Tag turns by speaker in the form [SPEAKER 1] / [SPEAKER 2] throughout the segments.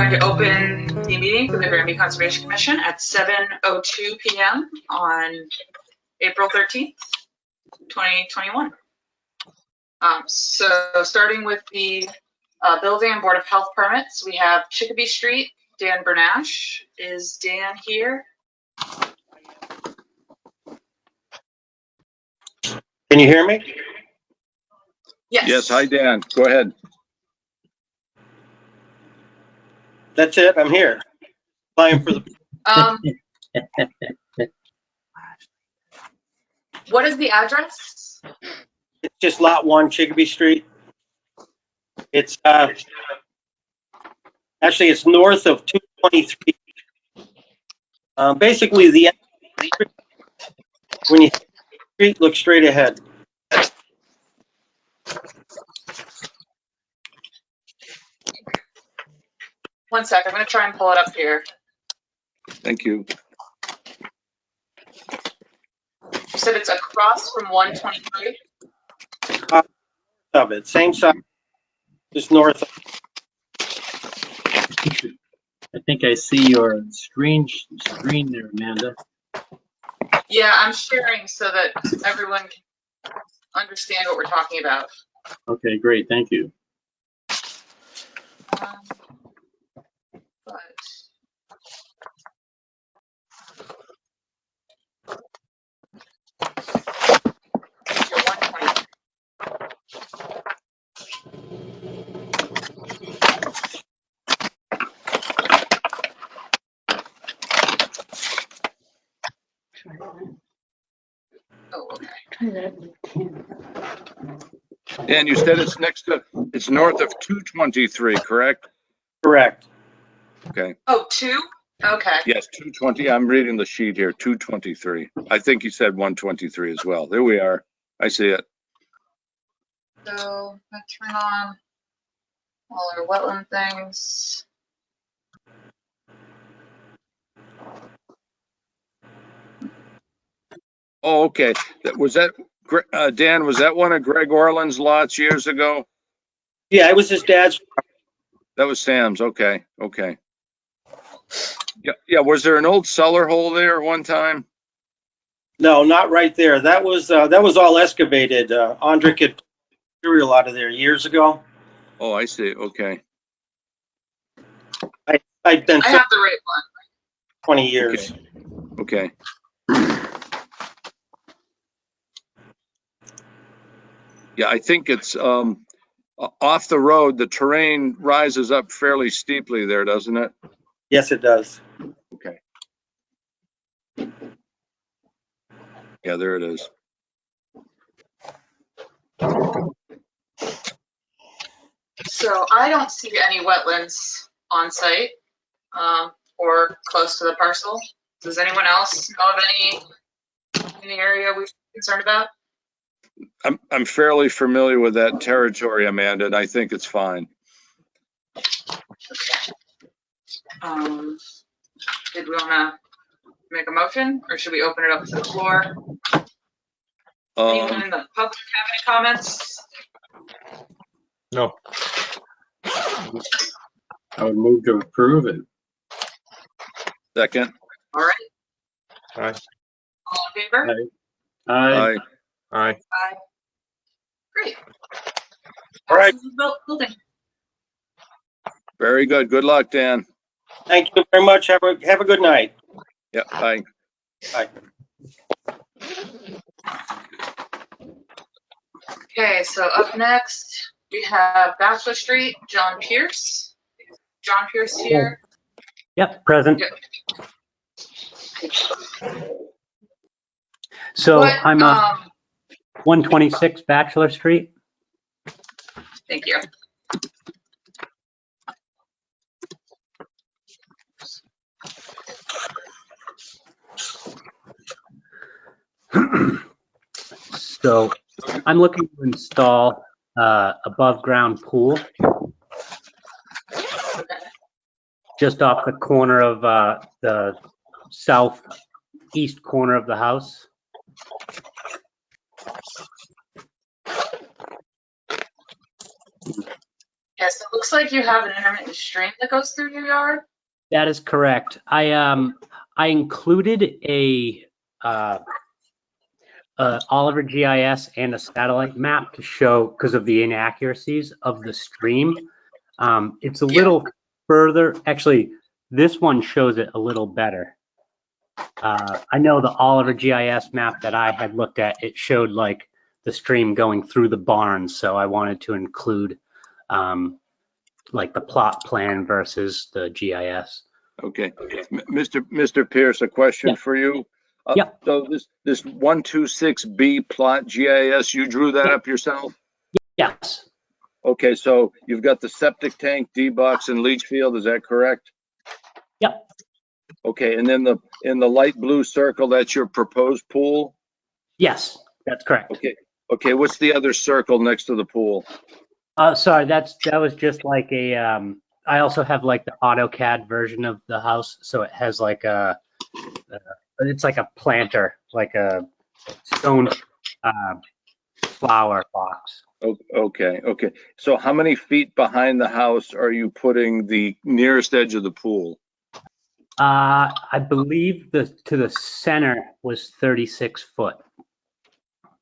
[SPEAKER 1] going to open the meeting for the Granby Conservation Commission at 7:02 p.m. on April 13th, 2021. So starting with the Building and Board of Health permits, we have Chicopee Street, Dan Bernash. Is Dan here?
[SPEAKER 2] Can you hear me?
[SPEAKER 1] Yes.
[SPEAKER 3] Yes, hi Dan, go ahead.
[SPEAKER 2] That's it, I'm here. Applying for the,
[SPEAKER 1] What is the address?
[SPEAKER 2] it's just lot 1, Chicopee Street. It's, actually it's north of 223. Basically the end of the street, when you hit the street, look straight ahead.
[SPEAKER 1] One sec, I'm going to try and pull it up here.
[SPEAKER 3] Thank you.
[SPEAKER 1] You said it's across from 123?
[SPEAKER 2] Of it, same side, just north of.
[SPEAKER 4] I think I see your screen there, Amanda.
[SPEAKER 1] Yeah, I'm sharing so that everyone can understand what we're talking about.
[SPEAKER 4] Okay, great, thank you.
[SPEAKER 1] But you're 120. Oh, okay.
[SPEAKER 3] Dan, you said it's north of 223, correct?
[SPEAKER 2] Correct.
[SPEAKER 3] Okay,
[SPEAKER 1] Oh, 2? Okay.
[SPEAKER 3] yes, 220, I'm reading the sheet here, 223. I think you said 123 as well. There we are, I see it.
[SPEAKER 1] So I turn on all our wetland things.
[SPEAKER 3] Oh, okay, Dan, was that one of Greg Orland's lots years ago?
[SPEAKER 2] Yeah, it was his dad's.
[SPEAKER 3] That was Sam's, okay. Yeah, was there an old cellar hole there one time?
[SPEAKER 2] No, not right there. That was all excavated. Andrick had material out of there years ago.
[SPEAKER 3] Oh, I see, okay.
[SPEAKER 2] I've been
[SPEAKER 1] I have the right one.
[SPEAKER 2] 20 years.
[SPEAKER 3] Okay. Yeah, I think it's off the road, the terrain rises up fairly steeply there, doesn't it?
[SPEAKER 2] Yes, it does.
[SPEAKER 3] Okay. Yeah, there it is.
[SPEAKER 1] So I don't see any wetlands on site or close to the parcel. Does anyone else know of any in the area we should be concerned about?
[SPEAKER 3] I'm fairly familiar with that territory, Amanda, and I think it's fine.
[SPEAKER 1] Did we want to make a motion, or should we open it up to the floor? Anyone in the public have any comments?
[SPEAKER 4] No. I would move to approve it.
[SPEAKER 3] Second.
[SPEAKER 1] All right.
[SPEAKER 4] Aye.
[SPEAKER 1] All in favor?
[SPEAKER 4] Aye. Aye.
[SPEAKER 1] Aye. Great.
[SPEAKER 2] All right.
[SPEAKER 1] Building.
[SPEAKER 3] Very good. Good luck, Dan.
[SPEAKER 2] Thank you very much. Have a good night.
[SPEAKER 3] Yep, bye.
[SPEAKER 2] Bye.
[SPEAKER 1] Okay, so up next we have Bachelor Street, John Pierce. Is John Pierce here?
[SPEAKER 5] Yep, present.
[SPEAKER 1] Yep.
[SPEAKER 5] So
[SPEAKER 1] What,
[SPEAKER 5] I'm 126 Bachelor Street.
[SPEAKER 1] Thank you.
[SPEAKER 5] So I'm looking to install above ground pool just off the corner of the southeast corner of the house.
[SPEAKER 1] Yes, it looks like you have an intermittent stream that goes through your yard.
[SPEAKER 5] That is correct. I included Oliver GIS and a satellite map to show, because of the inaccuracies of the stream. It's a little further. Actually, this one shows it a little better. I know the Oliver GIS map that I had looked at, it showed like the stream going through the barns. So I wanted to include like the plot plan versus the GIS.
[SPEAKER 3] Okay. Mr. Pierce, a question
[SPEAKER 5] Yeah.
[SPEAKER 3] for you.
[SPEAKER 5] Yeah.
[SPEAKER 3] So this 126B plot GIS, you drew that up yourself?
[SPEAKER 5] Yes.
[SPEAKER 3] Okay, so you've got the septic tank, D-box, and leach field, is that correct?
[SPEAKER 5] Yep.
[SPEAKER 3] Okay, and then in the light blue circle, that's your proposed pool?
[SPEAKER 5] Yes, that's correct.
[SPEAKER 3] Okay, what's the other circle next to the pool?
[SPEAKER 5] Sorry, that was just like a. I also have like the AutoCAD version of the house, so it has like it's like a planter, like a stone flower box.
[SPEAKER 3] Okay. So how many feet behind the house are you putting the nearest edge of the pool?
[SPEAKER 5] I believe to the center was 36 foot.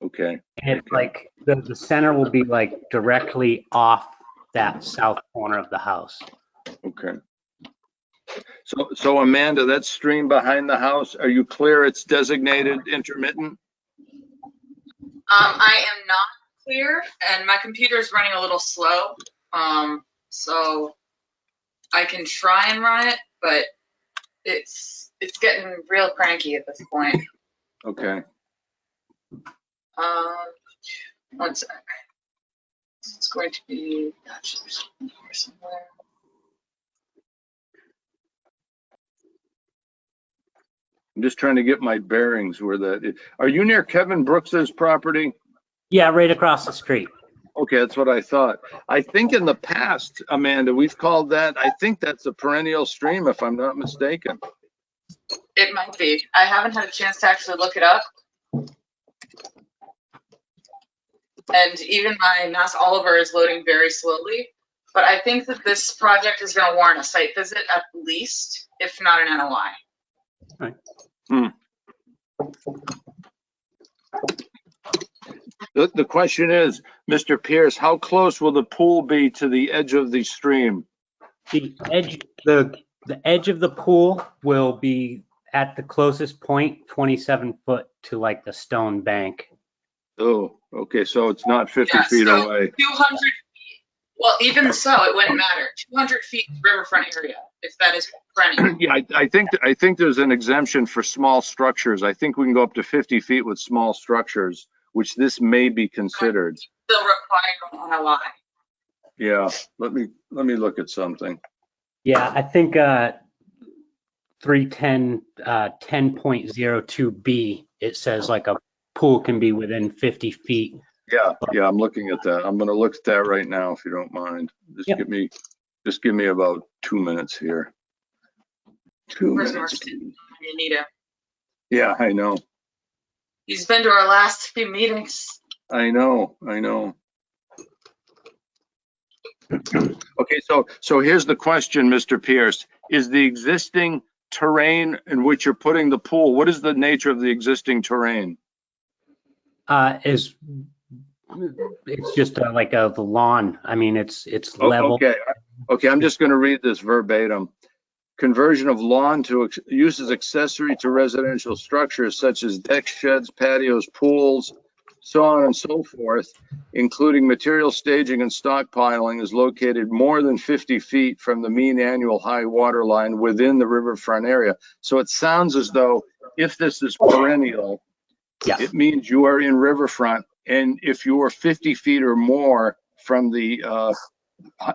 [SPEAKER 3] Okay.
[SPEAKER 5] And it's like the center will be like directly off that south corner of the house.
[SPEAKER 3] Okay. So Amanda, that stream behind the house, are you clear it's designated intermittent?
[SPEAKER 1] I am not clear, and my computer is running a little slow. So I can try and run it, but it's getting real cranky at this point.
[SPEAKER 3] Okay.
[SPEAKER 1] One sec. It's going to be Bachelor Street here somewhere.
[SPEAKER 3] I'm just trying to get my bearings where that is. Are you near Kevin Brooks's property?
[SPEAKER 5] Yeah, right across the street.
[SPEAKER 3] Okay, that's what I thought. I think in the past, Amanda, we've called that, I think that's a perennial stream, if I'm not mistaken.
[SPEAKER 1] It might be. I haven't had a chance to actually look it up. And even my Mass Oliver is loading very slowly. But I think that this project is going to warrant a site visit at least, if not an NOI.
[SPEAKER 5] Right.
[SPEAKER 3] The question is, Mr. Pierce, how close will the pool be to the edge of the stream?
[SPEAKER 5] The edge of the pool will be at the closest point, 27 foot to like the stone bank.
[SPEAKER 3] Oh, okay, so it's not 50 feet
[SPEAKER 1] so
[SPEAKER 3] away.
[SPEAKER 1] 200 feet. Well, even so, it wouldn't matter. 200 feet riverfront area, if that is perennial.
[SPEAKER 3] Yeah, I think there's an exemption for small structures. I think we can go up to 50 feet with small structures, which this may be considered.
[SPEAKER 1] Still require an NOI.
[SPEAKER 3] Yeah, let me look at something.
[SPEAKER 5] Yeah, I think 310 10.02B, it says like a pool can be within 50 feet.
[SPEAKER 3] Yeah, I'm looking at that. I'm gonna look at that right now, if you don't mind.
[SPEAKER 5] Yep.
[SPEAKER 3] Just give me about 2 minutes here. 2
[SPEAKER 1] Where's
[SPEAKER 3] minutes.
[SPEAKER 1] Marston? You need him.
[SPEAKER 3] Yeah, I know.
[SPEAKER 1] He's been to our last few meetings.
[SPEAKER 3] I know. Okay, so here's the question, Mr. Pierce. Is the existing terrain in which you're putting the pool, what is the nature of the existing terrain?
[SPEAKER 5] It's just like the lawn. I mean, it's level.
[SPEAKER 3] Okay, I'm just gonna read this verbatim. Conversion of lawn to uses accessory to residential structures such as decks, sheds, patios, pools, so on and so forth, including material staging and stockpiling, is located more than 50 feet from the mean annual high water line within the riverfront area. So it sounds as though if this is perennial,
[SPEAKER 5] Yeah.
[SPEAKER 3] it means you are in riverfront, and if you are 50 feet or more from the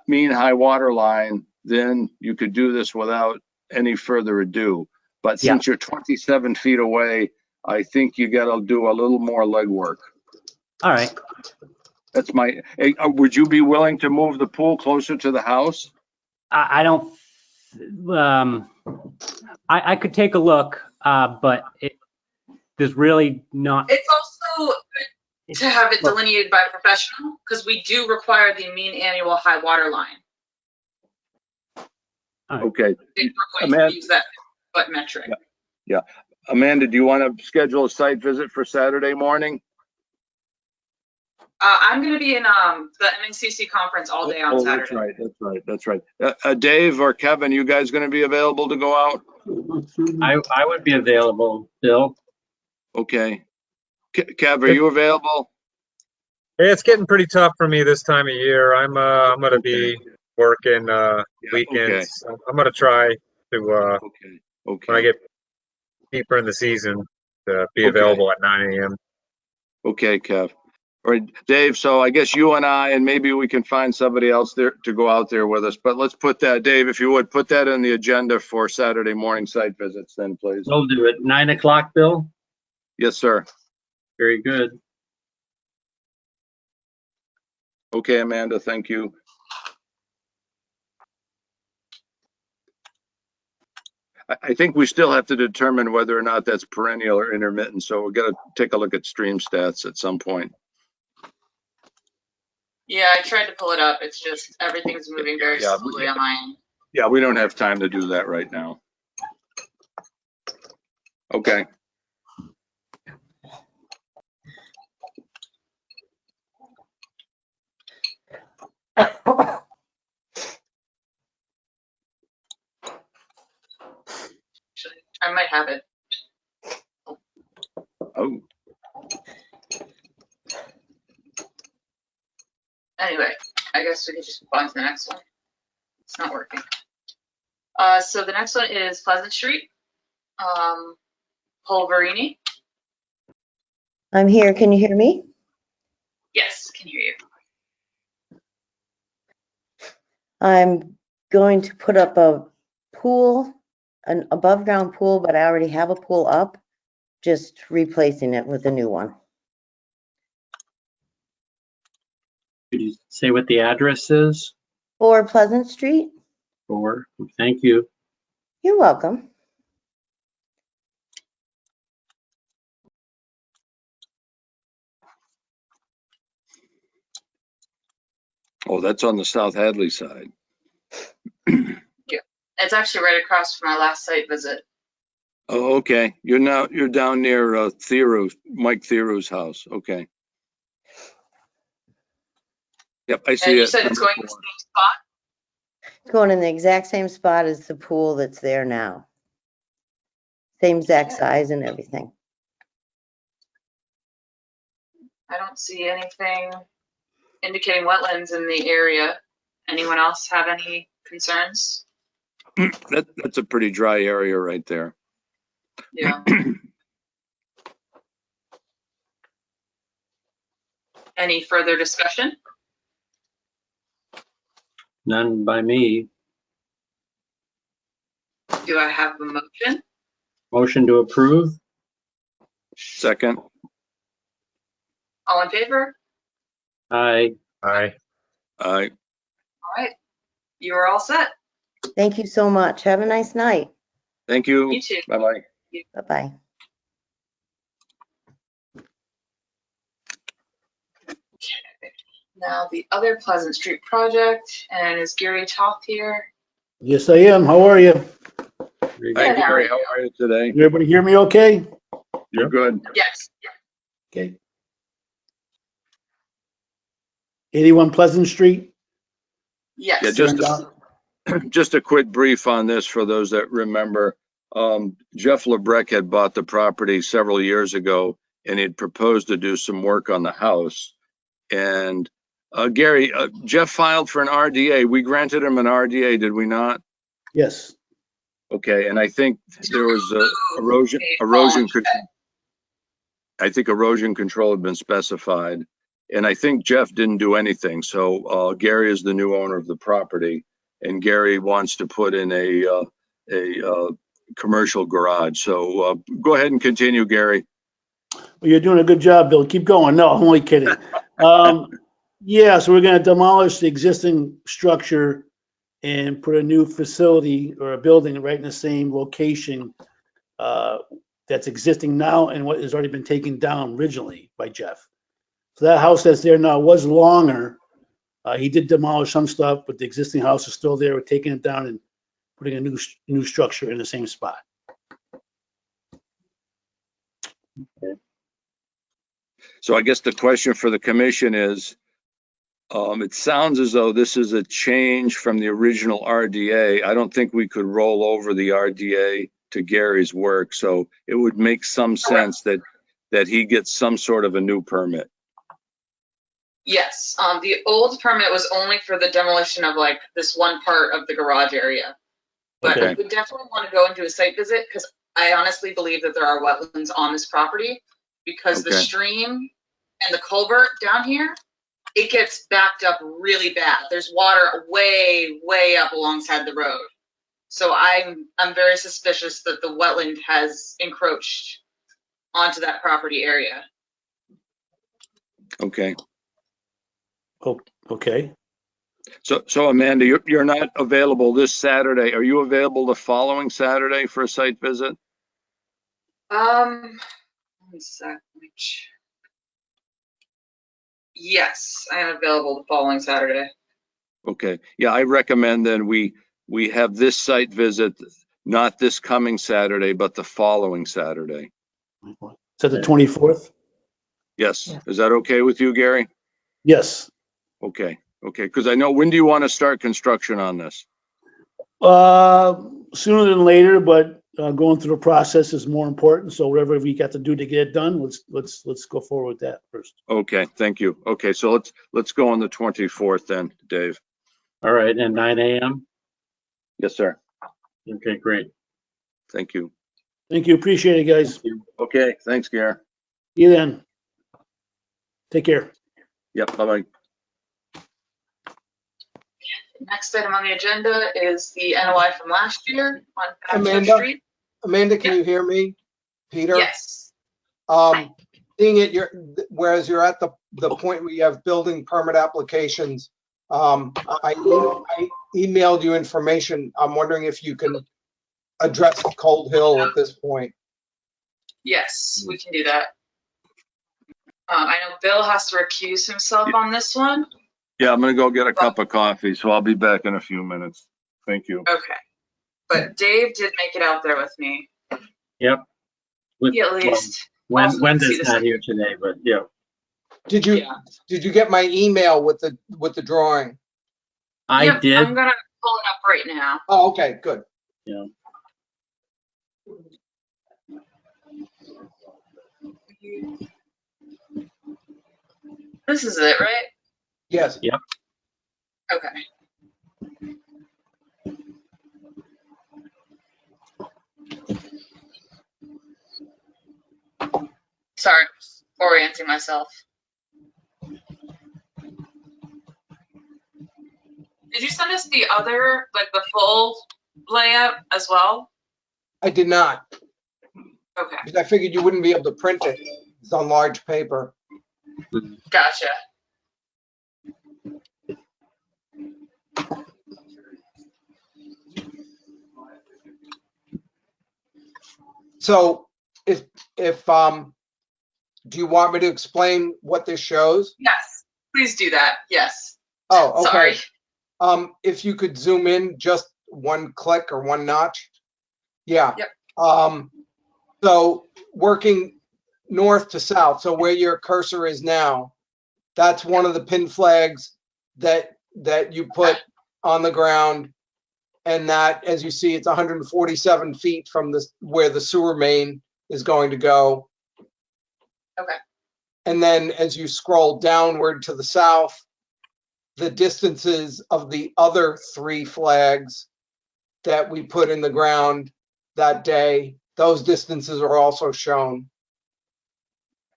[SPEAKER 3] mean high water line, then you could do this without any further ado. But since you're 27 feet away, I think you got to do a little more legwork.
[SPEAKER 5] All right.
[SPEAKER 3] That's my. Would you be willing to move the pool closer to the house?
[SPEAKER 5] I don't. I could take a look, but there's really not.
[SPEAKER 1] It's also, to have it delineated by professional, because we do require the mean annual high water line.
[SPEAKER 3] Okay.
[SPEAKER 1] If we're going
[SPEAKER 3] Amanda-
[SPEAKER 1] to use that foot metric.
[SPEAKER 3] Yeah. Amanda, do you want to schedule a site visit for Saturday morning?
[SPEAKER 1] I'm going to be in the MNCC conference all day on Saturday.
[SPEAKER 3] That's right. Dave or Kevin, you guys going to be available to go out?
[SPEAKER 4] I would be available, Bill.
[SPEAKER 3] Okay. Kev, are you available?
[SPEAKER 6] Hey, it's getting pretty tough for me this time of year. I'm gonna be working weekends. I'm gonna try to
[SPEAKER 3] Okay.
[SPEAKER 6] when I get deeper in the season to be available at 9 a.m.
[SPEAKER 3] Okay, Kev. All right, Dave, so I guess you and I, and maybe we can find somebody else there to go out there with us, but let's put that, Dave, if you would, put that in the agenda for Saturday morning site visits then, please.
[SPEAKER 4] We'll do it. 9 o'clock, Bill?
[SPEAKER 3] Yes, sir.
[SPEAKER 4] Very good.
[SPEAKER 3] Okay, Amanda, thank you. I think we still have to determine whether or not that's perennial or intermittent, so we're gonna take a look at stream stats at some point.
[SPEAKER 1] Yeah, I tried to pull it up. It's just everything's moving very
[SPEAKER 3] Yeah,
[SPEAKER 1] slowly on my end.
[SPEAKER 3] Yeah, we don't have time to do that right now. Okay.
[SPEAKER 1] I might have it.
[SPEAKER 3] Oh,
[SPEAKER 1] Anyway, I guess we could just move on to the next one. It's not working. So the next one is Pleasant Street, Polverini.
[SPEAKER 7] I'm here. Can you hear me?
[SPEAKER 1] Yes, can hear you.
[SPEAKER 7] I'm going to put up a pool, an above ground pool, but I already have a pool up, just replacing it with a new one.
[SPEAKER 4] Could you say what the address is?
[SPEAKER 7] For Pleasant Street?
[SPEAKER 4] Or, thank you.
[SPEAKER 7] You're welcome.
[SPEAKER 3] oh, that's on the South Hadley side.
[SPEAKER 1] It's actually right across from our last site visit.
[SPEAKER 3] Oh, okay. You're down near Mike Theroux's house. Okay. Yep, I see
[SPEAKER 1] And you
[SPEAKER 3] it.
[SPEAKER 1] said it's going to the same spot?
[SPEAKER 7] It's going in the exact same spot as the pool that's there now. Same exact size and everything.
[SPEAKER 1] I don't see anything indicating wetlands in the area. Anyone else have any concerns?
[SPEAKER 3] That's a pretty dry area right there.
[SPEAKER 1] Yeah. Any further discussion?
[SPEAKER 4] None by me.
[SPEAKER 1] Do I have a motion?
[SPEAKER 4] Motion to approve?
[SPEAKER 3] Second.
[SPEAKER 1] All in favor?
[SPEAKER 4] Aye.
[SPEAKER 6] Aye.
[SPEAKER 3] Aye.
[SPEAKER 1] All right. You are all set.
[SPEAKER 7] Thank you so much. Have a nice night.
[SPEAKER 3] Thank you.
[SPEAKER 1] You too.
[SPEAKER 3] Bye-bye.
[SPEAKER 7] Bye-bye.
[SPEAKER 1] Now the other Pleasant Street project, and is Gary Toth here?
[SPEAKER 8] Yes, I am. How are you?
[SPEAKER 4] Very
[SPEAKER 3] Hi,
[SPEAKER 4] good.
[SPEAKER 3] Gary. How are you today?
[SPEAKER 8] Can everybody hear me okay?
[SPEAKER 3] You're good.
[SPEAKER 1] Yes.
[SPEAKER 8] Okay. 81 Pleasant Street.
[SPEAKER 1] Yes.
[SPEAKER 3] Yeah, just a quick brief on this for those that remember. Jeff LeBrecq had bought the property several years ago, and he had proposed to do some work on the house. And Gary, Jeff filed for an RDA. We granted him an RDA, did we not?
[SPEAKER 8] Yes.
[SPEAKER 3] Okay, and I think there was erosion control. I think erosion control had been specified, and I think Jeff didn't do anything. So Gary is the new owner of the property, and Gary wants to put in a commercial garage. So go ahead and continue, Gary.
[SPEAKER 8] Well, you're doing a good job, Bill. Keep going. No, I'm only kidding. Yeah, so we're going to demolish the existing structure and put a new facility or a building right in the same location that's existing now and what has already been taken down originally by Jeff. So that house that's there now was longer. He did demolish some stuff, but the existing house is still there. We're taking it down and putting a new structure in the same spot.
[SPEAKER 3] So I guess the question for the commission is, it sounds as though this is a change from the original RDA. I don't think we could roll over the RDA to Gary's work, so it would make some sense that he gets some sort of a new permit.
[SPEAKER 1] Yes, the old permit was only for the demolition of like this one part of the garage area. But
[SPEAKER 3] Okay.
[SPEAKER 1] we definitely want to go and do a site visit because I honestly believe that there are wetlands on this property because the
[SPEAKER 3] Okay.
[SPEAKER 1] stream and the culvert down here, it gets backed up really bad. There's water way, way up alongside the road. So I'm very suspicious that the wetland has encroached onto that property area.
[SPEAKER 3] Okay.
[SPEAKER 8] Oh, okay.
[SPEAKER 3] So Amanda, you're not available this Saturday. Are you available the following Saturday for a site visit?
[SPEAKER 1] One sec. Yes, I am available the following Saturday.
[SPEAKER 3] Okay. Yeah, I recommend then we have this site visit, not this coming Saturday, but the following Saturday.
[SPEAKER 8] Is that the 24th?
[SPEAKER 3] Yes.
[SPEAKER 7] Yeah.
[SPEAKER 3] Is that okay with you, Gary?
[SPEAKER 8] Yes.
[SPEAKER 3] Okay. Okay. Because I know, when do you want to start construction on this?
[SPEAKER 8] Sooner than later, but going through the process is more important. So whatever we got to do to get it done, let's go forward with that first.
[SPEAKER 3] Okay. Thank you. Okay. So let's go on the 24th then, Dave.
[SPEAKER 4] All right, and 9 a.m.?
[SPEAKER 3] Yes, sir.
[SPEAKER 4] Okay, great.
[SPEAKER 3] Thank you.
[SPEAKER 8] Thank you. Appreciate it, guys.
[SPEAKER 4] Thank you.
[SPEAKER 3] Okay. Thanks, Gary.
[SPEAKER 8] See you then. Take care.
[SPEAKER 3] Yep. Bye-bye.
[SPEAKER 1] Next item on the agenda is the NOI from last year on Bachelor
[SPEAKER 9] Amanda?
[SPEAKER 1] Street.
[SPEAKER 9] Amanda, can you hear me? Peter?
[SPEAKER 1] Yes.
[SPEAKER 9] Seeing it, whereas you're at the point where you have building permit applications, I emailed you information. I'm wondering if you can address Cold Hill at this point.
[SPEAKER 1] Yes, we can do that. I know Bill has to recuse himself on this one.
[SPEAKER 3] Yeah, I'm going to go get a cup of coffee, so I'll be back in a few minutes. Thank you.
[SPEAKER 1] Okay. But Dave did make it out there with me.
[SPEAKER 4] Yep.
[SPEAKER 1] He at least.
[SPEAKER 4] Wenda's not here today, but yeah.
[SPEAKER 9] Did you get my email with the drawing?
[SPEAKER 4] I
[SPEAKER 1] Yep,
[SPEAKER 4] did.
[SPEAKER 1] I'm gonna pull it up right now.
[SPEAKER 9] Oh, okay, good.
[SPEAKER 4] Yeah.
[SPEAKER 1] This is it, right?
[SPEAKER 9] Yes.
[SPEAKER 4] Yep.
[SPEAKER 1] Okay. Sorry, orienting myself. Did you send us the other, like the full layout as well?
[SPEAKER 9] I did not,
[SPEAKER 1] Okay,
[SPEAKER 9] because I figured you wouldn't be able to print it. It's on large paper.
[SPEAKER 1] gotcha.
[SPEAKER 9] So if do you want me to explain what this shows?
[SPEAKER 1] Yes, please do that. Yes.
[SPEAKER 9] Oh, okay.
[SPEAKER 1] Sorry.
[SPEAKER 9] If you could zoom in just one click or one notch. Yeah.
[SPEAKER 1] Yep.
[SPEAKER 9] So working north to south, so where your cursor is now, that's one of the pin flags that you put on the ground. And that, as you see, it's 147 feet from where the sewer main is going to go.
[SPEAKER 1] Okay.
[SPEAKER 9] And then as you scroll downward to the south, the distances of the other 3 flags that we put in the ground that day, those distances are also shown.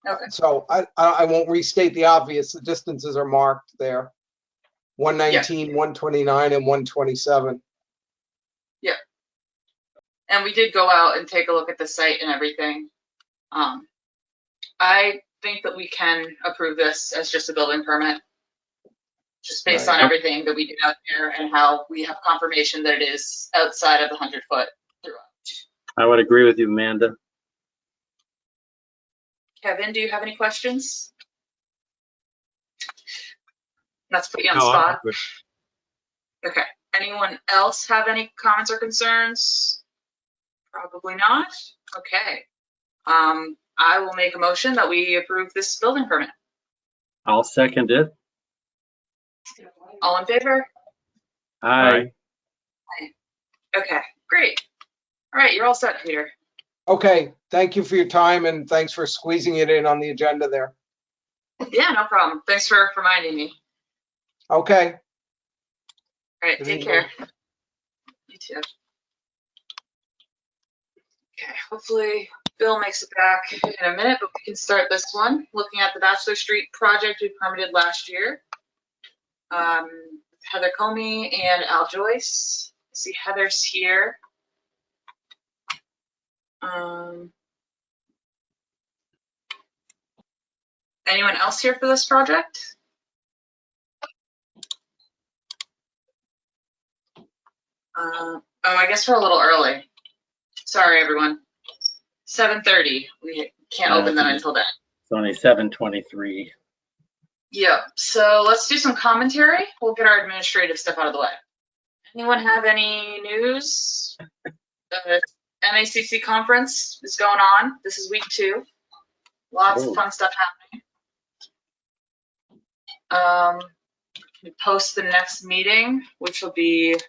[SPEAKER 1] Okay.
[SPEAKER 9] So I won't restate the obvious. The distances are marked there. 119, 129, and 127.
[SPEAKER 1] Yeah. And we did go out and take a look at the site and everything. I think that we can approve this as just a building permit, just based on everything that we did out there and how we have confirmation that it is outside of the 100-foot throughout.
[SPEAKER 4] I would agree with you, Amanda.
[SPEAKER 1] Kevin, do you have any questions? Let's put you on the
[SPEAKER 6] No, I'm
[SPEAKER 1] spot.
[SPEAKER 6] good.
[SPEAKER 1] Okay. Anyone else have any comments or concerns? Probably not. Okay. I will make a motion that we approve this building permit.
[SPEAKER 4] I'll second it.
[SPEAKER 1] All in favor?
[SPEAKER 4] Aye.
[SPEAKER 1] Okay, great. All right, you're all set, Peter.
[SPEAKER 9] Okay, thank you for your time and thanks for squeezing it in on the agenda there.
[SPEAKER 1] Yeah, no problem. Thanks for reminding me.
[SPEAKER 9] Okay,
[SPEAKER 1] All right,
[SPEAKER 9] Good
[SPEAKER 1] take
[SPEAKER 9] evening.
[SPEAKER 1] care. You too. Okay, hopefully Bill makes it back in a minute, but we can start this one. Looking at the Bachelor Street project we permitted last year. Heather Comey and Al Joyce. I see Heather's here. Anyone else here for this project? Oh, I guess we're a little early. Sorry, everyone. 7:30. We can't open them until then.
[SPEAKER 4] It's only 7:23.
[SPEAKER 1] Yep. So let's do some commentary. We'll get our administrative stuff out of the way. Anyone have any news? The MACC conference is going on. This is week 2. Lots of fun stuff happening. We post the next meeting, which will be the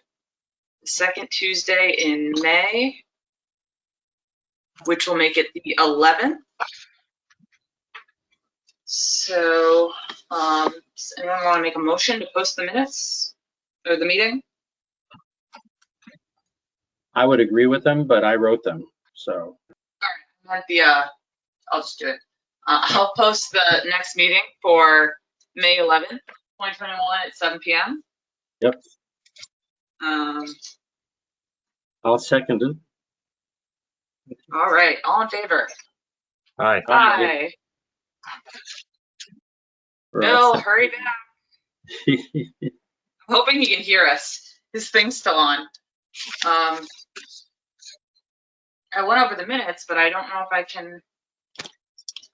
[SPEAKER 1] second Tuesday in May, which will make it the 11th. So, does anyone want to make a motion to post the minutes or the meeting?
[SPEAKER 4] I would agree with them, but I wrote them, so.
[SPEAKER 1] I'll just do it. I'll post the next meeting for May 11th, 2021 at 7 p.m.
[SPEAKER 4] Yep.
[SPEAKER 1] All
[SPEAKER 4] I'll second it.
[SPEAKER 1] right, all in favor?
[SPEAKER 6] Aye.
[SPEAKER 1] Aye.
[SPEAKER 4] We're all
[SPEAKER 1] Bill,
[SPEAKER 4] set.
[SPEAKER 1] hurry back. I'm hoping he can hear us. His thing's still on. I went over the minutes, but I don't know if I can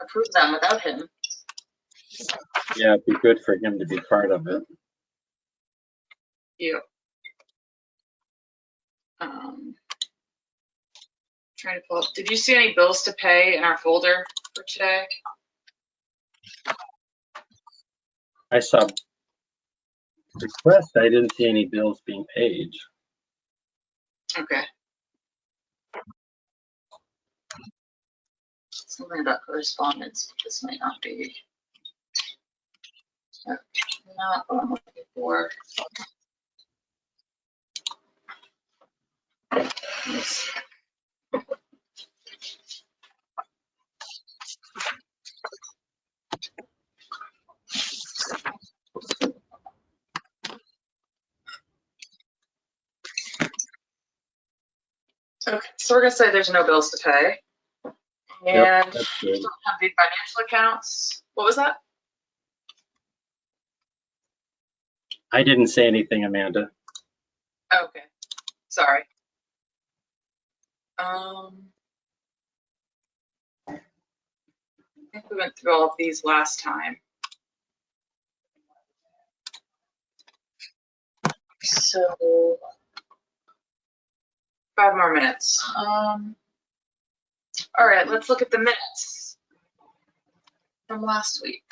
[SPEAKER 1] approve them without him.
[SPEAKER 4] Yeah, it'd be good for him to be part of it.
[SPEAKER 1] You. Trying to pull up. Did you see any bills to pay in our folder for today?
[SPEAKER 4] I saw requests. I didn't see any bills being paid.
[SPEAKER 1] Okay. Something about correspondence. This might not be. Not what I'm looking for. Yes. Okay, so we're gonna say there's no bills to pay. And
[SPEAKER 4] Yep, that's
[SPEAKER 1] we
[SPEAKER 4] good.
[SPEAKER 1] don't have the financial accounts. What was that?
[SPEAKER 4] I didn't say anything, Amanda.
[SPEAKER 1] Okay, sorry. I think we went through all of these last time. So 5 more minutes. All right, let's look at the minutes from last week.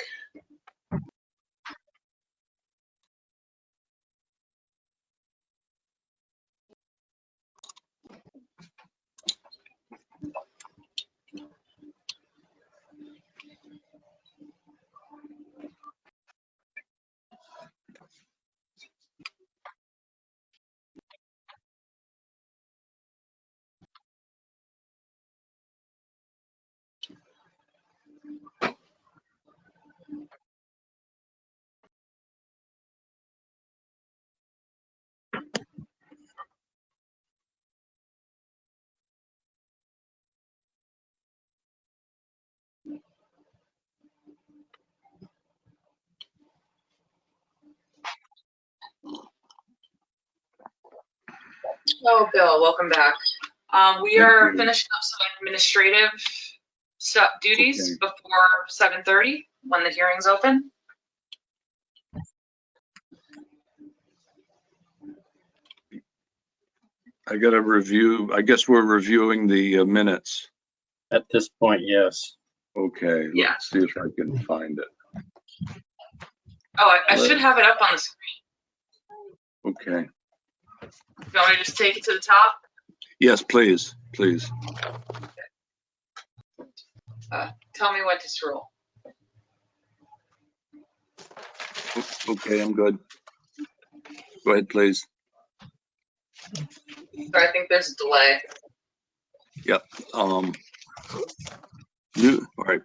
[SPEAKER 1] Oh, Bill, welcome back. We are finishing up some administrative stuff duties before 7:30 when the hearing's open.
[SPEAKER 3] I gotta review, I guess we're reviewing the minutes.
[SPEAKER 4] At this point, yes.
[SPEAKER 3] Okay,
[SPEAKER 1] Yeah.
[SPEAKER 3] let's see if I can find it.
[SPEAKER 1] Oh, I should have it up on the screen.
[SPEAKER 3] Okay.
[SPEAKER 1] You want me to just take it to the top?
[SPEAKER 3] Yes, please, please.
[SPEAKER 1] Tell me when to scroll.
[SPEAKER 3] Okay, I'm good. Go ahead, please.
[SPEAKER 1] Sorry, I think there's a delay.
[SPEAKER 3] Yep. All right.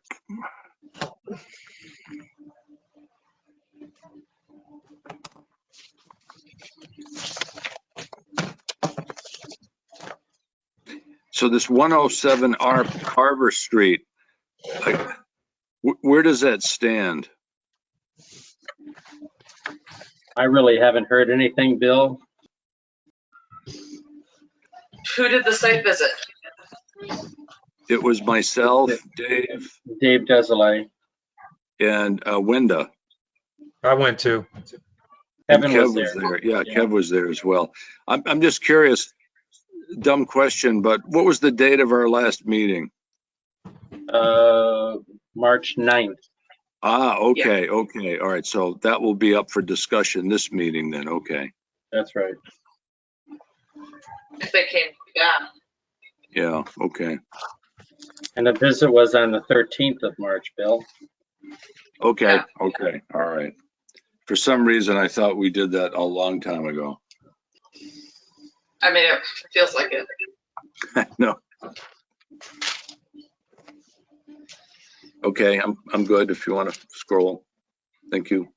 [SPEAKER 3] So this 107R Carver Street, where does that stand?
[SPEAKER 4] I really haven't heard anything, Bill.
[SPEAKER 1] Who did the site visit?
[SPEAKER 3] It was myself, Dave,
[SPEAKER 4] Dave Desolé.
[SPEAKER 3] and Wenda.
[SPEAKER 6] I went to.
[SPEAKER 3] And
[SPEAKER 4] Kevin was there.
[SPEAKER 3] Yeah, Kev was there as well. I'm just curious, dumb question, but what was the date of our last meeting?
[SPEAKER 4] March 9th.
[SPEAKER 3] Ah, okay, okay. All right, so that will be up for discussion this meeting then, okay.
[SPEAKER 4] That's right.
[SPEAKER 1] If they came back.
[SPEAKER 3] Yeah, okay.
[SPEAKER 4] And the visit was on the 13th of March, Bill.
[SPEAKER 3] Okay,
[SPEAKER 1] Yeah.
[SPEAKER 3] okay, all right. For some reason, I thought we did that a long time ago.
[SPEAKER 1] I mean, it feels like it.
[SPEAKER 3] No. Okay, I'm good if you want to scroll. Thank you.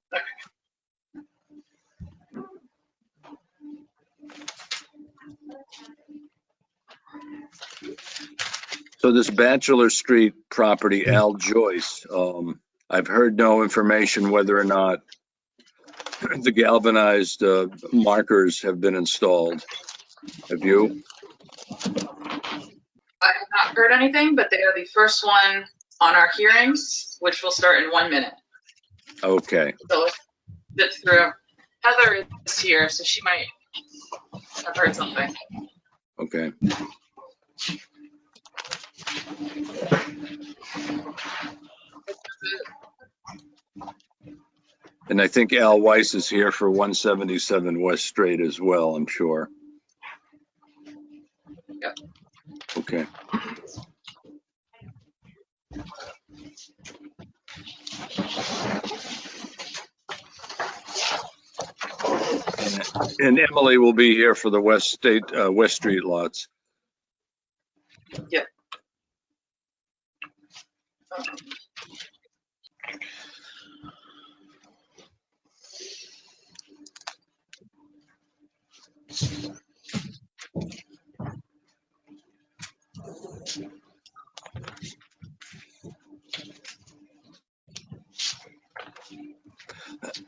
[SPEAKER 3] So this Bachelor Street property, Al Joyce, I've heard no information whether or not the galvanized markers have been installed. Have you?
[SPEAKER 1] I have not heard anything, but they are the first one on our hearings, which will start in 1 minute.
[SPEAKER 3] Okay,
[SPEAKER 1] So it's through. Heather is here, so she might have heard something.
[SPEAKER 3] okay. And I think Al Weiss is here for 177 West Street as well, I'm sure.
[SPEAKER 1] Yep.
[SPEAKER 3] Okay. And Emily will be here for the West Street lots.
[SPEAKER 1] Yep.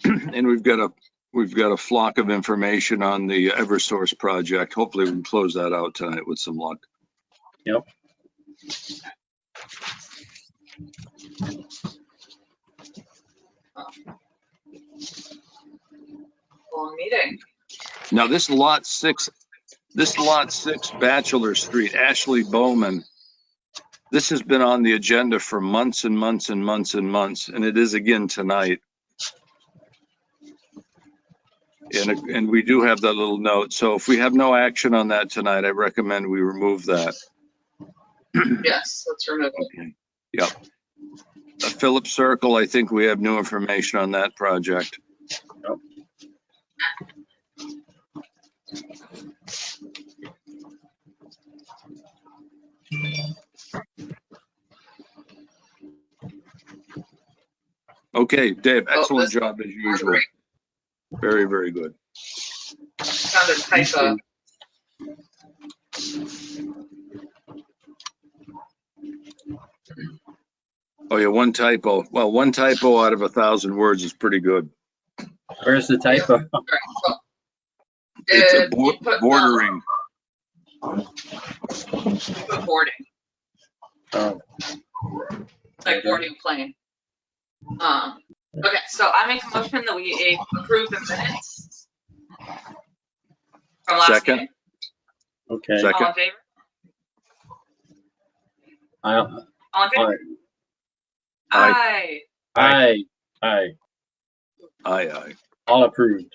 [SPEAKER 3] And we've got a flock of information on the Eversource project. Hopefully we can close that out tonight with some luck.
[SPEAKER 4] Yep.
[SPEAKER 1] Long meeting.
[SPEAKER 3] Now this lot 6 Bachelor Street, Ashley Bowman, this has been on the agenda for months and months and months and months, and it is again tonight. And we do have that little note. So if we have no action on that tonight, I recommend we remove that.
[SPEAKER 1] Yes, let's remove it.
[SPEAKER 3] Okay. Yep. Phillips Circle, I think we have new information on that project.
[SPEAKER 4] Yep.
[SPEAKER 3] Okay, Dave, excellent
[SPEAKER 1] this-
[SPEAKER 3] job as usual. Very, very good.
[SPEAKER 1] Found a typo.
[SPEAKER 3] Oh yeah, one typo. Well, one typo out of 1,000 words is pretty good.
[SPEAKER 4] Where's the typo?
[SPEAKER 1] All right, so,
[SPEAKER 3] It's a
[SPEAKER 1] you put,
[SPEAKER 3] bordering.
[SPEAKER 1] you put boarding,
[SPEAKER 4] Oh,
[SPEAKER 1] like boarding plane. Okay, so I make a motion that we approve the minutes from last
[SPEAKER 3] Second.
[SPEAKER 1] meeting.
[SPEAKER 4] Okay.
[SPEAKER 1] All
[SPEAKER 3] Second.
[SPEAKER 1] in favor?
[SPEAKER 4] I'll-
[SPEAKER 1] All in favor?
[SPEAKER 3] Aye.
[SPEAKER 1] Aye.
[SPEAKER 4] Aye.
[SPEAKER 3] Aye.
[SPEAKER 4] All approved.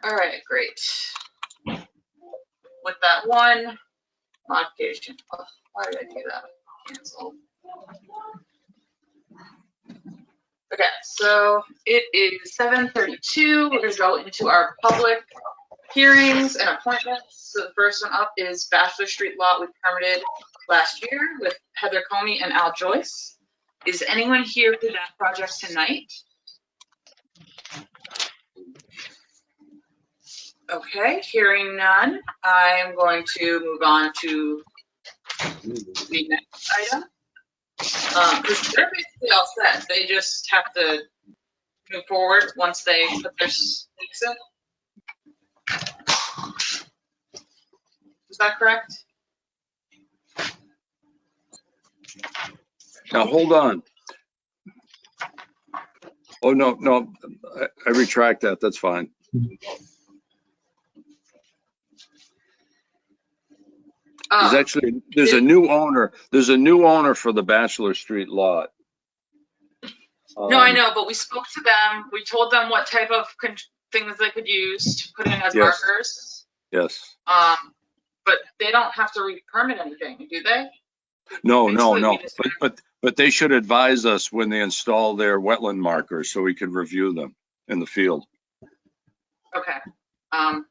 [SPEAKER 1] All right, great. With that one modification. Oh, why did I do that? Cancel. Okay, so it is 7:32. We're gonna go into our public hearings and appointments. So the first one up is Bachelor Street lot we permitted last year with Heather Comey and Al Joyce. Is anyone here for that project tonight? Okay, hearing none, I am going to move on to the next item. Because they're basically all set. They just have to move forward once they put their stakes in. Is that correct?
[SPEAKER 3] Now, hold on. Oh, no, I retract that. That's fine. There's a new owner. There's a new owner for the Bachelor Street lot.
[SPEAKER 1] No, I know, but we spoke to them. We told them what type of things they could use to put in as
[SPEAKER 3] Yes.
[SPEAKER 1] markers.
[SPEAKER 3] Yes.
[SPEAKER 1] But they don't have to re-permit anything, do they?
[SPEAKER 3] No.
[SPEAKER 1] Basically, we just-
[SPEAKER 3] But they should advise us when they install their wetland markers so we can review them in the field.
[SPEAKER 1] Okay. Well,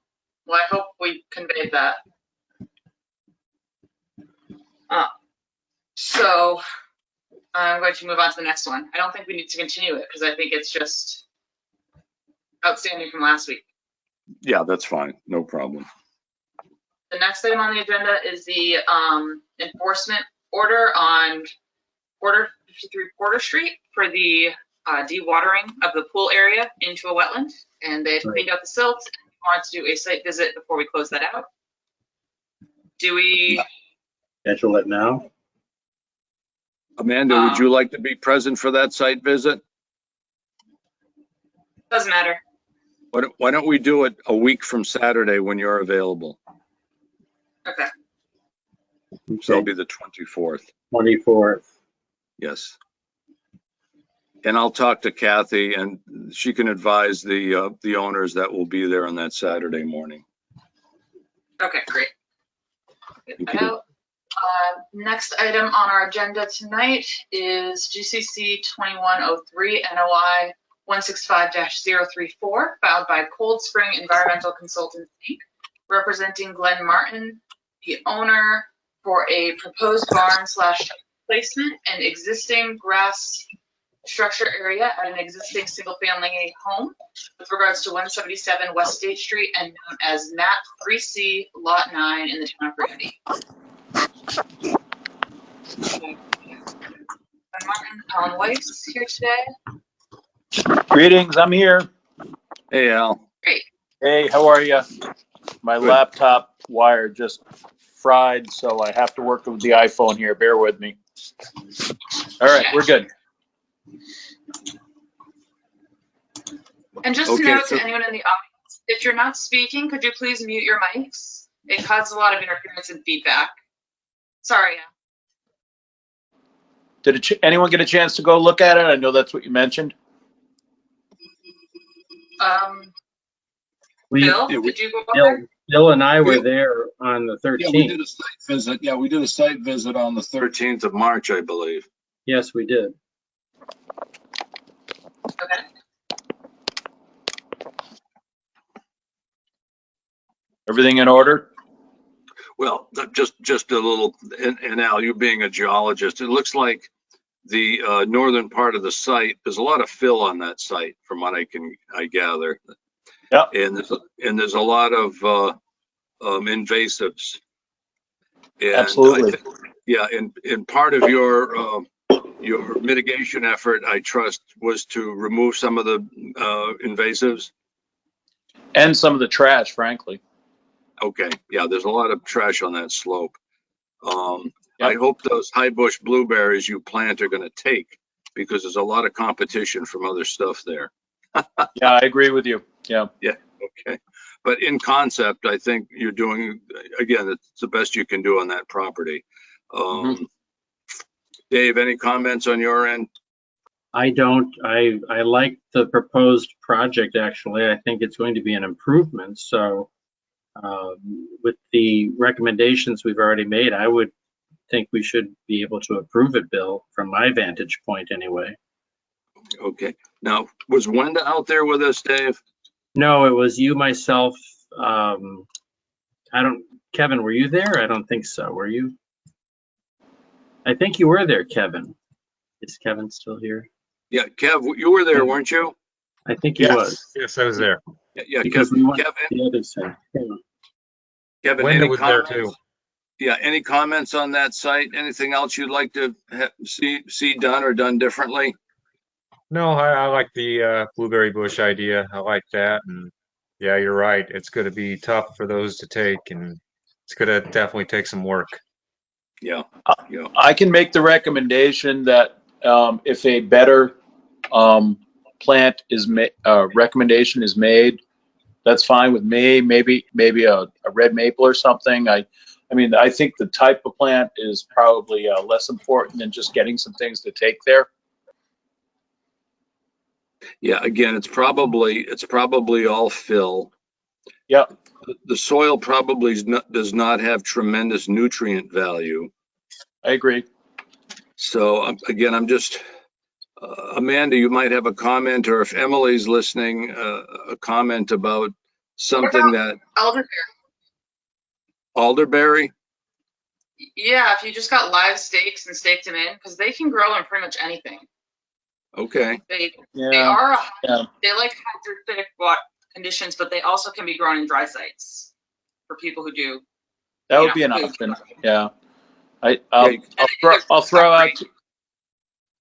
[SPEAKER 1] I hope we conveyed that. So I'm going to move on to the next one. I don't think we need to continue it because I think it's just outstanding from last week.
[SPEAKER 3] Yeah, that's fine. No problem.
[SPEAKER 1] The next item on the agenda is the enforcement order on 53 Porter Street for the dewatering of the pool area into a wetland. And they've cleaned out the silt and wanted to do a site visit before we close that out. Do we?
[SPEAKER 4] Schedule it now.
[SPEAKER 3] Amanda, would you like to be present for that site visit?
[SPEAKER 1] Doesn't matter.
[SPEAKER 3] Why don't we do it a week from Saturday when you're available?
[SPEAKER 1] Okay.
[SPEAKER 3] So it'll be the 24th.
[SPEAKER 4] 24th.
[SPEAKER 3] Yes. And I'll talk to Kathy and she can advise the owners that will be there on that Saturday morning.
[SPEAKER 1] Okay, great. Get
[SPEAKER 3] Thank
[SPEAKER 1] that
[SPEAKER 3] you.
[SPEAKER 1] out. Next item on our agenda tonight is GCC 2103 NOI 165-034 filed by Cold Spring Environmental Consultants Inc., representing Glenn Martin, the owner, for a proposed barn / placement and existing grass structure area at an existing single-family home with regards to 177 West State Street and known as map 3C Lot 9 in the town of Granby. Martin, Alan Weiss here today.
[SPEAKER 10] Greetings, I'm here.
[SPEAKER 3] Hey, Al.
[SPEAKER 1] Great.
[SPEAKER 10] Hey, how are you? My
[SPEAKER 3] Good.
[SPEAKER 10] laptop wire just fried, so I have to work with the iPhone here. Bear with me. All right, we're good.
[SPEAKER 1] And just
[SPEAKER 3] Okay,
[SPEAKER 1] to note
[SPEAKER 3] so-
[SPEAKER 1] to anyone in the audience, if you're not speaking, could you please mute your mics? It causes a lot of interference and feedback. Sorry.
[SPEAKER 10] Did anyone get a chance to go look at it? I know that's what you mentioned.
[SPEAKER 1] Bill,
[SPEAKER 3] yeah, we-
[SPEAKER 1] did you go up there?
[SPEAKER 4] Bill and I were there on the
[SPEAKER 3] Yeah, we
[SPEAKER 4] 13th.
[SPEAKER 3] did a site visit. Yeah, we did a site visit on the 13th of March, I believe.
[SPEAKER 4] Yes, we did.
[SPEAKER 1] Okay.
[SPEAKER 10] Everything in order?
[SPEAKER 3] Well, just a little, and Al, you being a geologist, it looks like the northern part of the site, there's a lot of fill on that site from what I gather.
[SPEAKER 10] Yeah.
[SPEAKER 3] And there's a lot of invasives. And
[SPEAKER 10] Absolutely.
[SPEAKER 3] Yeah, and part of your mitigation effort, I trust, was to remove some of the invasives.
[SPEAKER 10] And some of the trash, frankly.
[SPEAKER 3] Okay, yeah, there's a lot of trash on that slope.
[SPEAKER 10] Yep.
[SPEAKER 3] I hope those high bush blueberries you plant are gonna take, because there's a lot of competition from other stuff there.
[SPEAKER 10] Yeah, I agree with you. Yeah.
[SPEAKER 3] Yeah, okay. But in concept, I think you're doing, again, it's the best you can do on that property. Dave, any comments on your end?
[SPEAKER 4] I don't. I like the proposed project, actually. I think it's going to be an improvement. So with the recommendations we've already made, I would think we should be able to approve it, Bill, from my vantage point anyway.
[SPEAKER 3] Okay. Now, was Wenda out there with us, Dave?
[SPEAKER 4] No, it was you, myself. Kevin, were you there? I don't think so. Were you? I think you were there, Kevin. Is Kevin still here?
[SPEAKER 3] Yeah, Kev, you were there, weren't you?
[SPEAKER 4] I think he was.
[SPEAKER 6] Yes, I was there.
[SPEAKER 3] Yeah,
[SPEAKER 4] Because we went to
[SPEAKER 3] Kevin,
[SPEAKER 4] the other side.
[SPEAKER 3] Kevin,
[SPEAKER 6] Wenda
[SPEAKER 3] any
[SPEAKER 6] was there
[SPEAKER 3] comments?
[SPEAKER 6] too.
[SPEAKER 3] Yeah, any comments on that site? Anything else you'd like to see done or done differently?
[SPEAKER 6] No, I like the blueberry bush idea. I like that. And yeah, you're right. It's going to be tough for those to take, and it's going to definitely take some work.
[SPEAKER 3] Yeah. Yeah.
[SPEAKER 10] I can make the recommendation that if a better plant is recommendation is made, that's fine with me. Maybe a red maple or something. I mean, I think the type of plant is probably less important than just getting some things to take there.
[SPEAKER 3] Yeah, again, it's probably all fill.
[SPEAKER 10] Yeah.
[SPEAKER 3] The soil probably does not have tremendous nutrient value.
[SPEAKER 10] I agree.
[SPEAKER 3] So again, I'm just, Amanda, you might have a comment, or if Emily's listening, a comment about something that
[SPEAKER 1] Elderberry.
[SPEAKER 3] Alderberry.
[SPEAKER 1] Yeah, if you just got live stakes and staked them in, because they can grow in pretty much anything.
[SPEAKER 3] Okay.
[SPEAKER 1] They
[SPEAKER 10] Yeah.
[SPEAKER 1] are
[SPEAKER 10] Yeah.
[SPEAKER 1] they like hydrophobic conditions, but they also can be grown in dry sites for people who do.
[SPEAKER 10] That would be an option. Yeah. I'll throw out.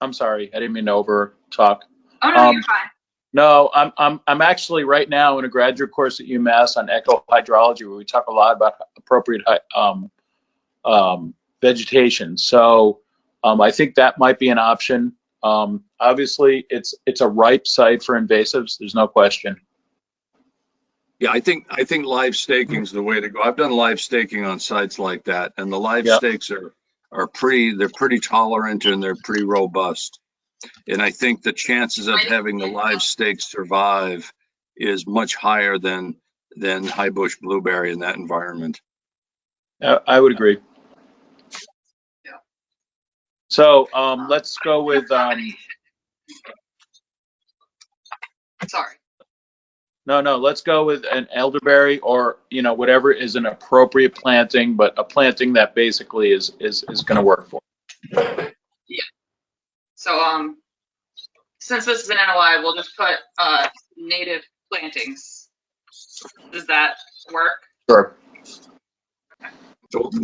[SPEAKER 10] I'm sorry, I didn't mean to over talk.
[SPEAKER 1] Oh no, you're fine.
[SPEAKER 10] No, I'm actually right now in a graduate course at UMass on ecohydrology, where we talk a lot about appropriate vegetation. So I think that might be an option. Obviously, it's a ripe site for invasives. There's no question.
[SPEAKER 3] Yeah, I think live staking is the way to go. I've done live staking on sites like that, and the live
[SPEAKER 10] Yep.
[SPEAKER 3] stakes are pretty tolerant and they're pretty robust. And I think the chances of having the live stakes survive is much higher than high bush blueberry in that environment.
[SPEAKER 10] I would agree.
[SPEAKER 1] Yeah.
[SPEAKER 10] So let's go with
[SPEAKER 1] Sorry.
[SPEAKER 10] no, let's go with an elderberry, or whatever is an appropriate planting, but a planting that basically is going to work for.
[SPEAKER 1] Yeah. So since this is an NOI, we'll just put native plantings. Does that work?
[SPEAKER 10] Sure.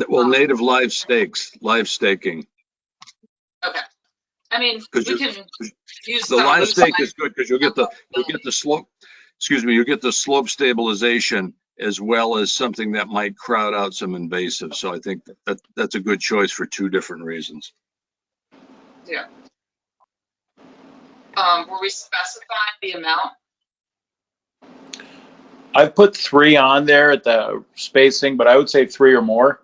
[SPEAKER 3] Well, native live staking.
[SPEAKER 1] Okay. I mean, we can use
[SPEAKER 3] The
[SPEAKER 1] some
[SPEAKER 3] live
[SPEAKER 1] of
[SPEAKER 3] stake is good because you'll get the slope. Excuse me, you get the slope stabilization as well as something that might crowd out some invasives. So I think that's a good choice for two different reasons.
[SPEAKER 1] Yeah. Were we specifying the amount?
[SPEAKER 10] I've put 3 on there at the spacing, but I would say 3 or more.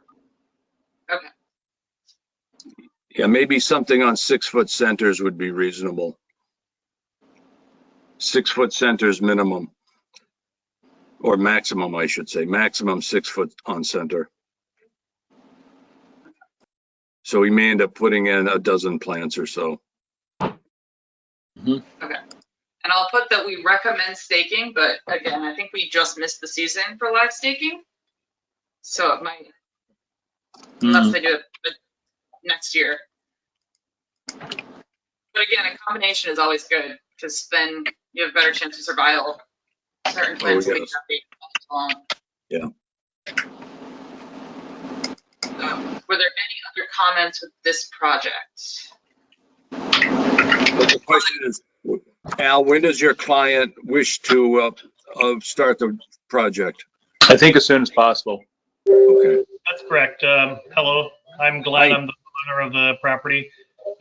[SPEAKER 1] Okay.
[SPEAKER 3] Yeah, maybe something on 6-foot centers would be reasonable. 6-foot centers minimum, or maximum, I should say. Maximum 6 foot on center. So we may end up putting in a dozen plants or so.
[SPEAKER 1] Okay. And I'll put that we recommend staking, but again, I think we just missed the season for live staking. So it might, unless they do it next year. But again, a combination is always good because then you have a better chance of survival. Certain plants will be happy long.
[SPEAKER 3] Yeah.
[SPEAKER 1] So, were there any other comments with this project?
[SPEAKER 3] Well, the question is, Al, when does your client wish to start the project?
[SPEAKER 10] I think as soon as possible.
[SPEAKER 3] Okay.
[SPEAKER 11] That's correct. Hello, I'm Glenn.
[SPEAKER 3] Hi.
[SPEAKER 11] I'm the owner of the property.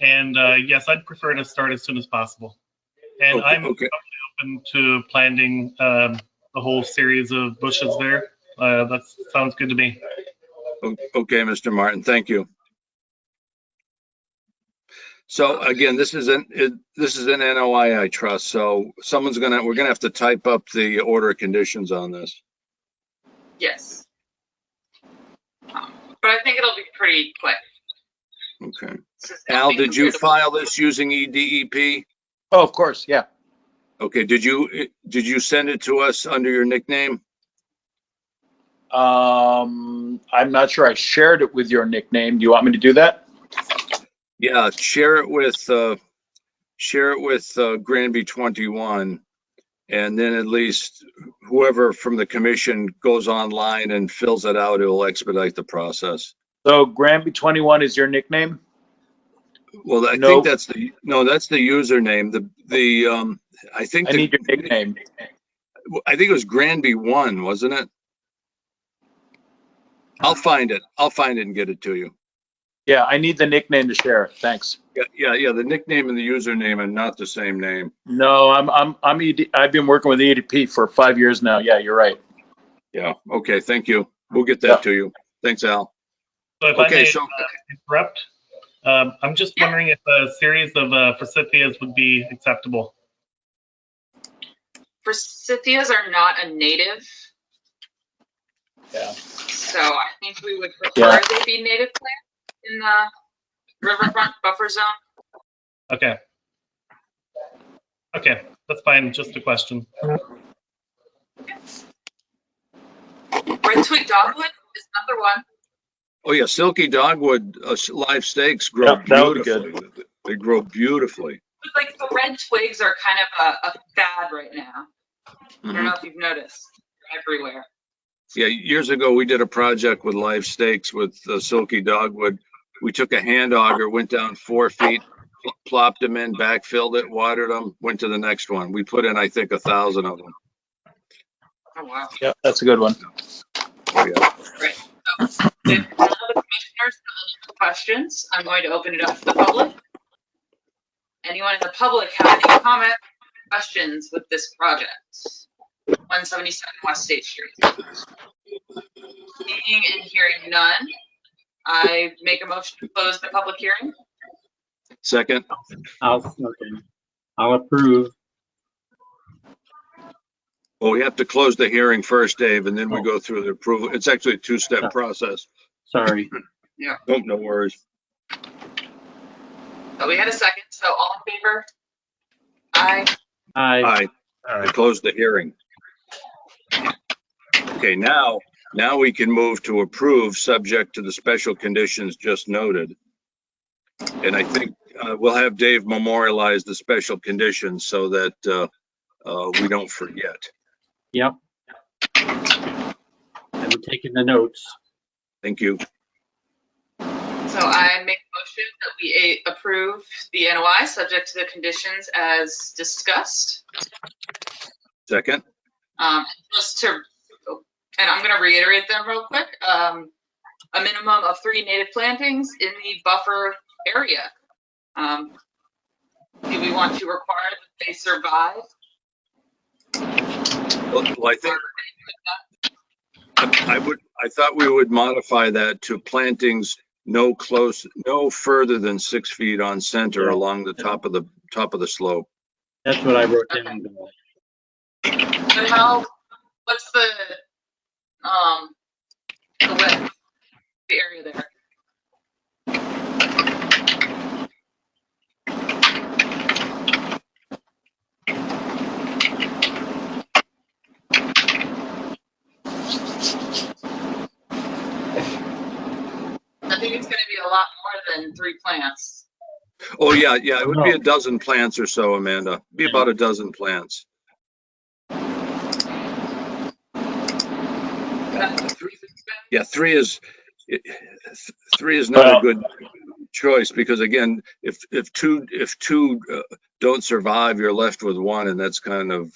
[SPEAKER 11] And yes, I'd prefer to start as soon as possible. And
[SPEAKER 3] Okay,
[SPEAKER 11] I'm
[SPEAKER 3] okay.
[SPEAKER 11] open to planting the whole series of bushes there. That sounds good to me.
[SPEAKER 3] Okay, Mr. Martin, thank you. So again, this is an NOI, I trust. So we're gonna have to type up the order of conditions on this.
[SPEAKER 1] Yes. But I think it'll be pretty quick.
[SPEAKER 3] Okay.
[SPEAKER 1] This is
[SPEAKER 3] Al,
[SPEAKER 1] nothing
[SPEAKER 3] did you
[SPEAKER 1] compared to-
[SPEAKER 3] file this using EDEP?
[SPEAKER 10] Oh, of course, yeah.
[SPEAKER 3] Okay, did you send it to us under your nickname?
[SPEAKER 10] I'm not sure I shared it with your nickname. Do you want me to do that?
[SPEAKER 3] Yeah, share it with Granby 21, and then at least whoever from the commission goes online and fills it out, it'll expedite the process.
[SPEAKER 10] So Granby 21 is your nickname?
[SPEAKER 3] Well, I
[SPEAKER 10] No.
[SPEAKER 3] think that's the username. I think
[SPEAKER 10] I need your nickname.
[SPEAKER 3] I think it was Granby 1, wasn't it? I'll find it and get it to you.
[SPEAKER 10] Yeah, I need the nickname to share it. Thanks.
[SPEAKER 3] Yeah. The nickname and the username are not the same name.
[SPEAKER 10] No, I've been working with EDP for 5 years now. Yeah, you're right.
[SPEAKER 3] Yeah. Okay. Thank you. We'll get that
[SPEAKER 10] Yep.
[SPEAKER 3] to you. Thanks, Al.
[SPEAKER 11] So if I
[SPEAKER 3] Okay.
[SPEAKER 11] may
[SPEAKER 3] So
[SPEAKER 11] interrupt, I'm just wondering if a series of forsythias would be acceptable.
[SPEAKER 1] Forsythias are not a native,
[SPEAKER 10] Yeah.
[SPEAKER 1] so I think we would prefer they be native plants in the Riverfront buffer zone.
[SPEAKER 11] Okay. Okay, that's fine. Just a question.
[SPEAKER 1] Red twig dogwood is another one.
[SPEAKER 3] Oh yeah, silky dogwood live stakes grow
[SPEAKER 10] Yep, that would be
[SPEAKER 3] beautifully. They grow beautifully.
[SPEAKER 1] But like the red twigs are kind of a fad right now. I don't know if you've noticed. They're everywhere.
[SPEAKER 3] Yeah, years ago we did a project with live stakes with silky dogwood. We took a hand auger, went down 4 feet, plopped them in, backfilled it, watered them, went to the next one. We put in, I think, 1,000 of them.
[SPEAKER 1] Oh wow.
[SPEAKER 10] Yeah, that's a good one.
[SPEAKER 3] Oh, yeah.
[SPEAKER 1] Great. So if none of the commissioners have any questions, I'm going to open it up to the public. Anyone in the public have any comments, questions with this project? 177 West State Street. Seeing and hearing none, I make a motion to close the public hearing.
[SPEAKER 3] Second.
[SPEAKER 4] I'll approve.
[SPEAKER 3] Well, we have to close the hearing first, Dave, and then we go through the approval. It's actually a 2-step process.
[SPEAKER 4] Sorry.
[SPEAKER 3] Oh, no worries.
[SPEAKER 1] So we had a second, so all in favor? Aye.
[SPEAKER 4] Aye.
[SPEAKER 3] I closed the hearing. Okay, now we can move to approve, subject to the special conditions just noted. And I think we'll have Dave memorialize the special conditions so that we don't forget.
[SPEAKER 4] Yep. I'm taking the notes.
[SPEAKER 3] Thank you.
[SPEAKER 1] So I make a motion that we approve the NOI subject to the conditions as discussed.
[SPEAKER 3] Second.
[SPEAKER 1] Just to, and I'm going to reiterate them real quick. A minimum of 3 native plantings in the buffer area. Do we want to require that they survive?
[SPEAKER 3] Well, I think I thought we would modify that to plantings no further than 6 feet on center along the top of the slope.
[SPEAKER 4] That's what I wrote down.
[SPEAKER 1] But what's the width, the area there? I think it's going to be a lot more than 3 plants.
[SPEAKER 3] Oh yeah, it would be a dozen plants or so, Amanda. Be about a dozen plants. Yeah, 3 is not a good choice because again, if two don't survive, you're left with 1, and that's kind of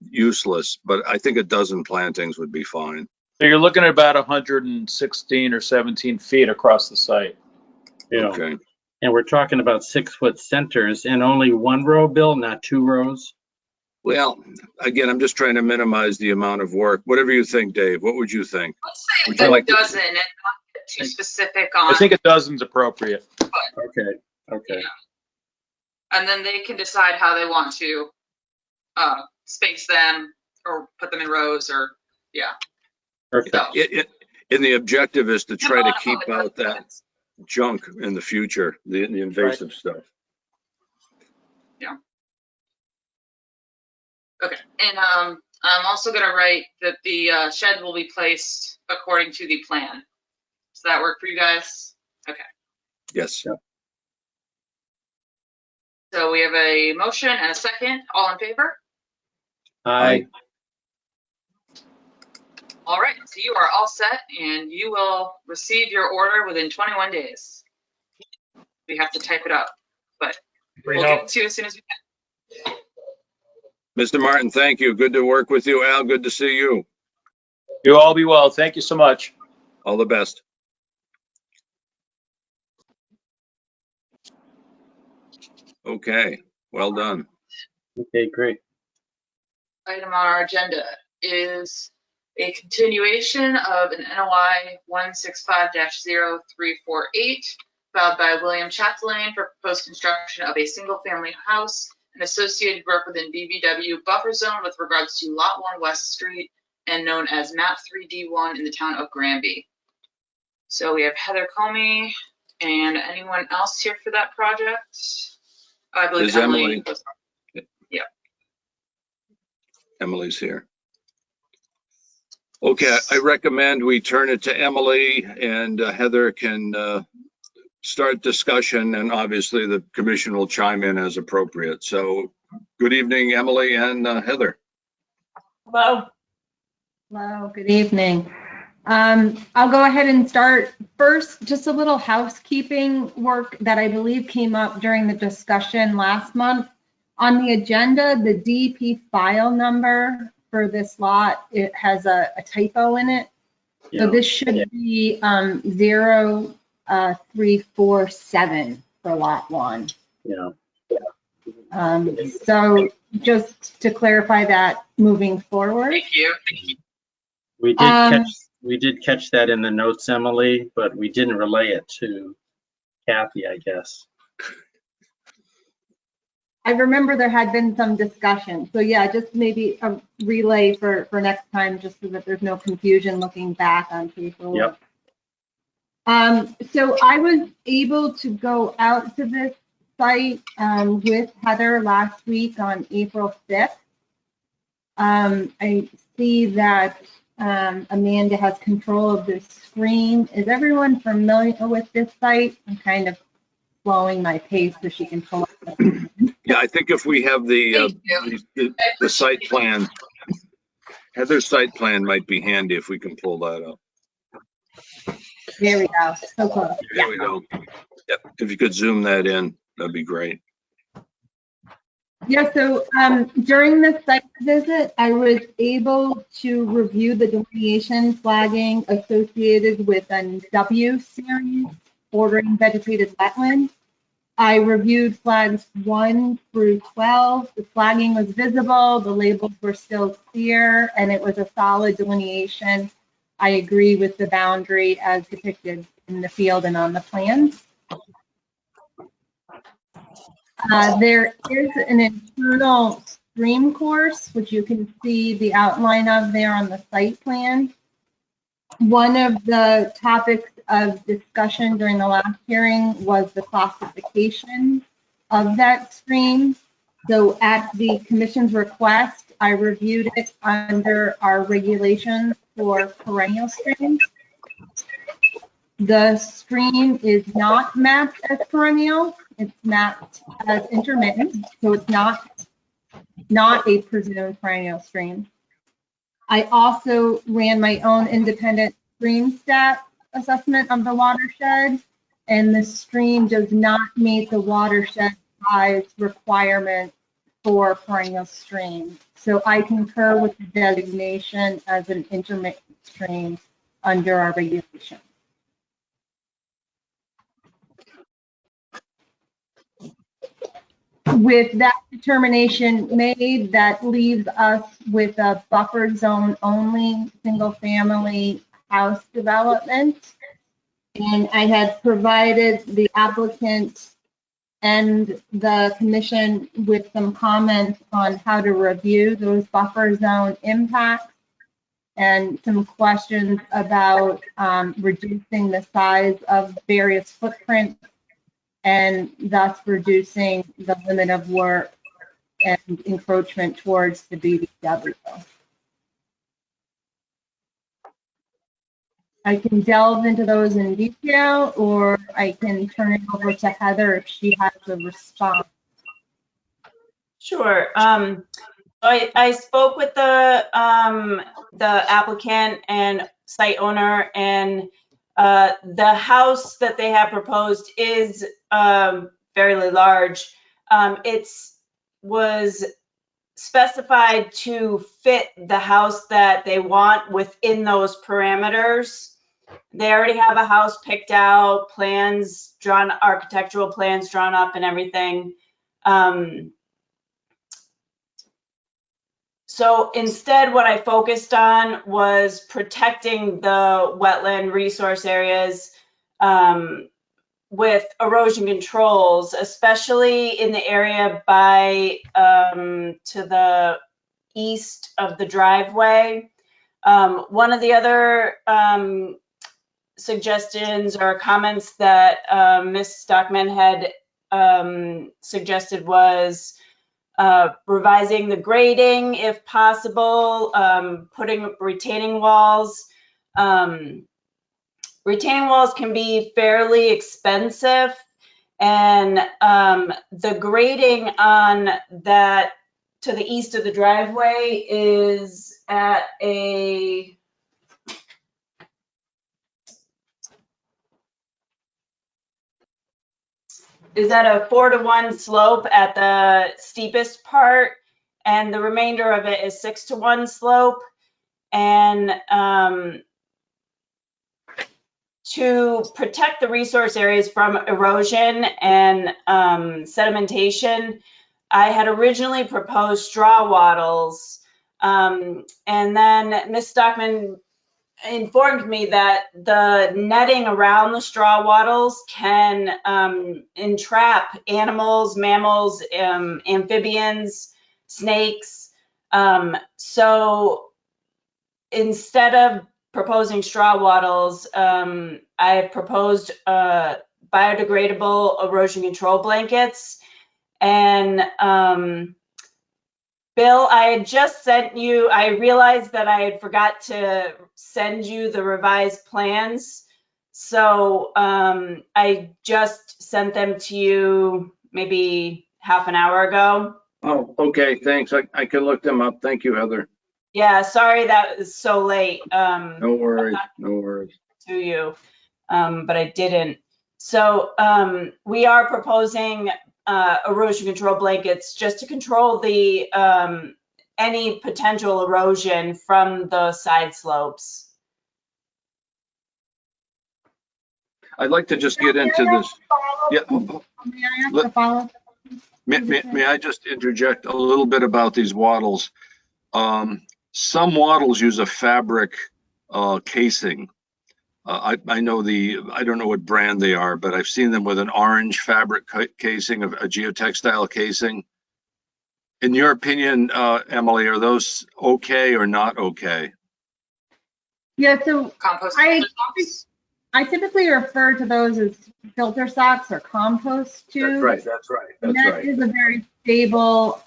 [SPEAKER 3] useless. But I think a dozen plantings would be fine.
[SPEAKER 10] So you're looking at about 116 or 17 feet across the site.
[SPEAKER 4] Yeah.
[SPEAKER 3] Okay.
[SPEAKER 4] And we're talking about 6-foot centers and only 1 row, Bill, not 2 rows.
[SPEAKER 3] Well, again, I'm just trying to minimize the amount of work. Whatever you think, Dave. What would you think?
[SPEAKER 1] Let's say
[SPEAKER 3] Would you
[SPEAKER 1] a
[SPEAKER 3] like to-
[SPEAKER 1] dozen and not get too specific on.
[SPEAKER 10] I think a dozen's appropriate.
[SPEAKER 4] Okay, okay.
[SPEAKER 1] And then they can decide how they want to space them or put them in rows or, yeah.
[SPEAKER 4] Perfect.
[SPEAKER 1] So,
[SPEAKER 3] And the objective is to try to
[SPEAKER 1] Come on,
[SPEAKER 3] keep
[SPEAKER 1] come on.
[SPEAKER 3] out that junk in the future, the invasive stuff.
[SPEAKER 1] Okay, and I'm also gonna write that the shed will be placed according to the plan. Does that work for you guys? Okay,
[SPEAKER 3] Yes.
[SPEAKER 1] so we have a motion and a second. All in favor?
[SPEAKER 4] Aye.
[SPEAKER 1] All right, so you are all set and you will receive your order within 21 days. We have to type it up, but
[SPEAKER 11] Great
[SPEAKER 1] we'll
[SPEAKER 11] help.
[SPEAKER 1] get it to you as soon as we can.
[SPEAKER 3] Mr. Martin, thank you. Good to work with you. Al, good to see you.
[SPEAKER 10] You all be well. Thank you so much.
[SPEAKER 3] All the best. Okay, well done.
[SPEAKER 4] Okay, great.
[SPEAKER 1] Item on our agenda is a continuation of an NOI 165-0348 filed by William Chatelain for proposed construction of a single-family house and associated work within BBW buffer zone with regards to Lot 1 West Street and known as Map 3D1 in the town of Granby. So we have Heather Comey and anyone else here for that project? I believe
[SPEAKER 3] Is
[SPEAKER 1] Emily.
[SPEAKER 3] Emily?
[SPEAKER 1] Yeah.
[SPEAKER 3] Emily's here. Okay, I recommend we turn it to Emily and Heather can start discussion, and obviously the commission will chime in as appropriate. So good evening, Emily and Heather.
[SPEAKER 12] Hello. Hello, good evening. I'll go ahead and start. First, just a little housekeeping work that I believe came up during the discussion last month. On the agenda, the DEP file number for this lot, it has a typo in it. So this should be 0347 for lot 1.
[SPEAKER 4] Yeah.
[SPEAKER 12] So just to clarify that moving forward.
[SPEAKER 1] Thank you.
[SPEAKER 4] We did catch that in the notes, Emily, but we didn't relay it to Kathy, I guess.
[SPEAKER 12] I remember there had been some discussion. So yeah, just maybe a relay for next time, just so that there's no confusion looking back on paperwork.
[SPEAKER 4] Yep.
[SPEAKER 12] So I was able to go out to this site with Heather last week on April 5th. I see that Amanda has control of this screen. Is everyone familiar with this site? I'm kind of slowing my pace so she can pull up.
[SPEAKER 3] Yeah, I think if we have the site plan, Heather's site plan might be handy if we can pull that up.
[SPEAKER 12] There we go. So close.
[SPEAKER 3] There we go. Yep. If you could zoom that in, that'd be great.
[SPEAKER 12] Yeah, so during the site visit, I was able to review the delineation flagging associated with an W series bordering vegetated wetlands. I reviewed flags 1 through 12. The flagging was visible, the labels were still clear, and it was a solid delineation. I agree with the boundary as depicted in the field and on the plans. There is an internal stream course, which you can see the outline of there on the site plan. One of the topics of discussion during the last hearing was the classification of that stream. So at the commission's request, I reviewed it under our regulations for perennial streams. The stream is not mapped as perennial. It's mapped as intermittent, so it's not a presumed perennial stream. I also ran my own independent stream stat assessment of the watershed, and the stream does not meet the watershed size requirement for perennial stream. So I concur with the designation as an intermittent stream under our regulation. With that determination made, that leaves us with a buffer zone only, single family house development. And I had provided the applicant and the commission with some comments on how to review those buffer zone impacts and some questions about reducing the size of various footprints and thus reducing the limit of work and encroachment towards the BBW. I can delve into those in detail, or I can turn it over to Heather if she has a response.
[SPEAKER 13] Sure. I spoke with the applicant and site owner, and the house that they have proposed is fairly large. It was specified to fit the house that they want within those parameters. They already have a house picked out, plans drawn, architectural plans drawn up and everything. So instead, what I focused on was protecting the wetland resource areas with erosion controls, especially in the area by to the east of the driveway. One of the other suggestions or comments that Ms. Stockman had suggested was revising the grading if possible, putting retaining walls. Retaining walls can be fairly expensive, and the grading on that to the east of the driveway is at a is at a 4-to-1 slope at the steepest part, and the remainder of it is 6-to-1 slope. And to protect the resource areas from erosion and sedimentation, I had originally proposed straw wattles, and then Ms. Stockman informed me that the netting around the straw wattles can entrap animals, mammals, amphibians, snakes. So instead of proposing straw wattles, I proposed biodegradable erosion control blankets. And Bill, I had just sent you, I realized that I had forgot to send you the revised plans. So I just sent them to you maybe half an hour ago.
[SPEAKER 3] Oh, okay, thanks. I can look them up. Thank you, Heather.
[SPEAKER 13] Yeah, sorry that was so late.
[SPEAKER 3] No worries, no worries.
[SPEAKER 13] To you, but I didn't. So we are proposing erosion control blankets just to control the any potential erosion from the side slopes.
[SPEAKER 3] I'd like to just get into this. Yeah.
[SPEAKER 12] May I ask a follow-up?
[SPEAKER 3] May I just interject a little bit about these wattles? Some wattles use a fabric casing. I know I don't know what brand they are, but I've seen them with an orange fabric casing, of a geotextile casing. In your opinion, Emily, are those okay or not okay?
[SPEAKER 12] Yeah, so
[SPEAKER 1] Compost.
[SPEAKER 12] I typically refer to those as filter socks or compost tubes.
[SPEAKER 3] That's right.
[SPEAKER 12] And that is a very stable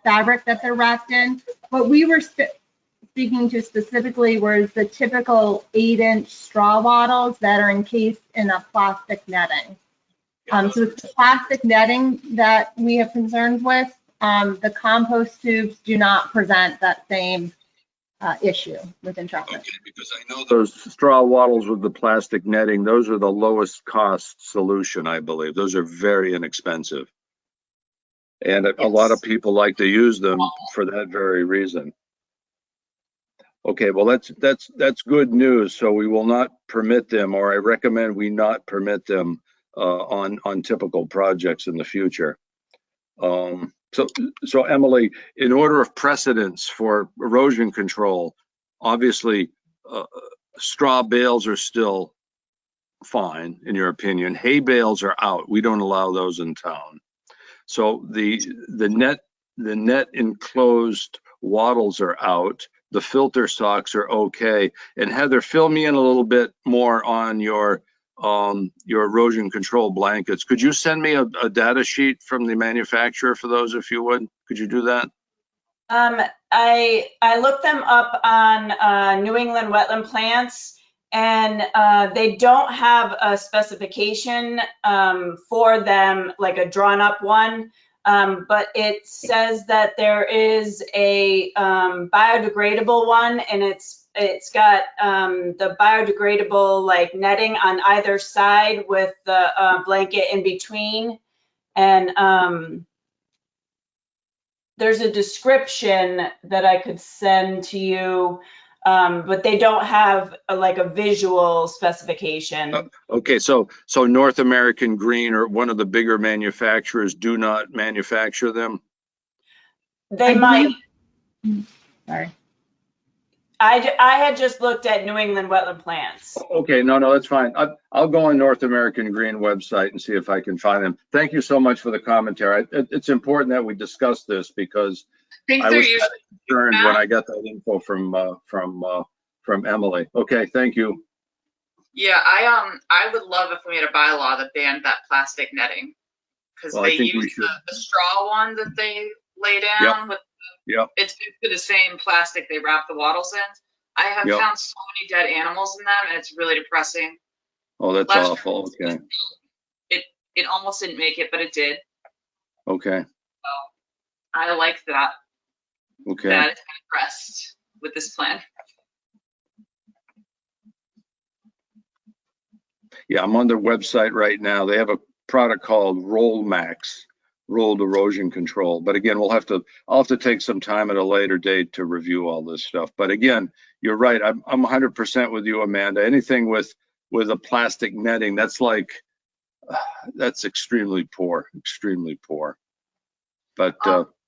[SPEAKER 12] fabric that they're wrapped in. What we were speaking to specifically was the typical 8-inch straw wattles that are encased in a plastic netting. So it's the plastic netting that we have concerns with. The compost tubes do not present that same issue with entrapment.
[SPEAKER 3] Okay, because I know those straw wattles with the plastic netting, those are the lowest cost solution, I believe. Those are very inexpensive. And a lot of people like to use them for that very reason. Okay, well, that's good news. So we will not permit them, or I recommend we not permit them on typical projects in the future. So Emily, in order of precedence for erosion control, obviously, straw bales are still fine, in your opinion. Hay bales are out. We don't allow those in town. So the net enclosed wattles are out. The filter socks are okay. And Heather, fill me in a little bit more on your erosion control blankets. Could you send me a data sheet from the manufacturer for those, if you would? Could you do that?
[SPEAKER 13] I looked them up on New England wetland plants, and they don't have a specification for them, like a drawn up one, but it says that there is a biodegradable one, and it's got the biodegradable like netting on either side with the blanket in between, and there's a description that I could send to you, but they don't have like a visual specification.
[SPEAKER 3] Okay, so North American Green or one of the bigger manufacturers do not manufacture them?
[SPEAKER 13] They might.
[SPEAKER 12] Sorry.
[SPEAKER 13] I had just looked at New England wetland plants.
[SPEAKER 3] Okay, no, that's fine. I'll go on North American Green website and see if I can find them. Thank you so much for the commentary. It's important that we discuss this because I was concerned when I got that info from Emily. Okay, thank you.
[SPEAKER 1] Yeah, I would love if we made a bylaw that banned that plastic netting, because
[SPEAKER 3] Well,
[SPEAKER 1] they
[SPEAKER 3] I think we
[SPEAKER 1] use
[SPEAKER 3] should.
[SPEAKER 1] the straw one that they lay down with.
[SPEAKER 3] Yep.
[SPEAKER 1] It's basically the same plastic they wrap the wattles in. I have
[SPEAKER 3] Yep.
[SPEAKER 1] found so many dead animals in them, and it's really depressing.
[SPEAKER 3] Oh, that's
[SPEAKER 1] Last
[SPEAKER 3] awful. Okay.
[SPEAKER 1] It almost didn't make it, but it did.
[SPEAKER 3] Okay.
[SPEAKER 1] So I like that.
[SPEAKER 3] Okay.
[SPEAKER 1] That is impressed with this plan.
[SPEAKER 3] Yeah, I'm on their website right now. They have a product called Roll Max, rolled erosion control. But again, I'll have to take some time at a later date to review all this stuff. But again, you're right. I'm 100% with you, Amanda. Anything with a plastic netting, that's extremely poor, extremely poor. But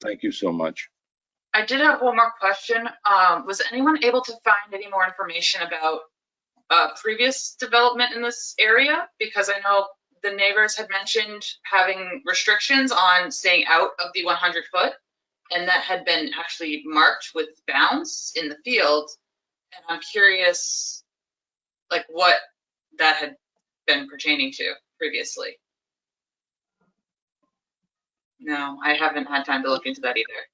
[SPEAKER 3] thank you so much.
[SPEAKER 1] I did have one more question. Was anyone able to find any more information about previous development in this area? Because I know the neighbors had mentioned having restrictions on staying out of the 100 foot, and that had been actually marked with bounds in the field. And I'm curious, like, what that had been pertaining to previously. No, I haven't had time to look into that either.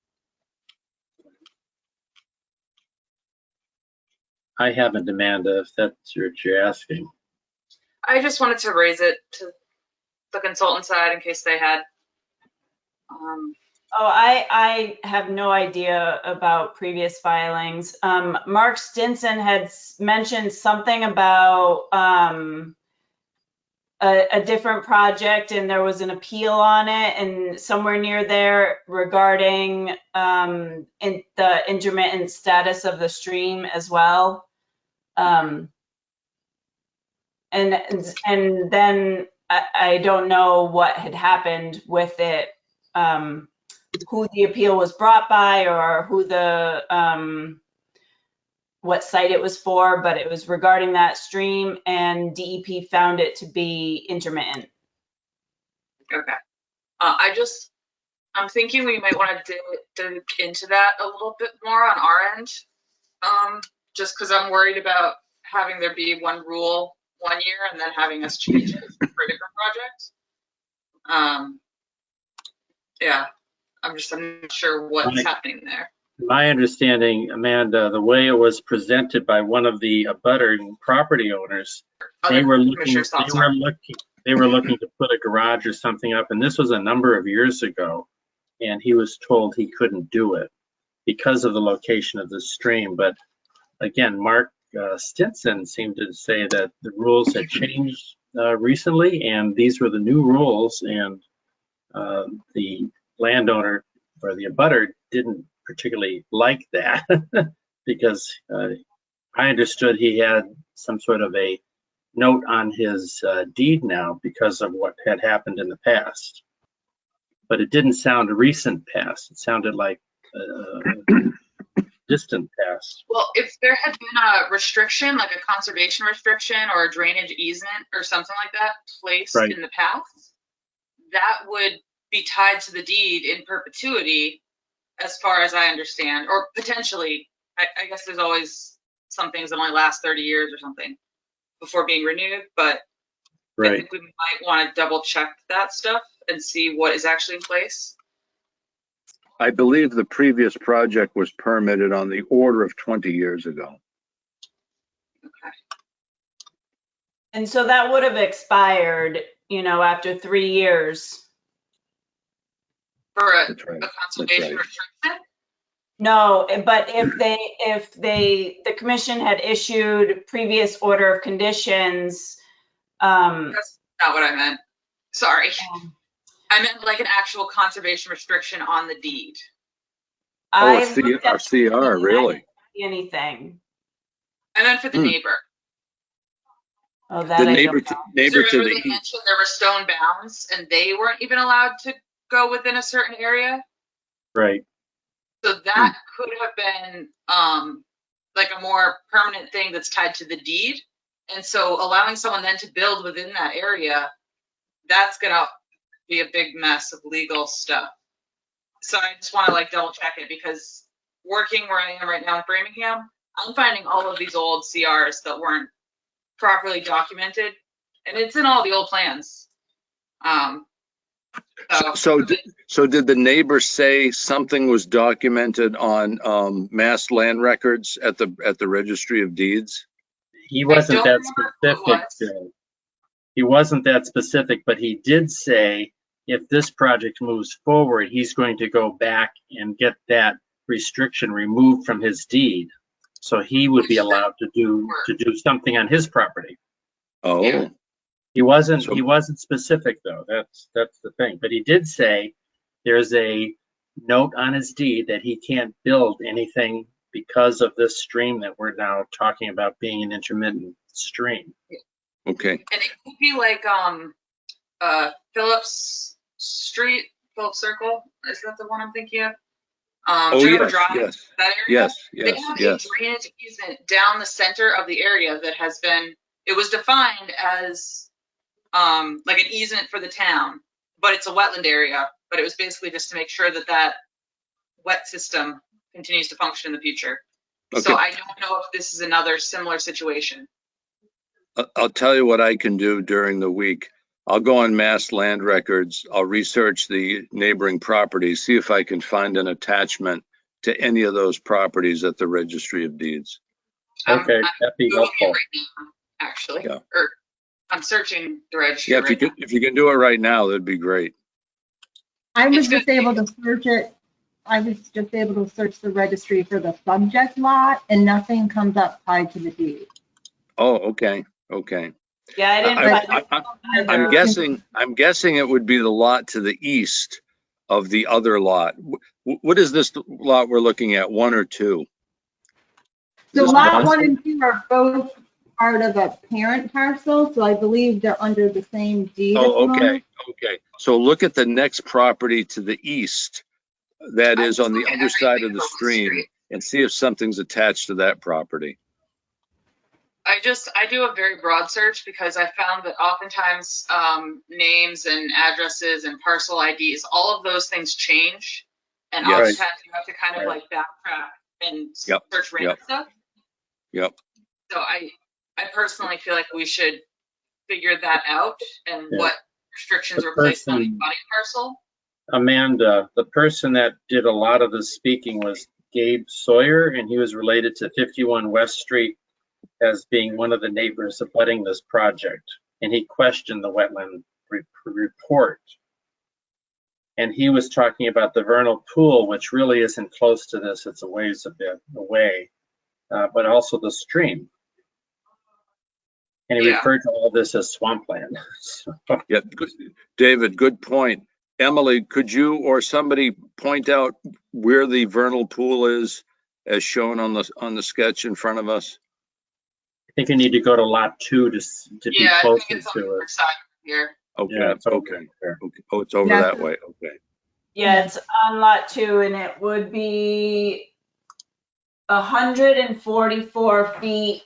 [SPEAKER 4] I haven't, Amanda, if that's what you're asking.
[SPEAKER 1] I just wanted to raise it to the consultant side in case they had.
[SPEAKER 13] I have no idea about previous filings. Mark Stinson had mentioned something about a different project, and there was an appeal on it, and somewhere near there regarding the intermittent status of the stream as well. And then I don't know what had happened with it, who the appeal was brought by, or who what site it was for, but it was regarding that stream, and DEP found it to be intermittent.
[SPEAKER 1] Okay. I'm thinking we might want to dig into that a little bit more on our end, just because I'm worried about having there be one rule one year and then having us change it for a different project. Yeah, I'm not sure what's happening there.
[SPEAKER 4] My understanding, Amanda, the way it was presented by one of the abutting property owners, they were looking to put a garage or something up, and this was a number of years ago, and he was told he couldn't do it because of the location of the stream. But again, Mark Stinson seemed to say that the rules had changed recently, and these were the new rules, and the landowner or the abutter didn't particularly like that because I understood he had some sort of a note on his deed now because of what had happened in the past. but it didn't sound a recent past. It sounded like distant past.
[SPEAKER 1] Well, if there had been a restriction, like a conservation restriction or a drainage easement or something like that placed
[SPEAKER 4] Right.
[SPEAKER 1] in the past, that would be tied to the deed in perpetuity, as far as I understand, or potentially. I guess there's always some things that only last 30 years or something before being renewed, but I
[SPEAKER 4] Right.
[SPEAKER 1] think we might want to double check that stuff and see what is actually in place.
[SPEAKER 3] I believe the previous project was permitted on the order of 20 years ago.
[SPEAKER 13] And so that would have expired, you know, after 3 years.
[SPEAKER 1] For a,
[SPEAKER 3] That's right.
[SPEAKER 1] a conservation
[SPEAKER 3] right.
[SPEAKER 1] restriction?
[SPEAKER 13] No, but if the commission had issued previous order of conditions,
[SPEAKER 1] That's not what I meant. Sorry. I meant like an actual conservation restriction on the deed.
[SPEAKER 3] Oh,
[SPEAKER 13] I
[SPEAKER 3] a
[SPEAKER 13] looked at
[SPEAKER 3] CR, really?
[SPEAKER 13] anything.
[SPEAKER 1] I meant for the neighbor.
[SPEAKER 13] Oh,
[SPEAKER 3] The
[SPEAKER 13] that I
[SPEAKER 3] neighbor,
[SPEAKER 13] don't know.
[SPEAKER 3] neighbor
[SPEAKER 1] So
[SPEAKER 3] to
[SPEAKER 1] remember
[SPEAKER 3] the
[SPEAKER 1] they
[SPEAKER 3] east.
[SPEAKER 1] mentioned there were stone bounds and they weren't even allowed to go within a certain area?
[SPEAKER 4] Right.
[SPEAKER 1] So that could have been like a more permanent thing that's tied to the deed. And so allowing someone then to build within that area, that's gonna be a big mess of legal stuff. So I just want to like double check it, because working where I am right now in Framingham, I'm finding all of these old CRs that weren't properly documented, and it's in all the old plans.
[SPEAKER 3] So did the neighbor say something was documented on mass land records at the Registry of Deeds?
[SPEAKER 4] He wasn't
[SPEAKER 1] don't
[SPEAKER 4] that
[SPEAKER 1] remember who it
[SPEAKER 4] specific, Joe. He wasn't that specific, but he did say if this project moves forward, he's going to go back and get that restriction removed from his deed. So he would be allowed to do something on his property.
[SPEAKER 3] Oh,
[SPEAKER 1] Yeah.
[SPEAKER 4] He wasn't specific though. That's the thing. But he did say there's a note on his deed that he can't build anything because of this stream that we're now talking about being an intermittent stream.
[SPEAKER 3] okay.
[SPEAKER 1] And it could be like Phillips Street, Phillips Circle. Is that the one I'm thinking of?
[SPEAKER 3] Oh,
[SPEAKER 1] Jennifer
[SPEAKER 3] yes,
[SPEAKER 1] Drive,
[SPEAKER 3] yes,
[SPEAKER 1] that area.
[SPEAKER 3] yes,
[SPEAKER 1] They
[SPEAKER 3] yes,
[SPEAKER 1] have
[SPEAKER 3] yes.
[SPEAKER 1] a drainage easement down the center of the area that has been, it was defined as like an easement for the town, but it's a wetland area. But it was basically just to make sure that that wet system continues to function in the future.
[SPEAKER 3] Okay.
[SPEAKER 1] So I don't know if this is another similar situation.
[SPEAKER 3] I'll tell you what I can do during the week. I'll go on mass land records. I'll research the neighboring properties, see if I can find an attachment to any of those properties at the Registry of Deeds.
[SPEAKER 4] Okay, that'd be
[SPEAKER 1] Googling it
[SPEAKER 4] helpful.
[SPEAKER 1] right now, actually.
[SPEAKER 3] Yeah.
[SPEAKER 1] Or I'm searching the registry
[SPEAKER 3] Yeah,
[SPEAKER 1] right now.
[SPEAKER 3] if you can do it right now, that'd be great.
[SPEAKER 12] I was
[SPEAKER 1] It's
[SPEAKER 12] just able to search it. I was just able to search the registry for the subject lot, and nothing comes up tied to the deed.
[SPEAKER 3] Oh, okay, okay.
[SPEAKER 13] Yeah, I didn't find
[SPEAKER 3] I'm guessing it would be the lot to the east of the other lot. What is this lot we're looking at, 1 or 2?
[SPEAKER 12] So
[SPEAKER 3] This
[SPEAKER 12] lot
[SPEAKER 3] one?
[SPEAKER 12] 1 and 2 are both part of a parent parcel, so I believe they're under the same deed. at the
[SPEAKER 3] Oh, okay,
[SPEAKER 12] moment.
[SPEAKER 3] okay. So look at the next property to the east that is on the
[SPEAKER 1] looking at
[SPEAKER 3] other side of
[SPEAKER 1] everything
[SPEAKER 3] the
[SPEAKER 1] across the
[SPEAKER 3] stream
[SPEAKER 1] street.
[SPEAKER 3] and see if something's attached to that property.
[SPEAKER 1] I do a very broad search because I found that oftentimes names and addresses and parcel IDs, all of those things change. And
[SPEAKER 3] Yes.
[SPEAKER 1] oftentimes you have to kind of
[SPEAKER 4] Right.
[SPEAKER 1] like backtrack and
[SPEAKER 3] Yep,
[SPEAKER 1] search random
[SPEAKER 3] yep.
[SPEAKER 1] stuff.
[SPEAKER 3] Yep.
[SPEAKER 1] So I personally feel like we should figure that out and
[SPEAKER 4] Yeah.
[SPEAKER 1] what restrictions
[SPEAKER 4] The
[SPEAKER 1] were placed on the
[SPEAKER 4] person-
[SPEAKER 1] body parcel.
[SPEAKER 4] Amanda, the person that did a lot of the speaking was Gabe Sawyer, and he was related to 51 West Street as being one of the neighbors abutting this project. And he questioned the wetland report. And he was talking about the vernal pool, which really isn't close to this. It's a ways a bit away, but also the stream. And he
[SPEAKER 1] Yeah.
[SPEAKER 4] referred to all this as swampland. So,
[SPEAKER 3] Yeah, good. David, good point. Emily, could you or somebody point out where the vernal pool is as shown on the sketch in front of us?
[SPEAKER 4] I think you need to go to lot 2 to be
[SPEAKER 1] Yeah, I think
[SPEAKER 4] closer
[SPEAKER 1] it's on the
[SPEAKER 4] to
[SPEAKER 1] other
[SPEAKER 4] it.
[SPEAKER 1] side here.
[SPEAKER 3] Okay,
[SPEAKER 4] Yeah, it's
[SPEAKER 3] okay.
[SPEAKER 4] there.
[SPEAKER 3] Okay. Oh, it's over
[SPEAKER 12] Yeah.
[SPEAKER 3] that way. Okay.
[SPEAKER 13] Yeah, it's on lot 2 and it would be 144 feet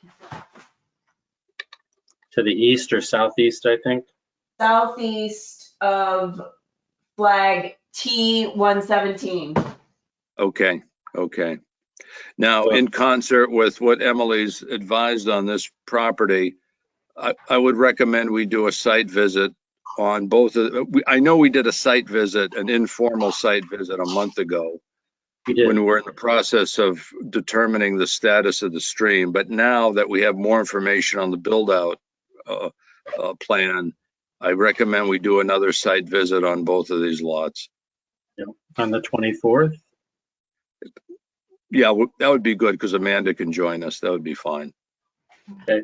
[SPEAKER 4] To the east or southeast, I think.
[SPEAKER 13] southeast of flag T117.
[SPEAKER 3] Okay, okay. Now, in concert with what Emily's advised on this property, I would recommend we do a site visit on both of, I know we did a site visit, an informal site visit a month ago
[SPEAKER 4] We did.
[SPEAKER 3] when we were in the process of determining the status of the stream. But now that we have more information on the build-out plan, I recommend we do another site visit on both of these lots.
[SPEAKER 4] Yeah. On the 24th.
[SPEAKER 3] Yeah, that would be good because Amanda can join us. That would be fine.
[SPEAKER 4] Okay.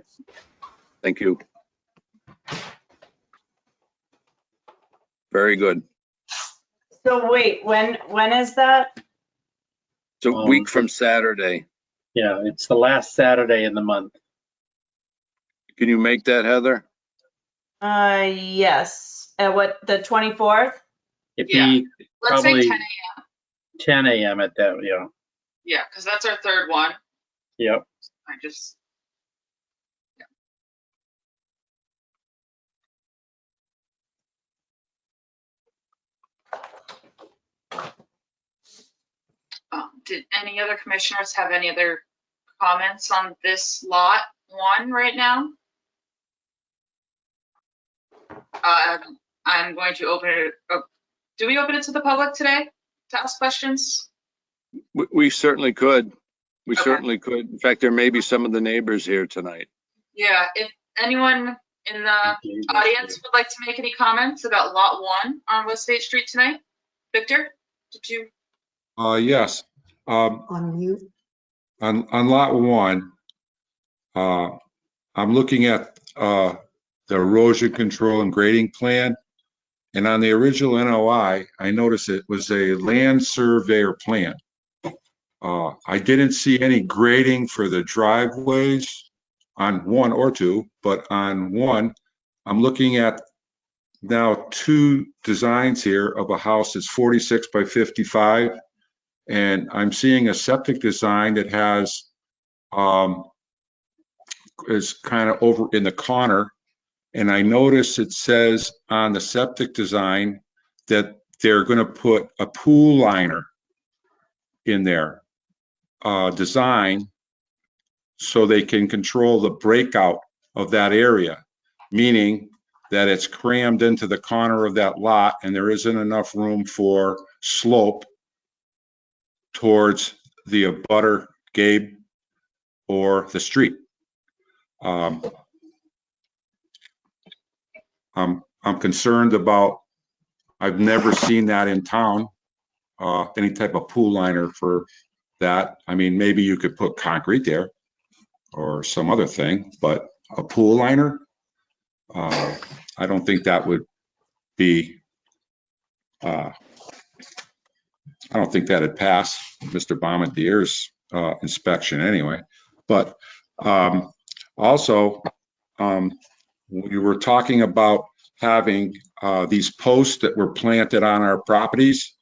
[SPEAKER 3] Thank you. Very good.
[SPEAKER 13] So wait, when is that?
[SPEAKER 3] It's a week from Saturday.
[SPEAKER 4] Yeah, it's the last Saturday in the month.
[SPEAKER 3] Can you make that, Heather?
[SPEAKER 13] Yes. What, the 24th?
[SPEAKER 4] It'd
[SPEAKER 1] Yeah.
[SPEAKER 4] be
[SPEAKER 1] Let's say
[SPEAKER 4] probably
[SPEAKER 1] 10 a.m.
[SPEAKER 4] 10 a.m. at that, yeah.
[SPEAKER 1] Yeah, because that's our third one.
[SPEAKER 4] Yep.
[SPEAKER 1] I just. Did any other commissioners have any other comments on this lot 1 right now? I'm going to open it. Do we open it to the public today to ask questions?
[SPEAKER 3] We certainly could. We
[SPEAKER 1] Okay.
[SPEAKER 3] certainly could. In fact, there may be some of the neighbors here tonight.
[SPEAKER 1] Yeah, if anyone in the audience would like to make any comments about lot 1 on West State Street tonight? Victor, did you?
[SPEAKER 14] Yes.
[SPEAKER 7] On mute.
[SPEAKER 14] On lot 1, I'm looking at the erosion control and grading plan. And on the original NOI, I noticed it was a land surveyor plan. I didn't see any grading for the driveways on 1 or 2, but on 1, I'm looking at now 2 designs here of a house that's 46 by 55. And I'm seeing a septic design that has, is kind of over in the corner. And I notice it says on the septic design that they're going to put a pool liner in their design so they can control the breakout of that area, meaning that it's crammed into the corner of that lot and there isn't enough room for slope towards the abutter, Gabe, or the street. I'm concerned about, I've never seen that in town, any type of pool liner for that. I mean, maybe you could put concrete there or some other thing, but a pool liner, I don't think that would be, I don't think that'd pass Mr. Bombadier's inspection anyway. But also, we were talking about having these posts that were planted on our properties.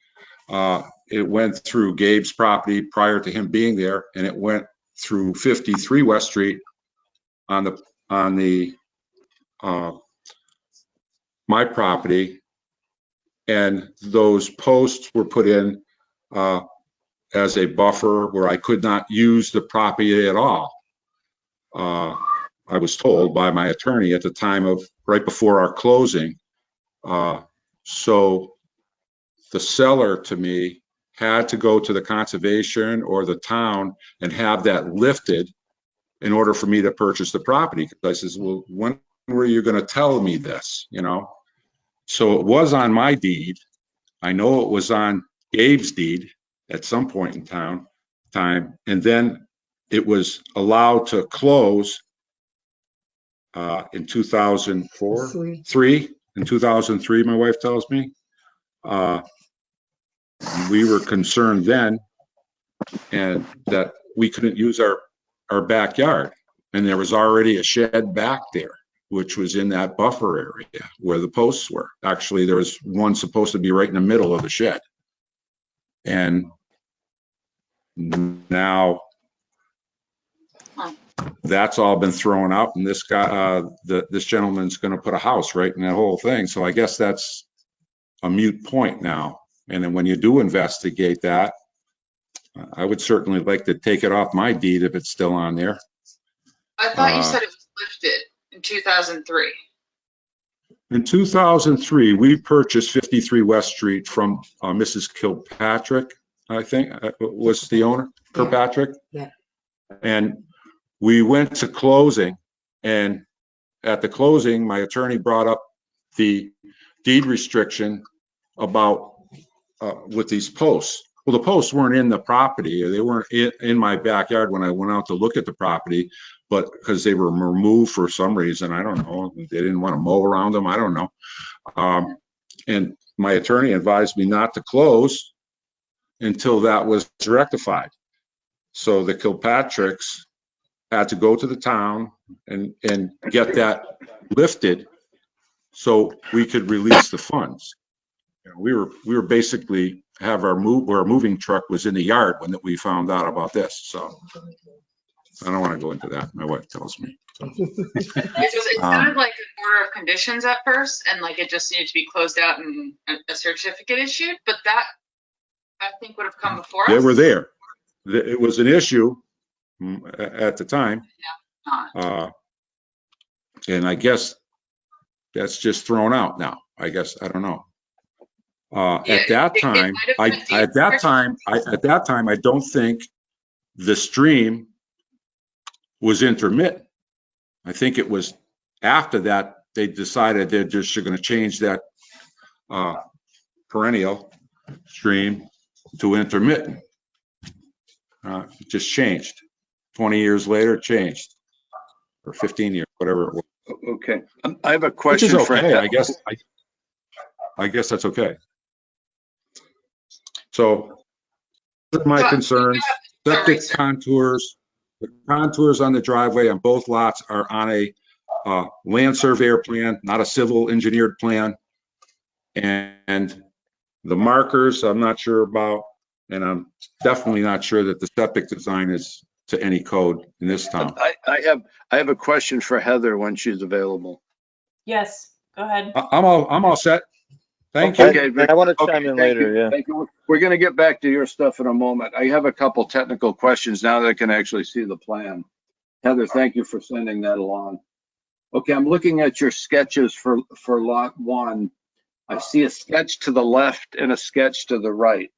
[SPEAKER 14] It went through Gabe's property prior to him being there, and it went through 53 West Street on the my property, and those posts were put in as a buffer where I could not use the property at all. I was told by my attorney at the time of right before our closing. So the seller to me had to go to the conservation or the town and have that lifted in order for me to purchase the property. I says, well, when were you going to tell me this? You know, so it was on my deed. I know it was on Gabe's deed at some point in time, and then it was allowed to close in 2004, in 2003, my wife tells me. We were concerned then and that we couldn't use our backyard, and there was already a shed back there, which was in that buffer area where the posts were. Actually, there was one supposed to be right in the middle of the shed. And now that's all been thrown out, and this guy, this gentleman's gonna put a house right in that whole thing. So I guess that's a moot point now. And then when you do investigate that, I would certainly like to take it off my deed if it's still on there.
[SPEAKER 1] I thought you said it was lifted in 2003.
[SPEAKER 14] In 2003, we purchased 53 West Street from Mrs. Kilpatrick, I think, was the owner, Kirkpatrick.
[SPEAKER 7] Yeah.
[SPEAKER 14] And we went to closing, and at the closing, my attorney brought up the deed restriction about with these posts. Well, the posts weren't in the property, or they weren't in my backyard when I went out to look at the property, but because they were removed for some reason, I don't know, they didn't want to mow around them, I don't know. And my attorney advised me not to close until that was rectified. So the Kilpatricks had to go to the town and get that lifted so we could release the funds. You know, we were basically have our moving truck was in the yard when we found out about this. So I don't want to go into that. My wife tells me.
[SPEAKER 1] It sounded like an order of conditions at first, and like it just needed to be closed out and a certificate issued. But that I think would have come before us.
[SPEAKER 14] They were there. It was an issue at the time.
[SPEAKER 1] Yeah.
[SPEAKER 14] And I guess that's just thrown out now. I guess I don't know. At that time, I don't think the stream was intermittent. I think it was after that they decided they're just going to change that perennial stream to intermittent. It just changed. 20 years later, it changed, or 15 years, whatever it was.
[SPEAKER 3] Okay, I have a question.
[SPEAKER 14] Which is okay, I guess. I guess that's okay. So, my concerns, septic contours, the contours on the driveway on both lots are on a land surveyor plan, not a civil engineered plan. And the markers, I'm not sure about, and I'm definitely not sure that the septic design is to any code in this town.
[SPEAKER 3] I have a question for Heather when she's available.
[SPEAKER 13] Yes, go ahead.
[SPEAKER 14] I'm all set. Thank you.
[SPEAKER 3] Okay,
[SPEAKER 10] I want to chime in later, yeah.
[SPEAKER 3] Thank you. We're going to get back to your stuff in a moment. I have a couple technical questions now that I can actually see the plan. Heather, thank you for sending that along. Okay, I'm looking at your sketches for lot 1. I see a sketch to the left and a sketch to the right.